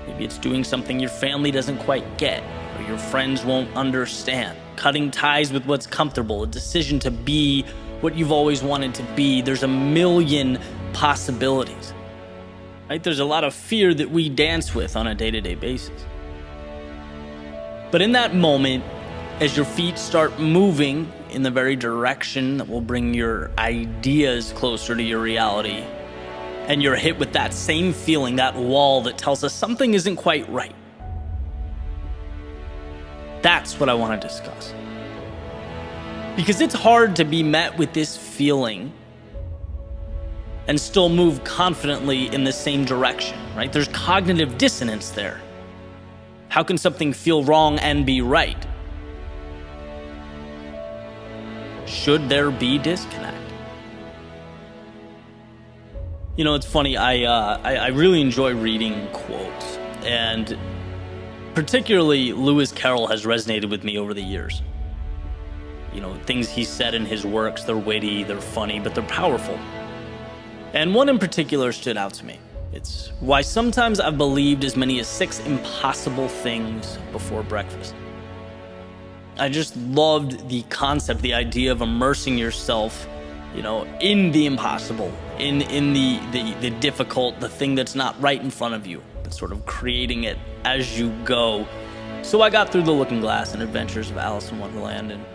Maybe it's doing something your family doesn't quite get or your friends won't understand. Cutting ties with what's comfortable, a decision to be what you've always wanted to be. There's a million possibilities, right? There's a lot of fear that we dance with on a day-to-day basis. But in that moment, as your feet start moving in the very direction that will bring your ideas closer to your reality, and you're hit with that same feeling, that wall that tells us something isn't quite right. That's what I want to discuss. Because it's hard to be met with this feeling and still move confidently in the same direction, right? There's cognitive dissonance there. How can something feel wrong and be right? Should there be disconnect? You know, it's funny. I really enjoy reading quotes, and particularly Lewis Carroll has resonated with me over the years. You know, things he said in his works, they're witty, they're funny, but they're powerful. And one in particular stood out to me. It's why sometimes I've believed as many as 6 impossible things before breakfast. I just loved the concept, the idea of immersing yourself, you know, in the impossible, in the difficult, the thing that's not right in front of you, but sort of creating it as you go. So I got through The Looking Glass and Adventures of Alice in Wonderland, and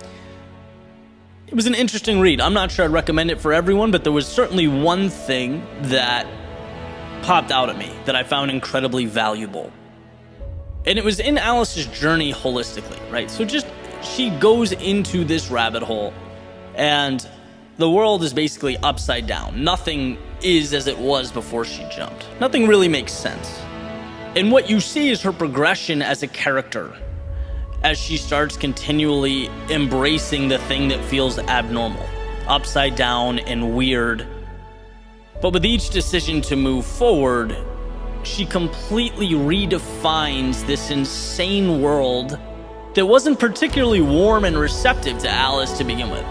it was an interesting read. I'm not sure I'd recommend it for everyone, but there was certainly one thing that popped out at me that I found incredibly valuable. And it was in Alice's journey holistically, right? So just, she goes into this rabbit hole, and the world is basically upside down. Nothing is as it was before she jumped. Nothing really makes sense. And what you see is her progression as a character, as she starts continually embracing the thing that feels abnormal, upside down and weird. But with each decision to move forward, she completely redefines this insane world that wasn't particularly warm and receptive to Alice to begin with.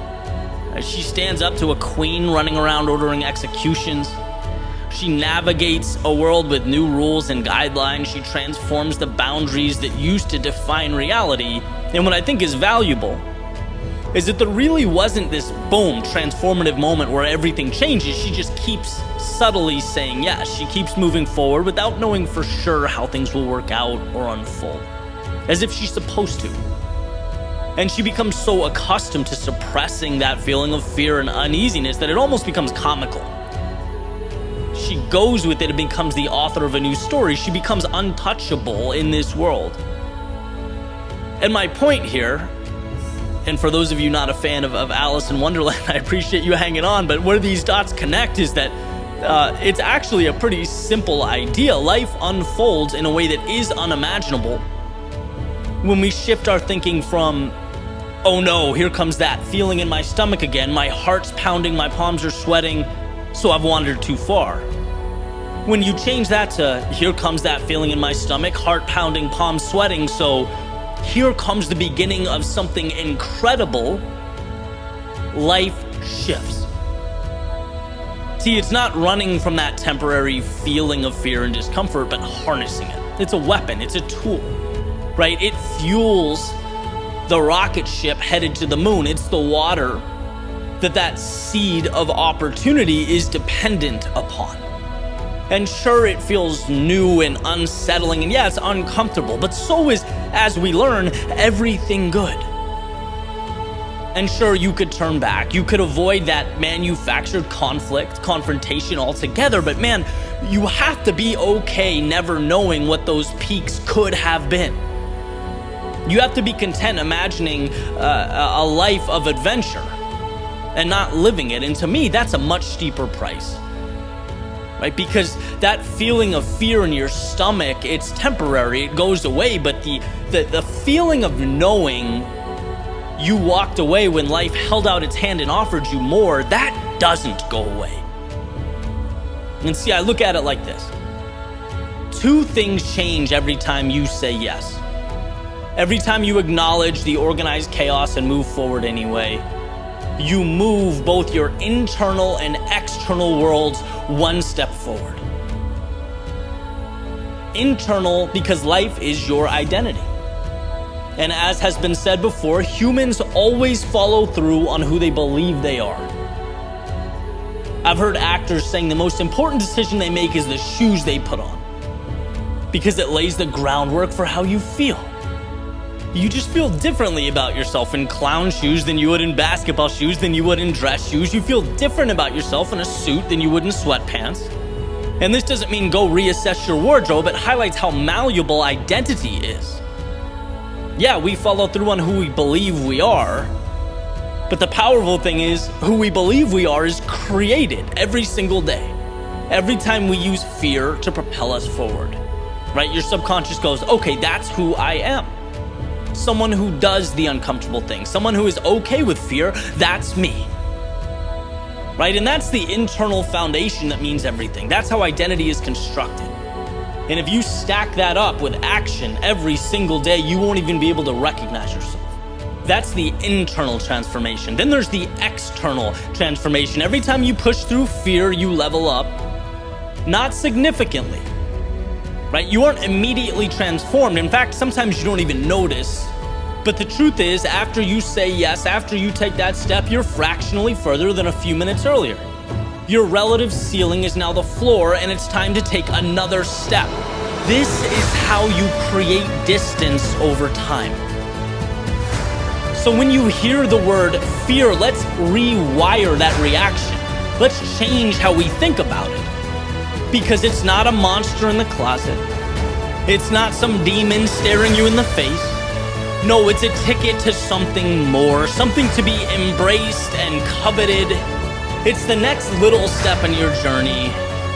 As she stands up to a queen running around ordering executions, she navigates a world with new rules and guidelines. She transforms the boundaries that used to define reality. And what I think is valuable is that there really wasn't this boom, transformative moment where everything changes. She just keeps subtly saying yes. She keeps moving forward without knowing for sure how things will work out or unfold, as if she's supposed to. And she becomes so accustomed to suppressing that feeling of fear and uneasiness that it almost becomes comical. She goes with it and becomes the author of a new story. She becomes untouchable in this world. And my point here, and for those of you not a fan of Alice in Wonderland, I appreciate you hanging on, but where these dots connect is that it's actually a pretty simple idea. Life unfolds in a way that is unimaginable when we shift our thinking from, oh no, here comes that feeling in my stomach again, my heart's pounding, my palms are sweating, so I've wandered too far. When you change that to, here comes that feeling in my stomach, heart pounding, palms sweating, so here comes the beginning of something incredible, life shifts. See, it's not running from that temporary feeling of fear and discomfort, but harnessing it. It's a weapon, it's a tool, right? It fuels the rocket ship headed to the moon. It's the water that seed of opportunity is dependent upon. And sure, it feels new and unsettling, and yeah, it's uncomfortable, but so is, as we learn, everything good. And sure, you could turn back. You could avoid that manufactured conflict, confrontation altogether, but man, you have to be okay never knowing what those peaks could have been. You have to be content imagining a life of adventure and not living it. And to me, that's a much steeper price, right? Because that feeling of fear in your stomach, it's temporary, it goes away, but the feeling of knowing you walked away when life held out its hand and offered you more, that doesn't go away. And see, I look at it like this. 2 things change every time you say yes. Every time you acknowledge the organized chaos and move forward anyway, you move both your internal and external worlds one step forward. Internal, because life is your identity. And as has been said before, humans always follow through on who they believe they are. I've heard actors saying the most important decision they make is the shoes they put on, because it lays the groundwork for how you feel. You just feel differently about yourself in clown shoes than you would in basketball shoes than you would in dress shoes. You feel different about yourself in a suit than you would in sweatpants. And this doesn't mean go reassess your wardrobe. It highlights how malleable identity is. Yeah, we follow through on who we believe we are, but the powerful thing is who we believe we are is created every single day. Every time we use fear to propel us forward, right? Your subconscious goes, okay, that's who I am. Someone who does the uncomfortable things, someone who is okay with fear, that's me. right? And that's the internal foundation that means everything. That's how identity is constructed. And if you stack that up with action every single day, you won't even be able to recognize yourself. That's the internal transformation. Then there's the external transformation. Every time you push through fear, you level up, not significantly, right? You aren't immediately transformed. In fact, sometimes you don't even notice. But the truth is, after you say yes, after you take that step, you're fractionally further than a few minutes earlier. Your relative ceiling is now the floor, and it's time to take another step. This is how you create distance over time. So when you hear the word fear, let's rewire that reaction. Let's change how we think about it. Because it's not a monster in the closet. It's not some demon staring you in the face. No, it's a ticket to something more, something to be embraced and coveted. It's the next little step in your journey.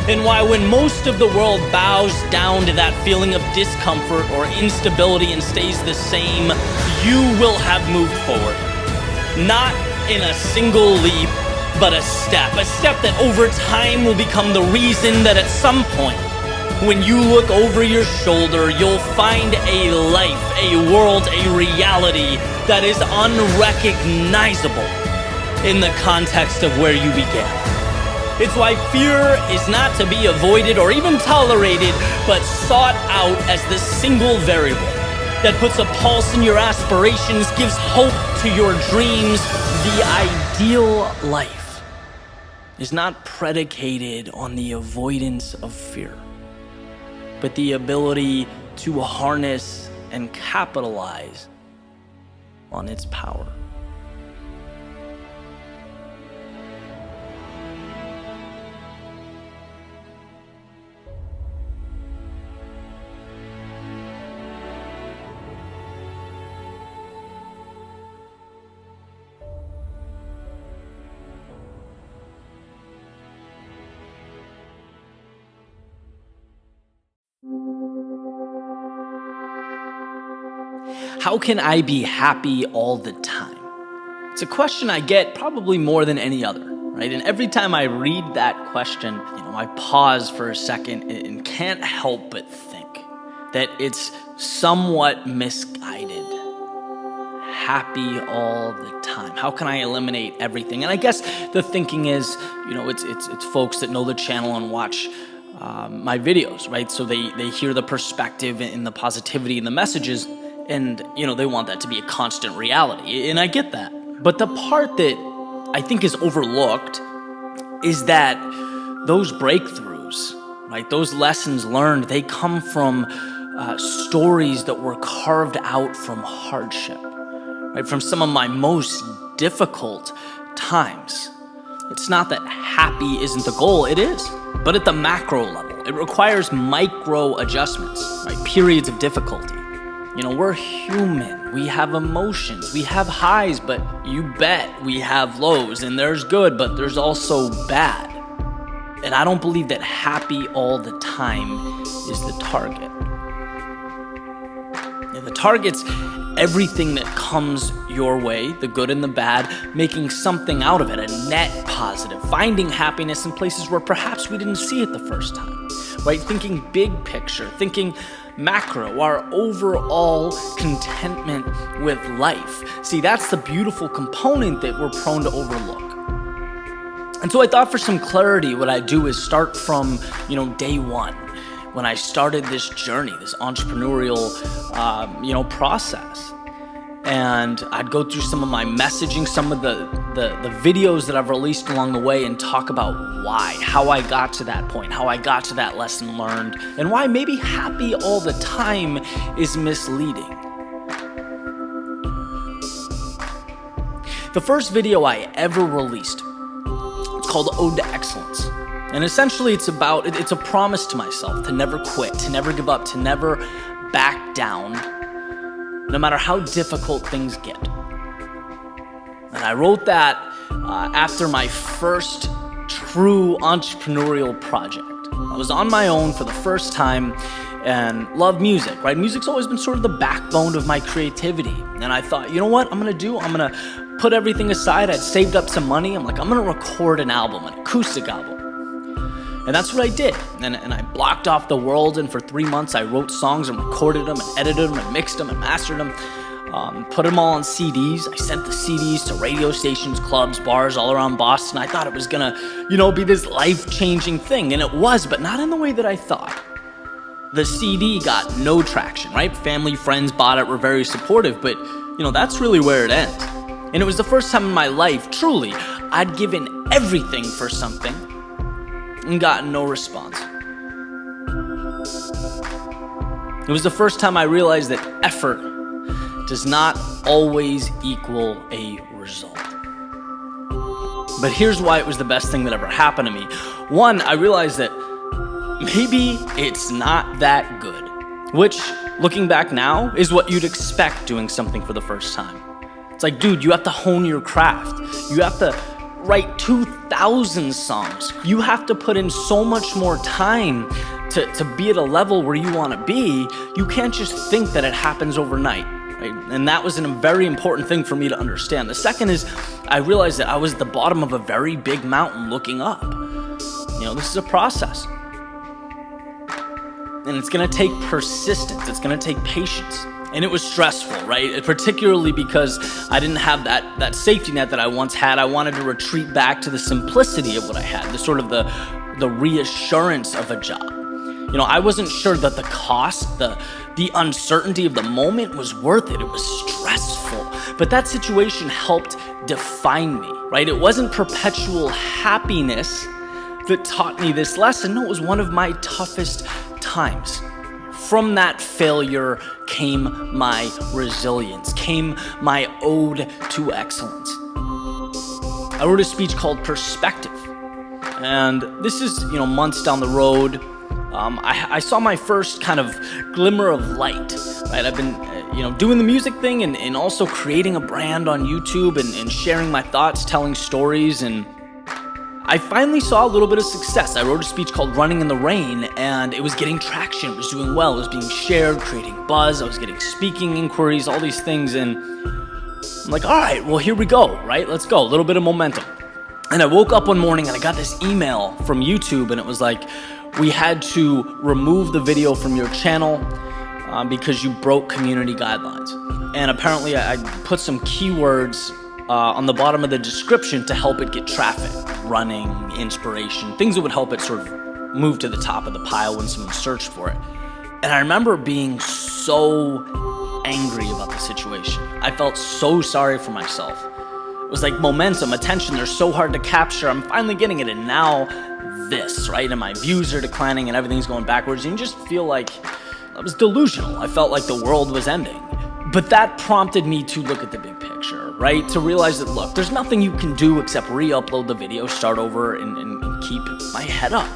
And why when most of the world bows down to that feeling of discomfort or instability and stays the same, you will have moved forward. Not in a single leap, but a step that over time will become the reason that at some point, when you look over your shoulder, you'll find a life, a world, a reality that is unrecognizable in the context of where you began. It's why fear is not to be avoided or even tolerated, but sought out as the single variable that puts a pulse in your aspirations, gives hope to your dreams. The ideal life is not predicated on the avoidance of fear, but the ability to harness and capitalize on its power. How can I be happy all the time? It's a question I get probably more than any other, right? And every time I read that question, I pause for a second and can't help but think that it's somewhat misguided. Happy all the time. How can I eliminate everything? And I guess the thinking is, it's folks that know the channel and watch my videos, right? So they hear the perspective and the positivity and the messages, and they want that to be a constant reality, and I get that. But the part that I think is overlooked is that those breakthroughs, right, those lessons learned, they come from stories that were carved out from hardship, right, from some of my most difficult times. It's not that happy isn't the goal, it is, but at the macro level, it requires micro adjustments, right, periods of difficulty. We're human, we have emotions, we have highs, but you bet we have lows, and there's good, but there's also bad. And I don't believe that happy all the time is the target. The target's everything that comes your way, the good and the bad, making something out of it, a net positive, finding happiness in places where perhaps we didn't see it the first time, right? Thinking big picture, thinking macro, our overall contentment with life. See, that's the beautiful component that we're prone to overlook. And so I thought for some clarity, what I do is start from, day one, when I started this journey, this entrepreneurial, process. And I'd go through some of my messaging, some of the videos that I've released along the way, and talk about why, how I got to that point, how I got to that lesson learned, and why maybe happy all the time is misleading. The first video I ever released, it's called Ode to Excellence. And essentially it's a promise to myself to never quit, to never give up, to never back down, no matter how difficult things get. And I wrote that after my first true entrepreneurial project. I was on my own for the first time and love music, right? Music's always been sort of the backbone of my creativity. And I thought, you know what I'm gonna do? I'm gonna put everything aside. I'd saved up some money. I'm like, I'm gonna record an album, an acoustic album. And that's what I did. And I blocked off the world, and for 3 months I wrote songs and recorded them and edited them and mixed them and mastered them. Put them all on CDs. I sent the CDs to radio stations, clubs, bars all around Boston. I thought it was gonna, be this life-changing thing, and it was, but not in the way that I thought. The CD got no traction, right? Family, friends bought it, were very supportive, but that's really where it ends. And it was the first time in my life, truly, I'd given everything for something and gotten no response. It was the first time I realized that effort does not always equal a result. But here's why it was the best thing that ever happened to me. One, I realized that maybe it's not that good, which, looking back now, is what you'd expect doing something for the first time. It's like, dude, you have to hone your craft. You have to write 2,000 songs. You have to put in so much more time to be at a level where you want to be. You can't just think that it happens overnight, right? And that was a very important thing for me to understand. The second is I realized that I was at the bottom of a very big mountain looking up. This is a process. And it's going to take persistence. It's going to take patience. And it was stressful, right? Particularly because I didn't have that safety net that I once had. I wanted to retreat back to the simplicity of what I had, the sort of the reassurance of a job. I wasn't sure that the cost, the uncertainty of the moment was worth it. It was stressful. But that situation helped define me, right? It wasn't perpetual happiness that taught me this lesson. No, it was one of my toughest times. From that failure came my resilience, came my ode to excellence. I wrote a speech called Perspective. And this is, months down the road. I saw my first kind of glimmer of light, right? I've been, doing the music thing and also creating a brand on YouTube and sharing my thoughts, telling stories, and I finally saw a little bit of success. I wrote a speech called Running in the Rain, and it was getting traction. It was doing well. It was being shared, creating buzz. I was getting speaking inquiries, all these things, and I'm like, all right, well, here we go, right? Let's go. A little bit of momentum. And I woke up one morning and I got this email from YouTube, and it was like, we had to remove the video from your channel because you broke community guidelines. And apparently I put some keywords on the bottom of the description to help it get traffic, running, inspiration, things that would help it sort of move to the top of the pile when someone searched for it. And I remember being so angry about the situation. I felt so sorry for myself. It was like momentum, attention, they're so hard to capture. I'm finally getting it, and now this, right? And my views are declining and everything's going backwards, and you just feel like I was delusional. I felt like the world was ending. But that prompted me to look at the big picture, right? To realize that, look, there's nothing you can do except re-upload the video, start over, and keep my head up.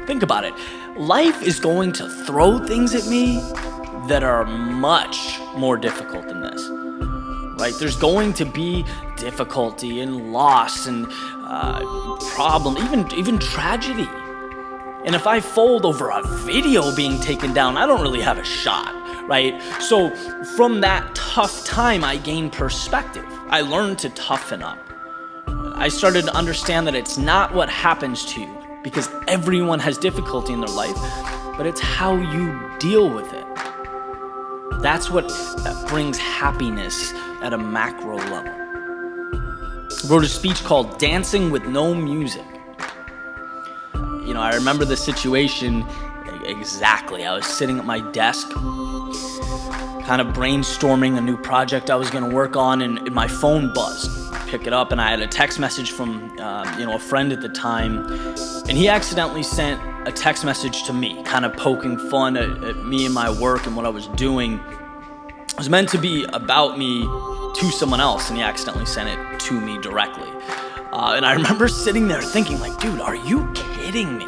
Think about it. Life is going to throw things at me that are much more difficult than this, right? There's going to be difficulty and loss and problem, even tragedy. And if I fold over a video being taken down, I don't really have a shot, right? So from that tough time, I gained perspective. I learned to toughen up. I started to understand that it's not what happens to you, because everyone has difficulty in their life, but it's how you deal with it. That's what brings happiness at a macro level. I wrote a speech called Dancing with No Music. I remember the situation exactly. I was sitting at my desk, kind of brainstorming a new project I was going to work on, and my phone buzzed. I pick it up, and I had a text message from a friend at the time, and he accidentally sent a text message to me, kind of poking fun at me and my work and what I was doing. It was meant to be about me to someone else, and he accidentally sent it to me directly. And I remember sitting there thinking, like, dude, are you kidding me?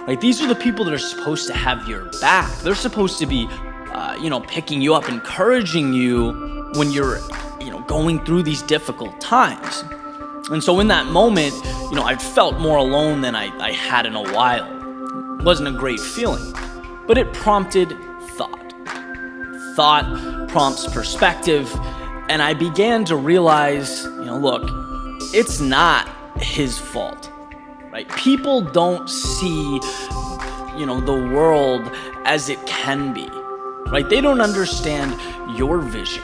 Like, these are the people that are supposed to have your back. They're supposed to be, picking you up, encouraging you when you're, going through these difficult times. And so in that moment, I felt more alone than I had in a while. It wasn't a great feeling, but it prompted thought. Thought prompts perspective, And I began to realize, look, it's not his fault, right? People don't see, the world as it can be, right? They don't understand your vision.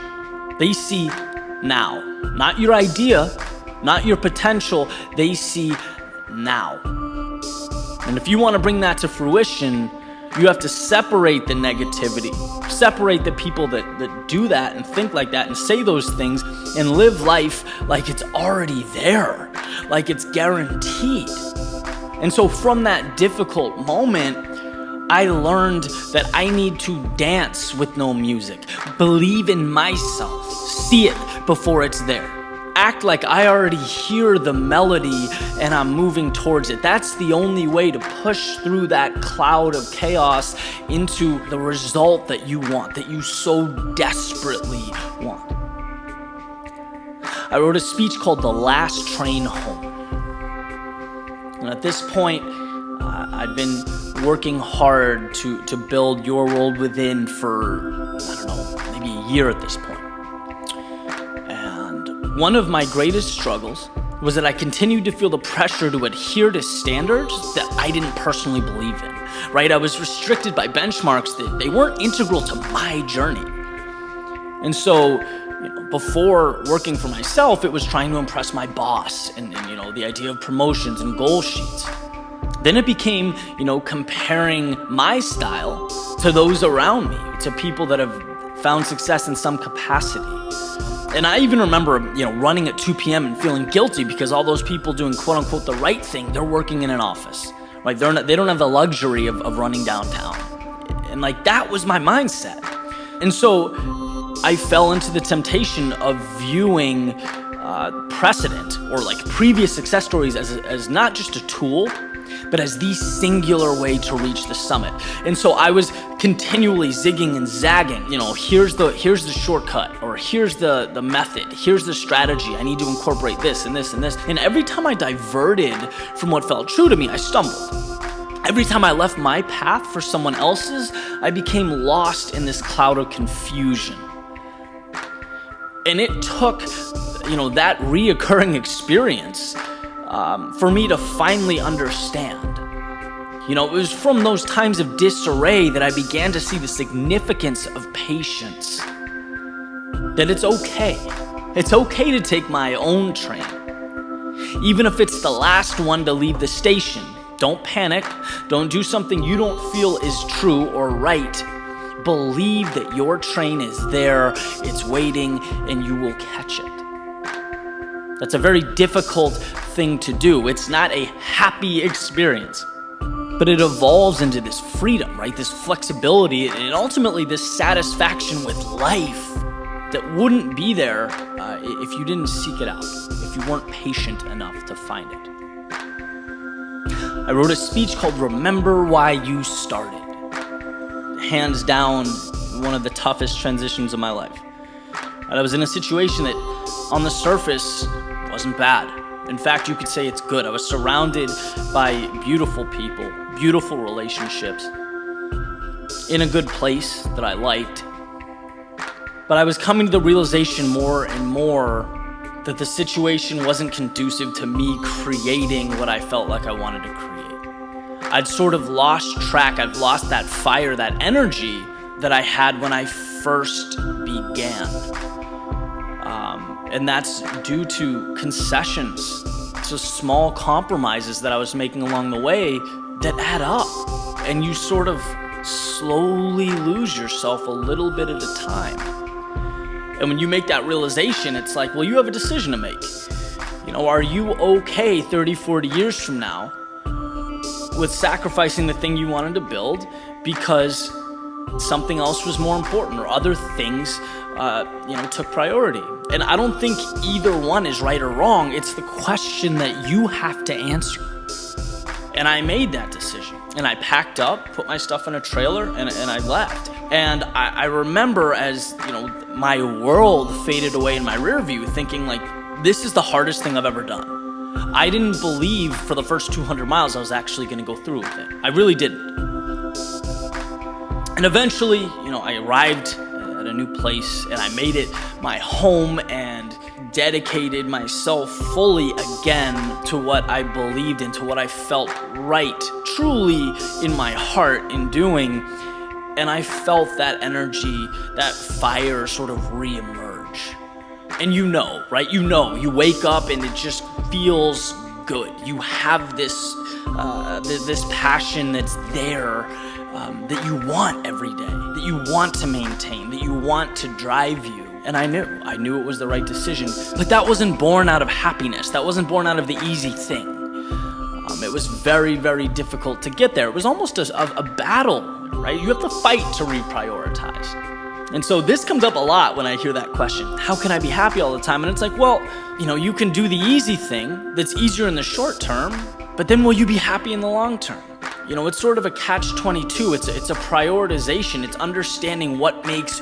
They see now, not your idea, not your potential. They see now. And if you want to bring that to fruition, you have to separate the negativity, separate the people that do that and think like that and say those things and live life like it's already there, like it's guaranteed. And so from that difficult moment, I learned that I need to dance with no music, believe in myself, see it before it's there. Act like I already hear the melody and I'm moving towards it. That's the only way to push through that cloud of chaos into the result that you want, that you so desperately want. I wrote a speech called The Last Train Home. And at this point, I'd been working hard to build Your World Within for, maybe a year at this point. One of my greatest struggles was that I continued to feel the pressure to adhere to standards that I didn't personally believe in, right? I was restricted by benchmarks that they weren't integral to my journey. And so, before working for myself, it was trying to impress my boss and the idea of promotions and goal sheets. Then it became, comparing my style to those around me, to people that have found success in some capacity. And I even remember, running at 2 p.m. and feeling guilty because all those people doing quote unquote the right thing, they're working in an office, right? They don't have the luxury of running downtown. And that was my mindset. And so I fell into the temptation of viewing precedent or previous success stories as not just a tool, but as the singular way to reach the summit. And so I was continually zigging and zagging, here's the shortcut, or here's the method, here's the strategy, I need to incorporate this and this and this. And every time I diverted from what felt true to me, I stumbled. Every time I left my path for someone else's, I became lost in this cloud of confusion. And it took, that reoccurring experience for me to finally understand. It was from those times of disarray that I began to see the significance of patience. That it's okay. It's okay to take my own train. Even if it's the last one to leave the station, don't panic. Don't do something you don't feel is true or right. Believe that your train is there, it's waiting, and you will catch it. That's a very difficult thing to do. It's not a happy experience, but it evolves into this freedom, right? This flexibility and ultimately this satisfaction with life that wouldn't be there if you didn't seek it out, if you weren't patient enough to find it. I wrote a speech called Remember Why You Started. Hands down, one of the toughest transitions of my life. And I was in a situation that on the surface wasn't bad. In fact, you could say it's good. I was surrounded by beautiful people, beautiful relationships, in a good place that I liked. But I was coming to the realization more and more that the situation wasn't conducive to me creating what I felt like I wanted to create. I'd sort of lost track. I've lost that fire, that energy that I had when I first began. And that's due to concessions, to small compromises that I was making along the way that add up. And you sort of slowly lose yourself a little bit at a time. And when you make that realization, it's like, well, you have a decision to make. Are you okay 30, 40 years from now with sacrificing the thing you wanted to build because something else was more important or other things took priority? And I don't think either one is right or wrong. It's the question that you have to answer. And I made that decision. And I packed up, put my stuff in a trailer, and I left. And I remember as, my world faded away in my rear view, thinking this is the hardest thing I've ever done. I didn't believe for the first 200 miles I was actually going to go through with it. I really didn't. And eventually, I arrived at a new place, and I made it my home and dedicated myself fully again to what I believed in, to what I felt right, truly in my heart in doing. And I felt that energy, that fire sort of reemerge. And you know, right? You wake up and it just feels good. You have this passion that's there, that you want every day, that you want to maintain, that you want to drive you. And I knew it was the right decision. But that wasn't born out of happiness. That wasn't born out of the easy thing. It was very, very difficult to get there. It was almost a battle, right? You have to fight to reprioritize. And so this comes up a lot when I hear that question. How can I be happy all the time? And it's like, well, you can do the easy thing that's easier in the short term, but then will you be happy in the long term? It's sort of a catch-22. It's a prioritization. It's understanding what makes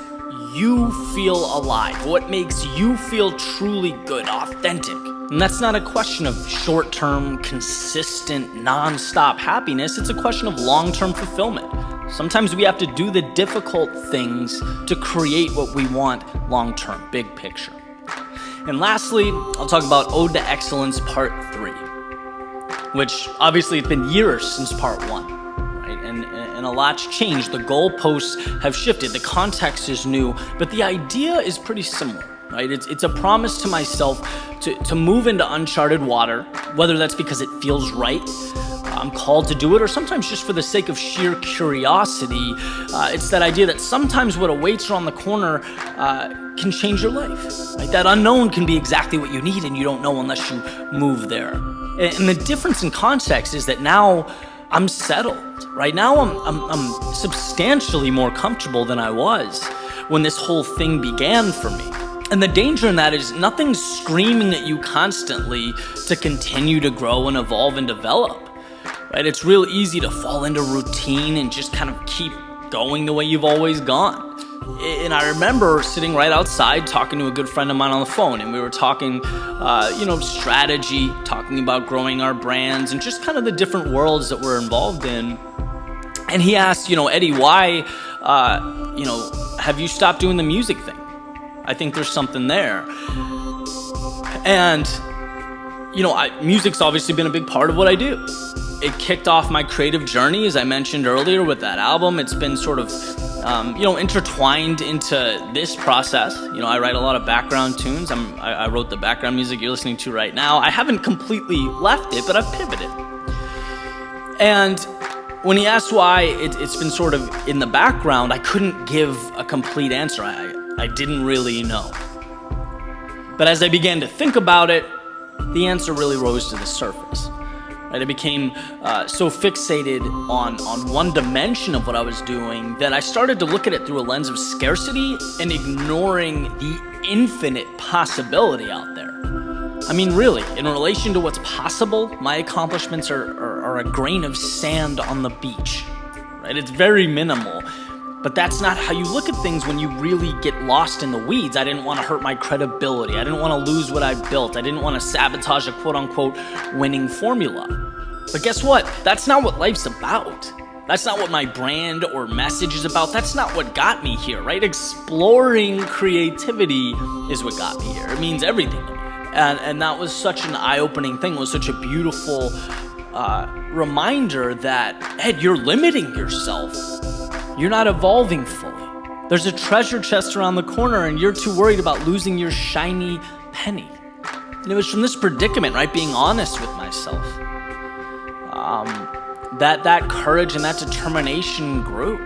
you feel alive, what makes you feel truly good, authentic. And that's not a question of short-term, consistent, non-stop happiness. It's a question of long-term fulfillment. Sometimes we have to do the difficult things to create what we want long-term, big picture. And lastly, I'll talk about Ode to Excellence Part 3, which obviously it's been years since Part 1. And a lot's changed. The goalposts have shifted. The context is new, but the idea is pretty similar, right? It's a promise to myself to move into uncharted water, whether that's because it feels right, I'm called to do it, or sometimes just for the sake of sheer curiosity. It's that idea that sometimes what awaits around the corner can change your life, right? That unknown can be exactly what you need, and you don't know unless you move there. And the difference in context is that now I'm settled. Right now, I'm substantially more comfortable than I was when this whole thing began for me. And the danger in that is nothing's screaming at you constantly to continue to grow and evolve and develop. Right? It's real easy to fall into routine and just kind of keep going the way you've always gone. And I remember sitting right outside talking to a good friend of mine on the phone, and we were talking, strategy, talking about growing our brands and just kind of the different worlds that we're involved in. And he asked, Eddie, why, have you stopped doing the music thing? I think there's something there. And, music's obviously been a big part of what I do. It kicked off my creative journey, as I mentioned earlier, with that album. It's been sort of intertwined into this process. I write a lot of background tunes. I wrote the background music you're listening to right now. I haven't completely left it, but I've pivoted. And when he asked why it's been sort of in the background, I couldn't give a complete answer. I didn't really know. But as I began to think about it, the answer really rose to the surface. Right? I became so fixated on one dimension of what I was doing that I started to look at it through a lens of scarcity and ignoring the infinite possibility out there. I mean, really, in relation to what's possible, my accomplishments are a grain of sand on the beach. Right? It's very minimal. But that's not how you look at things when you really get lost in the weeds. I didn't want to hurt my credibility. I didn't want to lose what I built. I didn't want to sabotage a quote-unquote winning formula. But guess what? That's not what life's about. That's not what my brand or message is about. That's not what got me here, right? Exploring creativity is what got me here. It means everything to me. And that was such an eye-opening thing. It was such a beautiful reminder that, Ed, you're limiting yourself. You're not evolving fully. There's a treasure chest around the corner and you're too worried about losing your shiny penny. And it was from this predicament, right, being honest with myself, that courage and that determination grew.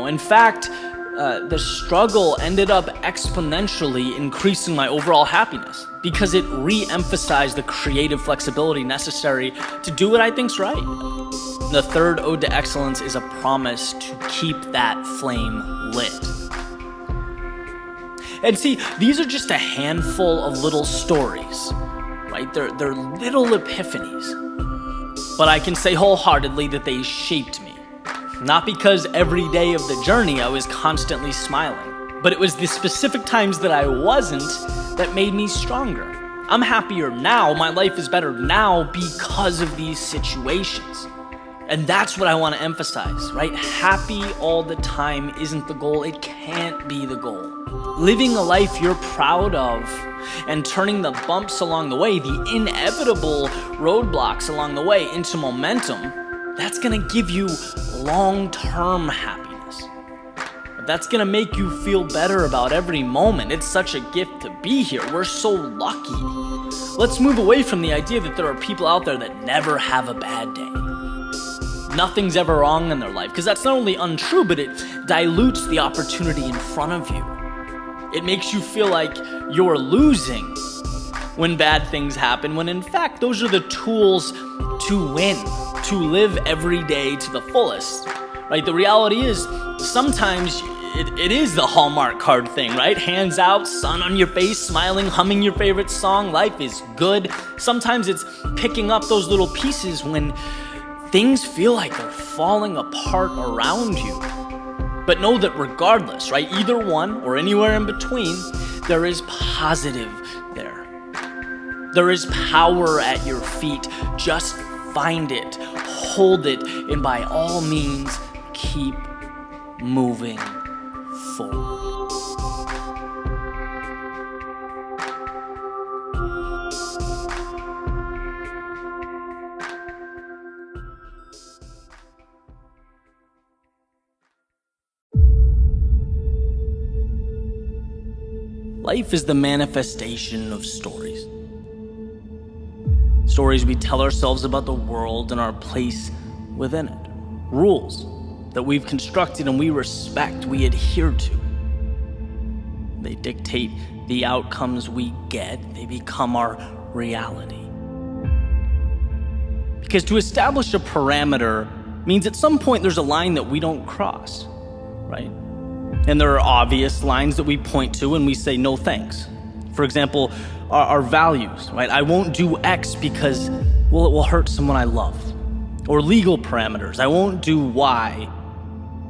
In fact, the struggle ended up exponentially increasing my overall happiness because it re-emphasized the creative flexibility necessary to do what I think's right. The third Ode to Excellence is a promise to keep that flame lit. And see, these are just a handful of little stories, right? They're little epiphanies. But I can say wholeheartedly that they shaped me. Not because every day of the journey I was constantly smiling, but it was the specific times that I wasn't that made me stronger. I'm happier now, my life is better now because of these situations. And that's what I want to emphasize, right? Happy all the time isn't the goal. It can't be the goal. Living a life you're proud of and turning the bumps along the way, the inevitable roadblocks along the way, into momentum, that's going to give you long-term happiness. That's going to make you feel better about every moment. It's such a gift to be here. We're so lucky. Let's move away from the idea that there are people out there that never have a bad day. Nothing's ever wrong in their life, because that's not only untrue, but it dilutes the opportunity in front of you. It makes you feel like you're losing when bad things happen, when in fact, those are the tools to win, to live every day to the fullest, right? The reality is, sometimes it is the Hallmark card thing, right? Hands out, sun on your face, smiling, humming your favorite song. Life is good. Sometimes it's picking up those little pieces when things feel like they're falling apart around you. But know that regardless, right, either one or anywhere in between, there is positive there. There is power at your feet. Just find it, hold it, and by all means, keep moving forward. Life is the manifestation of stories. Stories we tell ourselves about the world and our place within it. Rules that we've constructed and we respect, we adhere to. They dictate the outcomes we get. They become our reality. Because to establish a parameter means at some point there's a line that we don't cross, right? And there are obvious lines that we point to and we say no thanks. For example, our values, right? I won't do X because, well, it will hurt someone I love. Or legal parameters. I won't do Y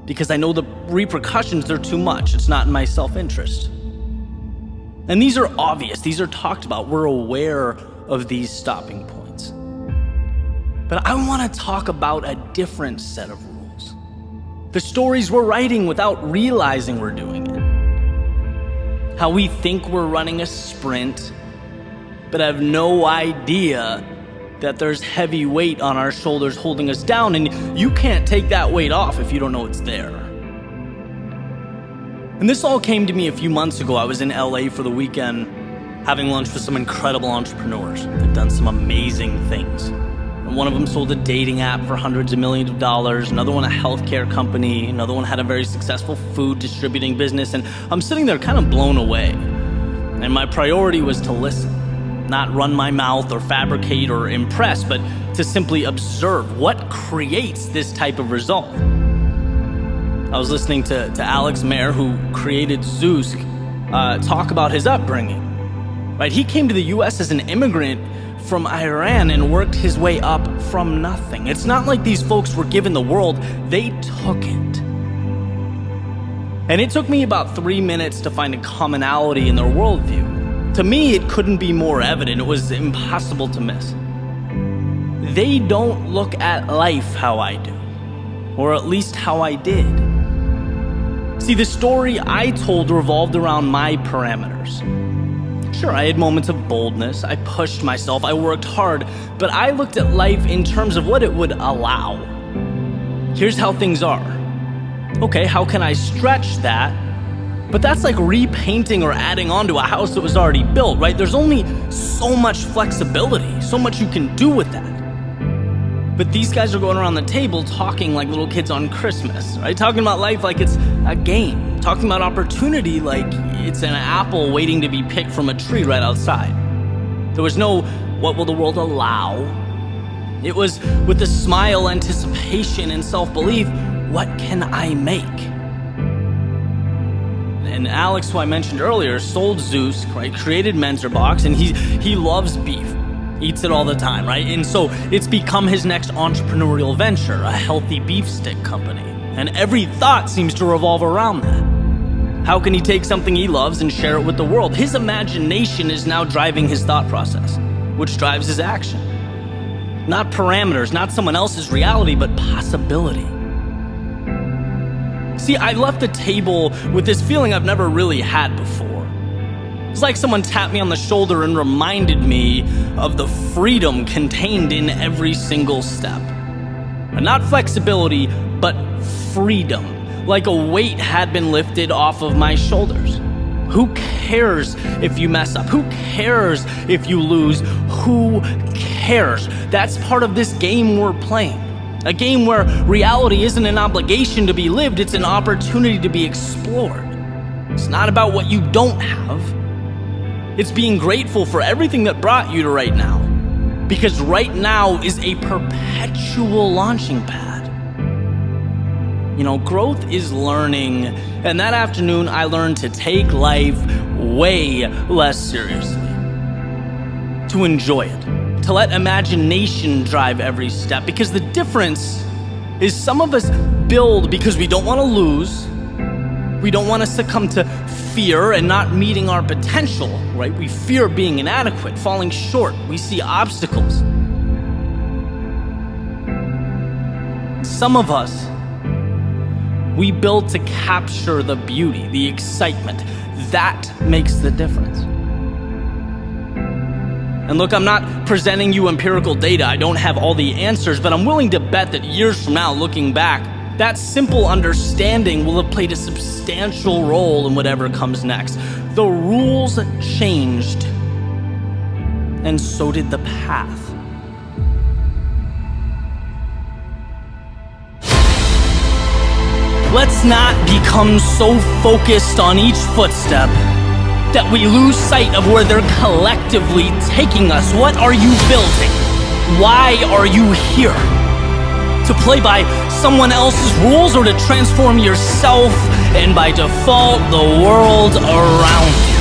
because I know the repercussions are too much. It's not in my self-interest. And these are obvious. These are talked about. We're aware of these stopping points. But I want to talk about a different set of rules. The stories we're writing without realizing we're doing it. How we think we're running a sprint, but have no idea that there's heavy weight on our shoulders holding us down, and you can't take that weight off if you don't know it's there. And this all came to me a few months ago. I was in LA for the weekend, having lunch with some incredible entrepreneurs. They've done some amazing things. And one of them sold a dating app for hundreds of millions of dollars. Another one, a healthcare company. Another one had a very successful food distributing business. And I'm sitting there kind of blown away. And my priority was to listen, not run my mouth or fabricate or impress, but to simply observe what creates this type of result. I was listening to Alex Mayer, who created Zeus, talk about his upbringing. Right? He came to the US as an immigrant from Iran and worked his way up from nothing. It's not like these folks were given the world, they took it. And it took me about 3 minutes to find a commonality in their worldview. To me, it couldn't be more evident. It was impossible to miss. They don't look at life how I do, or at least how I did. See, the story I told revolved around my parameters. Sure, I had moments of boldness, I pushed myself, I worked hard, but I looked at life in terms of what it would allow. Here's how things are. Okay, how can I stretch that? But that's like repainting or adding on to a house that was already built, right? There's only so much flexibility, so much you can do with that. But these guys are going around the table talking like little kids on Christmas, right? Talking about life like it's a game. Talking about opportunity like it's an apple waiting to be picked from a tree right outside. There was no, what will the world allow? It was with a smile, anticipation, and self-belief, what can I make? And Alex, who I mentioned earlier, sold Zeus, right? Created Mentorbox, and he loves beef. Eats it all the time, right? And so it's become his next entrepreneurial venture, a healthy beef stick company. And every thought seems to revolve around that. How can he take something he loves and share it with the world? His imagination is now driving his thought process, which drives his action. Not parameters, not someone else's reality, but possibility. See, I left the table with this feeling I've never really had before. It's like someone tapped me on the shoulder and reminded me of the freedom contained in every single step. And not flexibility, but freedom. Like a weight had been lifted off of my shoulders. Who cares if you mess up? Who cares if you lose? Who cares? That's part of this game we're playing. A game where reality isn't an obligation to be lived, it's an opportunity to be explored. It's not about what you don't have. It's being grateful for everything that brought you to right now. Because right now is a perpetual launching pad. You know, growth is learning. And that afternoon, I learned to take life way less seriously. To enjoy it. To let imagination drive every step. Because the difference is some of us build because we don't want to lose. We don't want to succumb to fear and not meeting our potential, right? We fear being inadequate, falling short. We see obstacles. Some of us, we build to capture the beauty, the excitement. That makes the difference. And look, I'm not presenting you empirical data. I don't have all the answers, but I'm willing to bet that years from now, looking back, that simple understanding will have played a substantial role in whatever comes next. The rules changed, and so did the path. Let's not become so focused on each footstep that we lose sight of where they're collectively taking us. What are you building? Why are you here? To play by someone else's rules or to transform yourself and by default the world around you?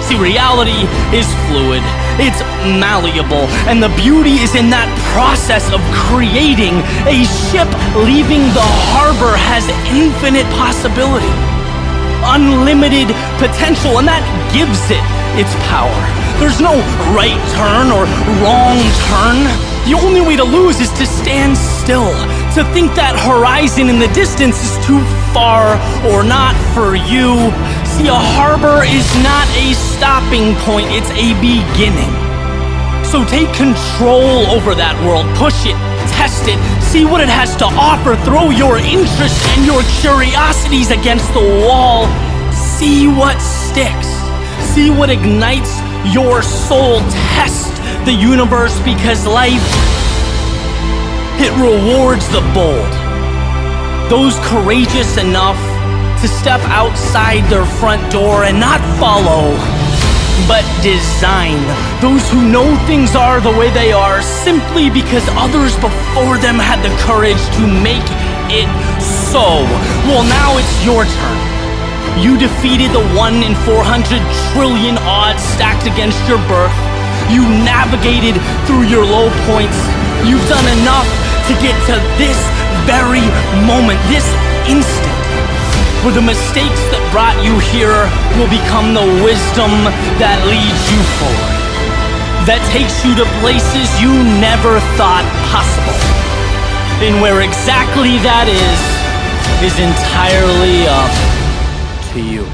See, reality is fluid, it's malleable, and the beauty is in that process of creating. A ship leaving the harbor has infinite possibility, unlimited potential, and that gives it its power. There's no right turn or wrong turn. The only way to lose is to stand still, to think that horizon in the distance is too far or not for you. See, a harbor is not a stopping point, it's a beginning. So take control over that world, push it, test it, see what it has to offer, throw your interests and your curiosities against the wall, see what sticks, see what ignites your soul, test the universe, because life, it rewards the bold, those courageous enough to step outside their front door and not follow, but design. Those who know things are the way they are simply because others before them had the courage to make it so. Well, now it's your turn. You defeated the 1 in 400 trillion odds stacked against your birth. You navigated through your low points. You've done enough to get to this very moment, this instant, where the mistakes that brought you here will become the wisdom that leads you forward, that takes you to places you never thought possible. And where exactly that is entirely up to you.